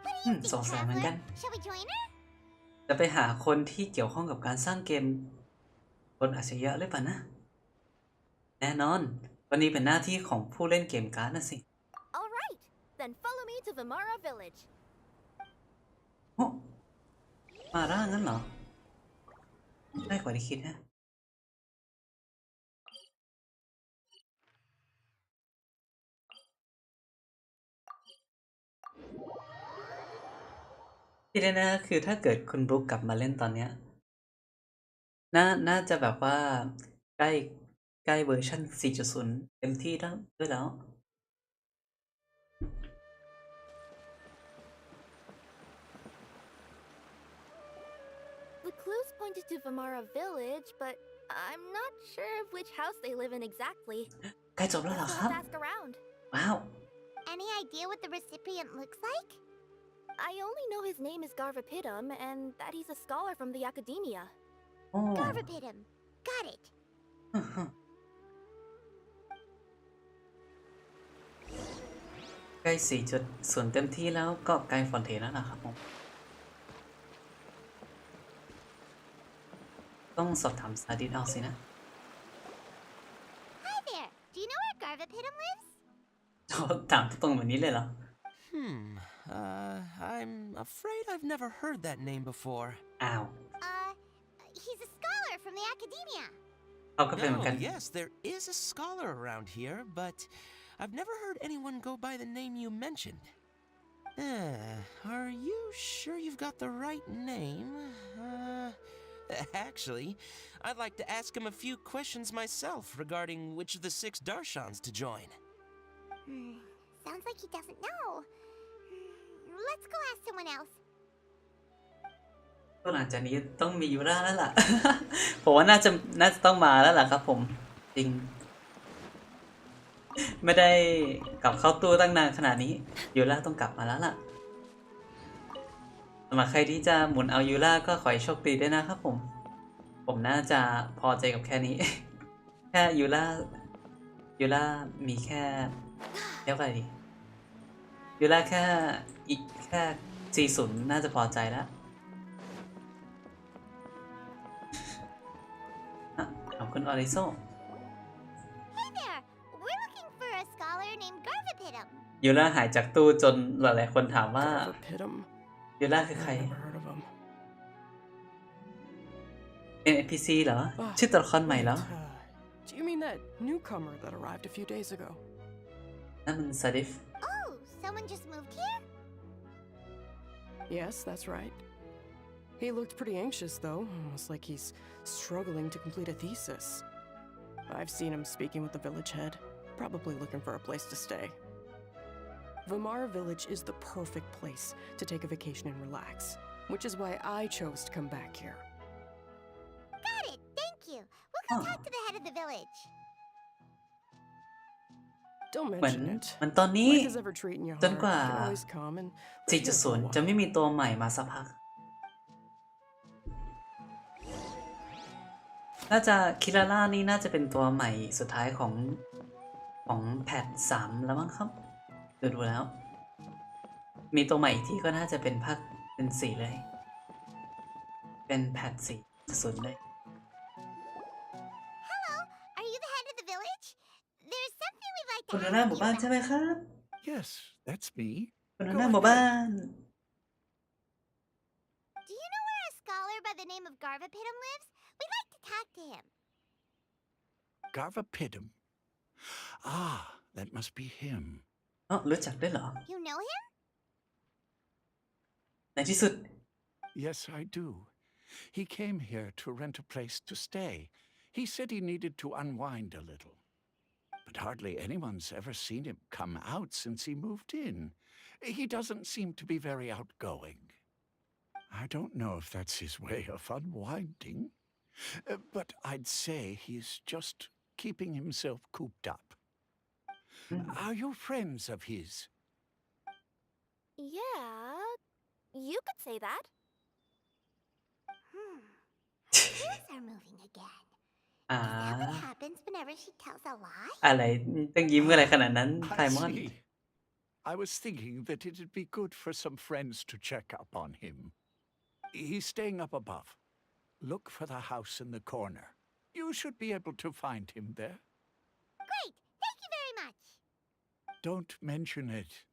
What do you think, สงสัยเหมือนกัน Shall we join her? จะไปหาคนที่เกี่ยวข้องกับการสร้างเกม คนอาจจะเยอะหรือเปล่านะแน่นอนวันนี้เป็นหน้าที่ของผู้เล่นเกมการ์ดนะสิ All right, then follow me to Vimara Village. โอ้มาร่างั้นเหรอได้กว่าที่คิดนะที่แน่ๆคือถ้าเกิดคุณบรุ๊กกลับมาเล่นตอนเนี้ยน่าจะแบบว่าใกล้ใกล้เวอร์ชัน 4.0 เต็มที่แล้วด้วยแล้ว The clues pointed to Vimara Village, but I'm not sure of which house they live in exactly. ใกล้จบแล้วเหรอครับ Ask around. ว้าว Any idea what the recipient looks like? I only know his name is Garvapidum and that he's a scholar from the academia. Garvapidum. Got it. ใกล้4.0 เต็มที่แล้วก็ใกล้ฟอนเทนแล้วนะครับผมต้องสอบถามสตาดิสเอาสินะ Hi there. Do you know where Garvapidum lives? ถามตรงแบบนี้เลยเหรอ I'm afraid I've never heard that name before. อ้าว He's a scholar from the academia. เขาก็เป็นเหมือนกัน Yes, there is a scholar around here, but I've never heard anyone go by the name you mentioned. Are you sure you've got the right name? Actually, I'd like to ask him a few questions myself regarding which of the 6 Darshans to join. Sounds like he doesn't know. Let's go ask someone else. ก็หลังจากนี้ต้องมียูราแล้วล่ะ ผมว่าน่าจะต้องมาแล้วล่ะครับผมจริง ไม่ได้กลับเข้าตู้ตั้งนานขนาดนี้ยูราต้องกลับมาแล้วล่ะสำหรับใครที่จะหมุนเอายูราก็ขอให้โชคดีด้วยนะครับผมน่าจะพอใจกับแค่นี้ แค่ยูรามีแค่เรียกว่าอะไรดียูราแค่อีกแค่40น่าจะพอใจแล้วขอบคุณออริโซ Hey there. We're looking for a scholar named Garvapidum. ยูราหายจากตู้จนหลายๆคนถามว่า Garvapidum. ยูราคือใคร Never heard of him. เป็น NPC เหรอ ชื่อตัวละครใหม่เหรอ Do you mean that newcomer that arrived a few days ago? นั่นมันซาดิฟ Oh, someone just moved here? Yes, that's right. He looked pretty anxious, though, almost like he's struggling to complete a thesis. I've seen him speaking with the village head, probably looking for a place to stay. Vimara Village is the perfect place to take a vacation and relax, which is why I chose to come back here. Got it. Thank you. We'll go talk to the head of the village. Don't เหมือน mention it. มันตอนนี้ Life is ever treating you จน hard. กว่า You can always come and live here for a 4.0 while. จะไม่มีตัวใหม่มาสักพัก น่าจะคิราล่านี่น่าจะเป็นตัวใหม่สุดท้ายของแพท3แล้วมั้งครับดูแล้ว มีตัวใหม่อีกทีก็น่าจะเป็นภาคเป็น4เลย เป็นแพท4.0เลย Hello. Are you the head of the village? There's something we'd like คุณ to หัวหน้า ask หมู่ you บ้านใช่ about. ไหมครับ Yes, that's me. คุณหัวหน้าหมู่บ้าน Do you know where a scholar by the name of Garvapidum lives? We'd like to talk to him. Garvapidum. Ah, that must be him. อ๋อรู้จักด้วยเหรอ You know him? ในที่สุด Yes, I do. He came here to rent a place to stay. He said he needed to unwind a little. But hardly anyone's ever seen him come out since he moved in. He doesn't seem to be very outgoing. I don't know if that's his way of unwinding, but I'd say he's just keeping himself cooped up. Are you friends of his? Yeah, you could say that. Ears are moving again. อ่า Is that what happens whenever she tells a lie? อะไรต้องยิ้มอะไรขนาดนั้นไค I มอน see. I was thinking that it'd be good for some friends to check up on him. He's staying up above. Look for the house in the corner. You should be able to find him there. Great! Thank you very much! Don't mention it.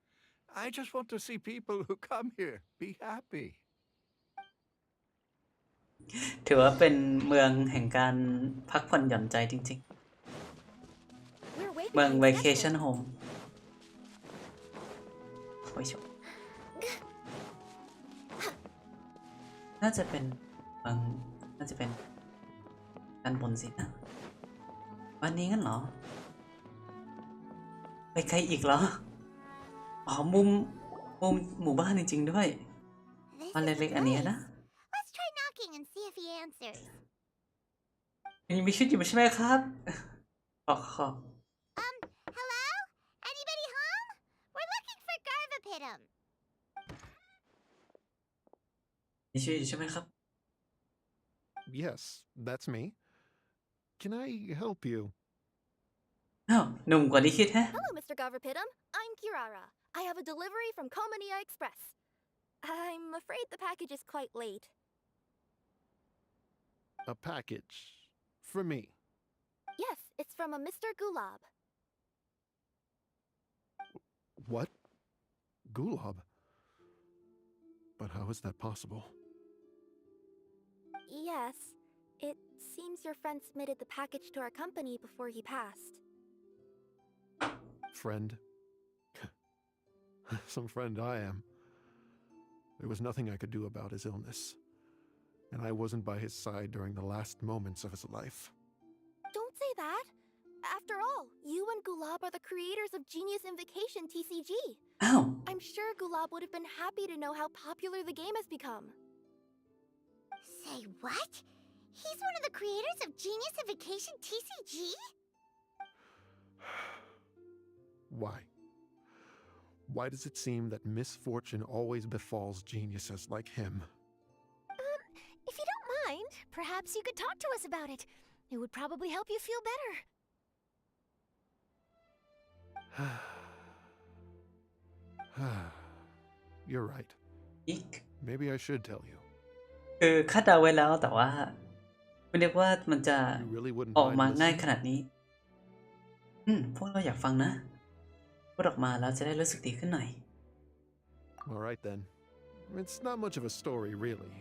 I just want to see people who come here be happy. ถือว่าเป็นเมืองแห่งการพักผ่อนหย่อนใจจริงๆ เมือง Vacation Home โอ้ยชมน่าจะเป็นเมืองน่าจะเป็นด้านบนสินะวันนี้งั้นเหรอ ไปใครอีกเหรอ อ๋อมุมหมู่บ้านจริงๆด้วยบ้านเล็กๆอันนี้นะ Let's try knocking and see if he answers. ยังมีชีวิตอยู่ใช่ไหมครับขอ Hello? Anybody home? We're looking for Garvapitum. มีชีวิตอยู่ใช่ไหมครับ Yes, that's me. Can I help you? อ้าวหนุ่มกว่าที่คิดแฮะ Hello, Mr. Garvapitum. I'm Kirara. I have a delivery from Komania Express. I'm afraid the package is quite late. A package for me. Yes, it's from a Mr. Gulab. What? Gulab? But how is that possible? Yes, it seems your friend submitted the package to our company before he passed. Friend? Some friend I am. There was nothing I could do about his illness, and I wasn't by his side during the last moments of his life. Don't say that. After all, you and Gulab are the creators of Genius Invocation TCG. Ow. I'm sure Gulab would have been happy to know how popular the game has become. Say what? He's one of the creators of Genius Invocation TCG? Why? Why does it seem that misfortune always befalls geniuses like him? If you don't mind, perhaps you could talk to us about it. It would probably help you feel better. You're right. Maybe I should tell you. คือคาดเดาไว้แล้วแต่ว่าไม่นึกว่ามันจะออกมาง่ายขนาดนี้พวกเราอยากฟังนะพูดออกมาแล้วจะได้รู้สึกดีขึ้นหน่อย All right then. It's not much of a story, really.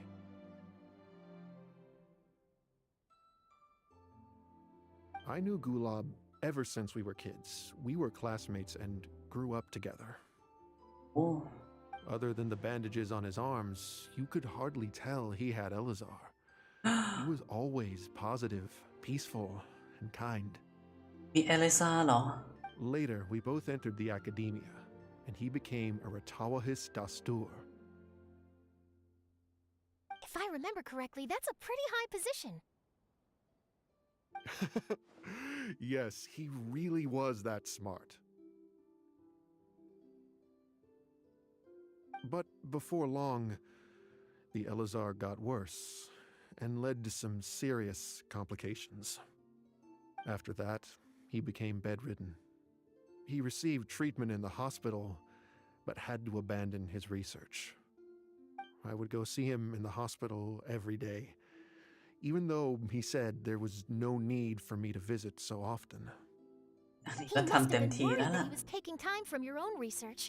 I knew Gulab ever since we were kids. We were classmates and grew up together. Oh. Other than the bandages on his arms, you could hardly tell he had Elazar. He was always positive, peaceful, and kind. มีเอลิซาเหรอ Later, we both entered the academia, and he became a Ratawahis Dastur. If I remember correctly, that's a pretty high position. Yes, he really was that smart. But before long, the Elazar got worse and led to some serious complications. After that, he became bedridden. He received treatment in the hospital, but had to abandon his research. I would go see him in the hospital every day, even though he said there was no need for me to visit so often. He must have been worried that he was taking time from your own research.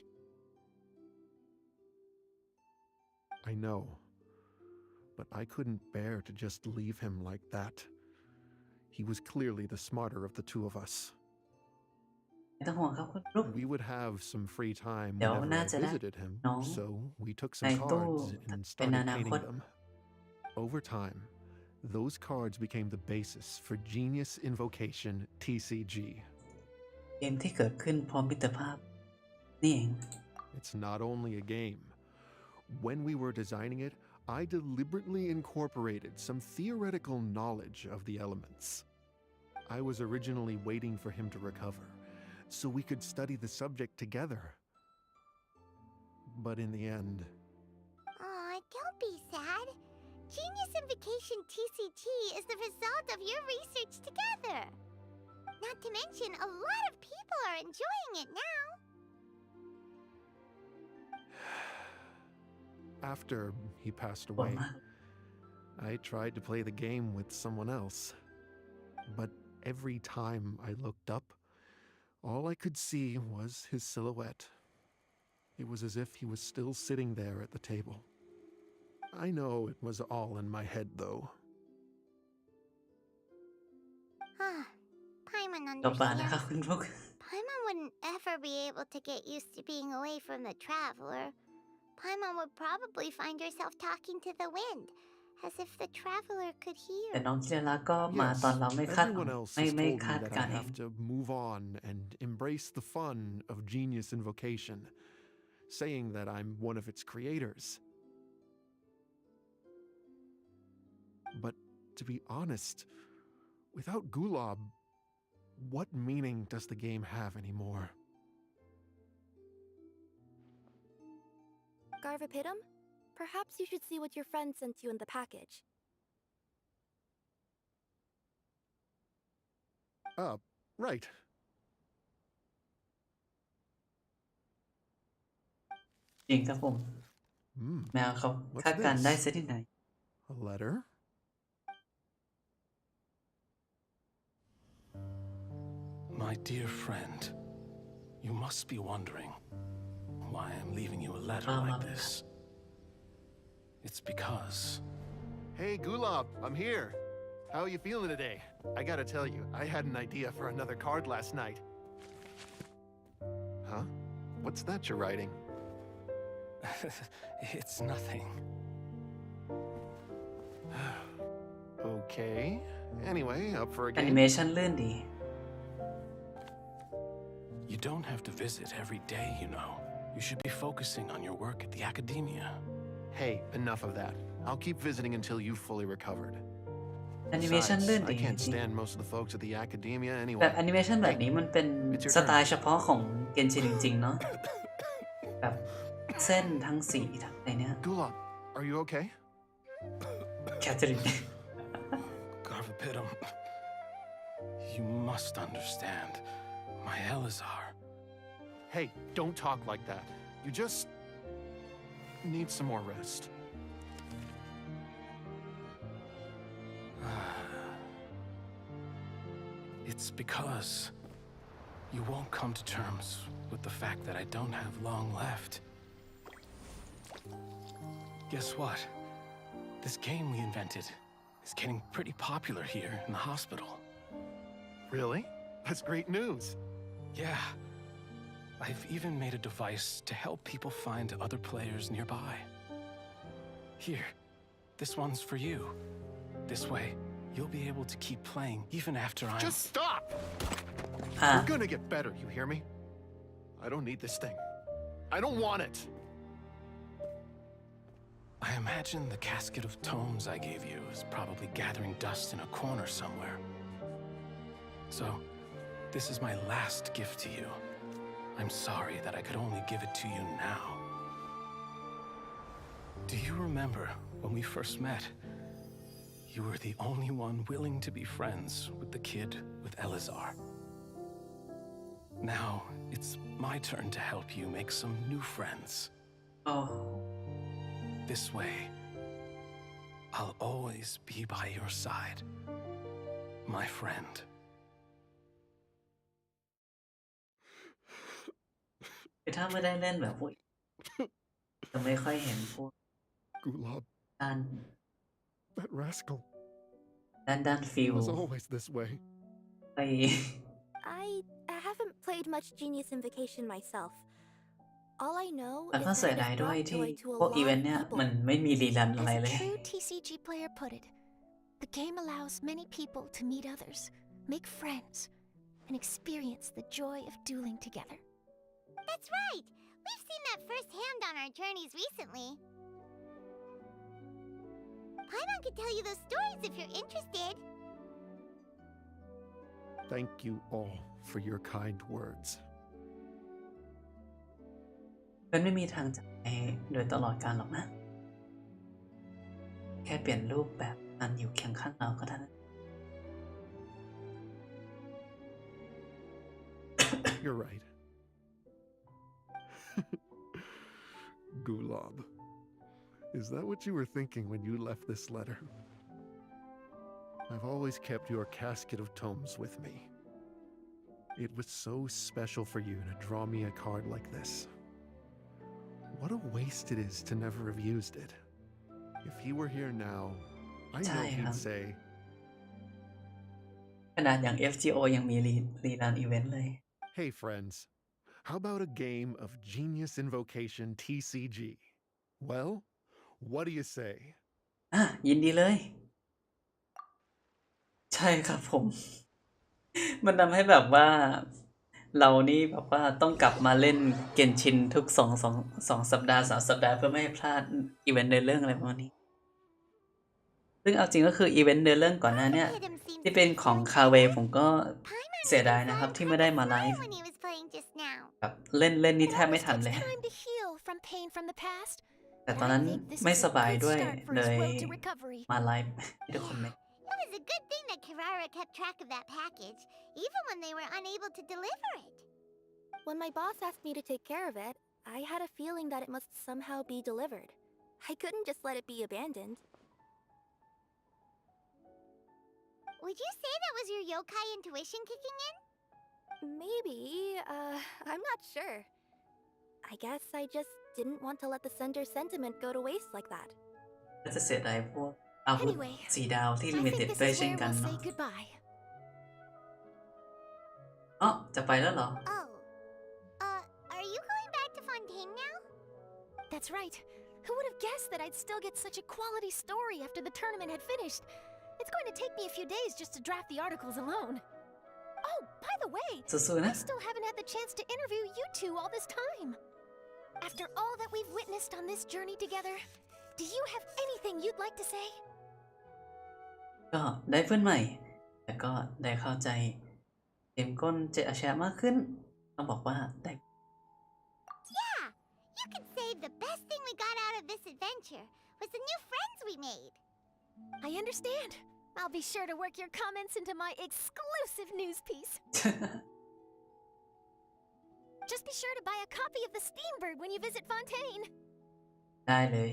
I know, but I couldn't bear to just leave him like that. He was clearly the smarter of the two of us. We would have some free time whenever I visited him, so we took some cards and started painting them. Over time, those cards became the basis for Genius Invocation TCG. เกมที่เกิดขึ้นพร้อมมิตรภาพนี่เอง It's not only a game. When we were designing it, I deliberately incorporated some theoretical knowledge of the elements. I was originally waiting for him to recover, so we could study the subject together. But in the end... Aw, don't be sad. Genius Invocation TCG is the result of your research together. Not to mention, a lot of people are enjoying it now. After he passed away, I tried to play the game with someone else. But every time I looked up, all I could see was his silhouette. It was as if he was still sitting there at the table. I know it was all in my head, though. Paimon จบแล้วนะครับ understands. คุณพวก Paimon wouldn't ever be able to get used to being away from the traveler. Paimon would probably find herself talking to the wind, as if the traveler could แต่ hear. น้องจิระก็มาตอน Yes, เราไม่คาด everyone else ไม่ has ไม่ told คา me ด that กา I รเอง have to move on and embrace the fun of Genius Invocation, saying that I'm one of its creators. But to be honest, without Gulob, what meaning does the game have anymore? Garvapitum? Perhaps you should see what your friend sent you in the package. Right. จริงครับผม แมวเขาคาดการณ์ได้ซะที่ไหน A letter? My dear friend, you must be wondering why I'm leaving you a letter like this. It's because... Hey, Gulob, I'm here. How are you feeling today? I gotta tell you, I had an idea for another card last night. Huh? What's that you're writing? It's nothing. Okay. Anyway, up for a แอนิ game? เมชันลื่นดี You don't have to visit every day, you know. You should be focusing on your work at the academia. Hey, enough of that. I'll keep visiting until you've fully recovered. แอนิเมชัน Besides, ลื่นดี I จ can't ริง stand most of the folks at the academia ๆ anyway. แบบแอนิเมชันแบบนี้มันเป็น It's your สไตล์เฉพาะของเกนชินจริงๆ เนาะ แบบเส้นทั้งสีทั้งอะไรเนี้ย Gulob, are you okay? แคทเธอรีน Garvapitum, you must understand. My Elazar. Hey, don't talk like that. You just need some more rest. It's because you won't come to terms with the fact that I don't have long left. Guess what? This game we invented is getting pretty popular here in the hospital. Really? That's great news. Yeah. I've even made a device to help people find other players nearby. Here, this one's for you. This way, you'll be able to keep playing even after I'm... Just stop! You're gonna get better, you hear me? I don't need this thing. I don't want it. I imagine the casket of tomes I gave you is probably gathering dust in a corner somewhere. So, this is my last gift to you. I'm sorry that I could only give it to you now. Do you remember when we first met? You were the only one willing to be friends with the kid with Elazar. Now, it's my turn to help you make some new friends. Oh. This way, I'll always be by your side, my friend. ถ้าไม่ได้เล่นแบบพวกจะไม่ค่อยเห็นพวก Gulob. ด้าน That rascal. ด้านฟิ He ล was always this way. ไป I haven't played much Genius Invocation myself. All I know แล้ว is ก็ that เสีย it ดาย has ด้วย brought ที่ joy to a พวก lot อีเวน of ต์เนี่ย people. มันไม่มีรีรันอะไร As เล a ย true TCG player put it, the game allows many people to meet others, make friends, and experience the joy of dueling together. That's right! We've seen that firsthand on our journeys recently. Paimon could tell you those stories if you're interested. Thank you all for your kind words. มันไม่มีทางจะไปโดยตลอดกาลหรอกนะ แค่เปลี่ยนรูปแบบมันอยู่เคียงข้างเราก็เท่านั้น You're right. Gulob. Is that what you were thinking when you left this letter? I've always kept your casket of tomes with me. It was so special for you to draw me a card like this. What a waste it is to never have used it. If he were here now, I know he'd say, ขนาดอย่าง FGO ยังมีรีรันอีเวนต์เลย Hey friends, how about a game of Genius Invocation TCG? Well, what do you say? ยินดีเลย ใช่ครับผม มันทำให้แบบว่า เรานี่แบบว่าต้องกลับมาเล่นเกนชินทุก2 สัปดาห์3 สัปดาห์เพื่อไม่ให้พลาดอีเวนต์ในเรื่องอะไรประมาณนี้ ซึ่งเอาจริงก็คืออีเวนต์ในเรื่องก่อนหน้าเนี่ยที่เป็นของคาเวผมก็เสียดายนะครับที่ไม่ได้มาไลฟ์แบบเล่นนี่แทบไม่ทันเลย แต่ตอนนั้นไม่สบายด้วยเลยมาไลฟ์ให้ทุกคนเล่น It was a good thing that Kirara kept track of that package, even when they were unable to deliver it. When my boss asked me to take care of it, I had a feeling that it must somehow be delivered. I couldn't just let it be abandoned. Would you say that was your yokai intuition kicking in? Maybe, I'm not sure. I guess I just didn't want to let the sender's sentiment go to waste like that. ก็จะเสียดายพวกอาวุธ4 ดาวที่ลิมิเต็ดด้วยเช่นกันเนาะ อ๋อ จะไปแล้วเหรอ Oh. Are you going back to Fontaine now? That's right. Who would have guessed that I'd still get such a quality story after the tournament had finished? It's going to take me a few days just to draft the articles alone. Oh, by the way, I still haven't had the chance to interview you two all this time. After all that we've witnessed on this journey together, do you have anything you'd like to say? ก็ได้เพื่อนใหม่แต่ก็ได้เข้าใจเกมก้นเจอาชามากขึ้นต้องบอกว่าได้ Yeah, you could say the best thing we got out of this adventure was the new friends we made. I understand. I'll be sure to work your comments into my exclusive news piece. Just be sure to buy a copy of the Steambird when you visit Fontaine. ได้เลย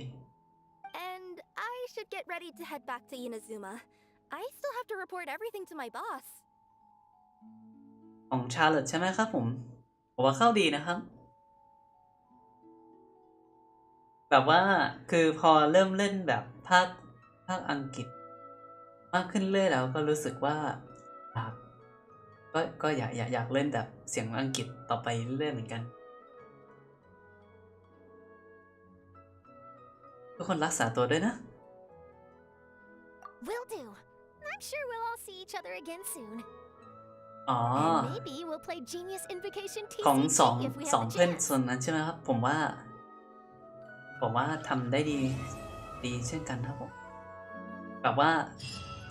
And I should get ready to head back to Inazuma. I still have to report everything to my boss. ของชาเลตใช่ไหมครับผมว่าเข้าดีนะครับ แบบว่าคือพอเริ่มเล่นแบบภาคอังกฤษมากขึ้นเรื่อยแล้วก็รู้สึกว่าก็อยากเล่นแบบเสียงอังกฤษต่อไปเรื่อยเหมือนกันทุกคนรักษาตัวด้วยนะ Will do. I'm sure we'll all see each other again soon. อ๋อ And maybe we'll play Genius Invocation ของ TCG if we สอง have the เพื่อน chance. ส่วนนั้นใช่ไหมครับผมว่าทำได้ดีเช่นกันครับผมแบบว่า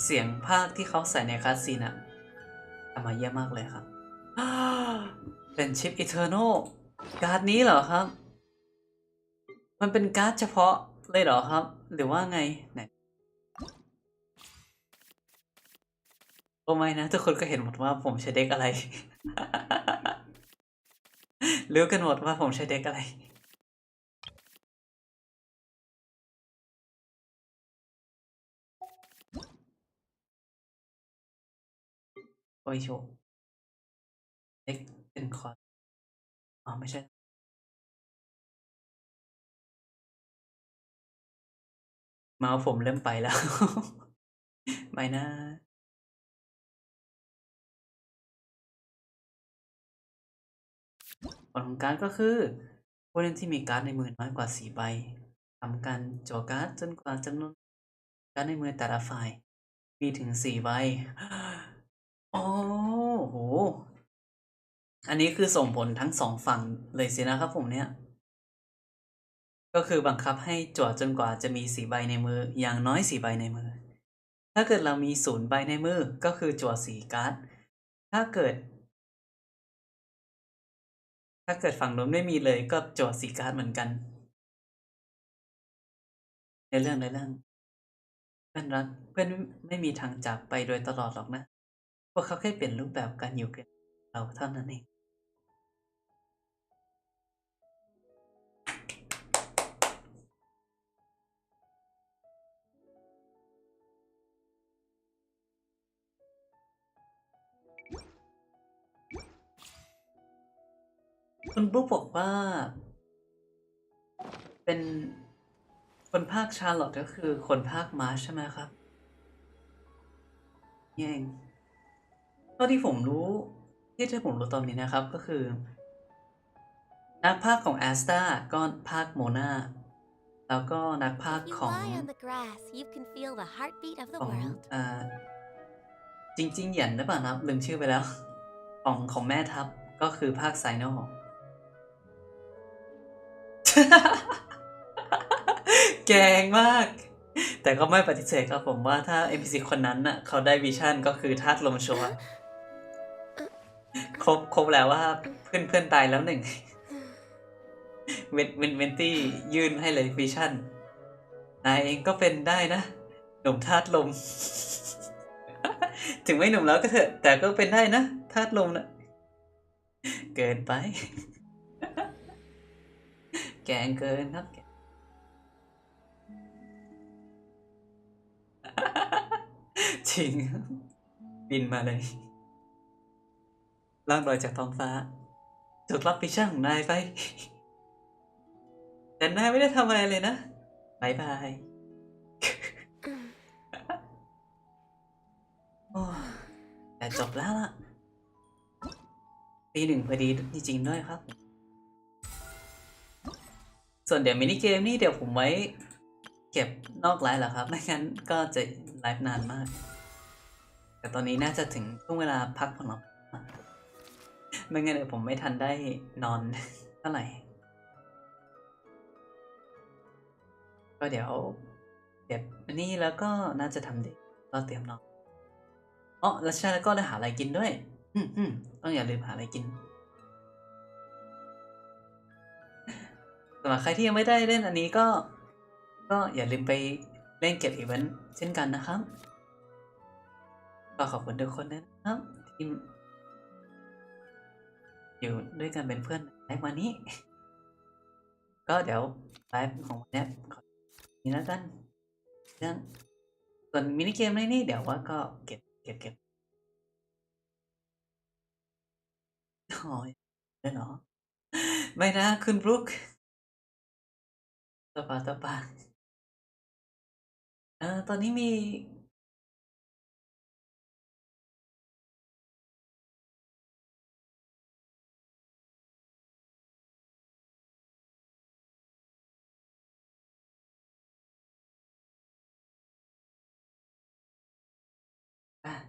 เสียงภาคที่เขาใส่ในคาสซีนอะทำมาเยี่ยมมากเลยครับ เป็นชิป Eternal การ์ดนี้เหรอครับมันเป็นการ์ดเฉพาะเลยเหรอครับหรือว่าไงไหนโอ้ไม่นะทุกคนก็เห็นหมดว่าผมใช้เด็กอะไร รู้กันหมดว่าผมใช้เด็กอะไรโอ้ยโชว์เด็กเป็นคอร์ดอ๋อไม่ใช่เมาส์ผมเริ่มไปแล้ว ไม่นะผลของการ์ดก็คือผู้เล่นที่มีการ์ดในมือน้อยกว่า4 ใบทำการจั่วการ์ดจนกว่าจำนวนการ์ดในมือแต่ละฝ่ายมีถึง4 ใบ โอ้โหอันนี้คือส่งผลทั้ง2 ฝั่งเลยสินะครับผมเนี่ยก็คือบังคับให้จั่วจนกว่าจะมี4 ใบในมืออย่างน้อย4 ใบในมือถ้าเกิดเรามี0 ใบในมือก็คือจั่ว4 การ์ดถ้าเกิดฝั่งนู้นไม่มีเลยก็จั่ว4 การ์ดเหมือนกันในเรื่องเพื่อนรักเพื่อนไม่มีทางจากไปโดยตลอดหรอกนะพวกเขาแค่เปลี่ยนรูปแบบการอยู่กับเราเท่านั้นเอง คุณบลูบอกว่าเป็นคนภาคชาร์ลอตก็คือคนภาคมาร์ชใช่ไหมครับนี่เองเท่าที่ผมรู้ที่ผมรู้ตอนนี้นะครับก็คือนักภาคของแอสตาก็ภาคโมนาแล้วก็นักภาคของจริงๆเหยียนหรือเปล่านะลืมชื่อไปแล้วของแม่ทัพก็คือภาคไซโน แกงมากแต่ก็ไม่ปฏิเสธครับผมว่าถ้า NPC คนนั้นน่ะเขาได้วิชั่นก็คือธาตุลมชัวร์ครบแล้วว่าเพื่อนตายแล้วหนึ่งเวนตี้ยื่นให้เลยวิชั่นนายเองก็เป็นได้นะหนุ่มธาตุลม ถึงไม่หนุ่มแล้วก็เถอะแต่ก็เป็นได้นะธาตุลมนะเกินไป แกงเกินครับจริงบินมาเลยล่างลอยจากท้องฟ้าถูกรับพิชั่นของนายไป แต่นายไม่ได้ทำอะไรเลยนะบายบาย แต่จบแล้วล่ะตี 1พอดีจริงๆด้วยครับส่วนเดี๋ยวมินิเกมนี่เดี๋ยวผมไว้เก็บนอกไลฟ์เหรอครับไม่งั้นก็จะไลฟ์นานมากแต่ตอนนี้น่าจะถึงช่วงเวลาพักผ่อนแล้วไม่งั้นเดี๋ยวผมไม่ทันได้นอนเท่าไหร่ก็เดี๋ยวเก็บอันนี้แล้วก็น่าจะทำเด็กก็เตรียมนอนอ๋อแล้วใช่แล้วก็ได้หาอะไรกินด้วยต้องอย่าลืมหาอะไรกินสำหรับใครที่ยังไม่ได้เล่นอันนี้ก็อย่าลืมไปเล่นเก็บอีเวนต์เช่นกันนะครับก็ขอบคุณทุกคนนะครับที่อยู่ด้วยกันเป็นเพื่อนในวันนี้ก็เดี๋ยวไลฟ์ของวันนี้ขอนี้แล้วกันเรื่องส่วนมินิเกมในนี้เดี๋ยวว่าก็เก็บโอ้ยได้เหรอไม่นะคุณบรุกตบปาตอนนี้มี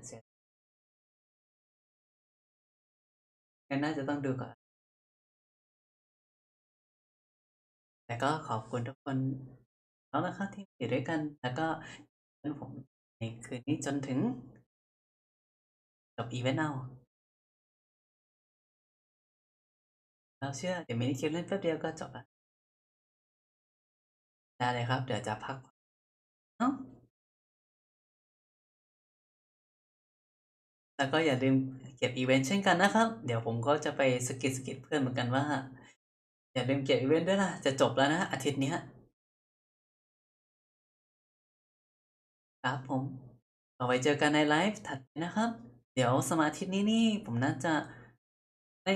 เสร็จงั้นน่าจะต้องดูก่อนแต่ก็ขอบคุณทุกคนแล้วนะครับที่อยู่ด้วยกันแล้วก็เป็นผมในคืนนี้จนถึงจบอีเวนต์เอาเราเชื่อเดี๋ยวมินิเกมเล่นแป๊บเดียวก็จบละได้เลยครับเดี๋ยวจะพักแล้วก็อย่าลืมเก็บอีเวนต์เช่นกันนะครับเดี๋ยวผมก็จะไปสกิดเพื่อนเหมือนกันว่าอย่าลืมเก็บอีเวนต์ด้วยล่ะจะจบแล้วนะอาทิตย์นี้ครับผมเอาไว้เจอกันในไลฟ์ถัดไปนะครับเดี๋ยวสมาธินี้นี่ผมน่าจะไม่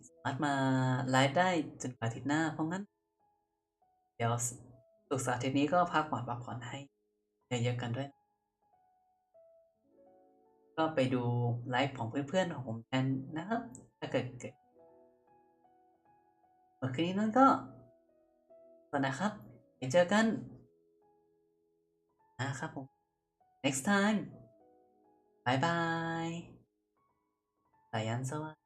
สามารถมาไลฟ์ได้จนอาทิตย์หน้าเพราะงั้นเดี๋ยวศุกร์เสาร์อาทิตย์นี้ก็พักผ่อนให้เยอะๆกันด้วยก็ไปดูไลฟ์ของเพื่อนๆของผมแทนนะครับถ้าเกิดเมื่อคืนนี้นั่นก็ก่อนนะครับไปเจอกันนะครับผม next time บายบายสายันสวัสดี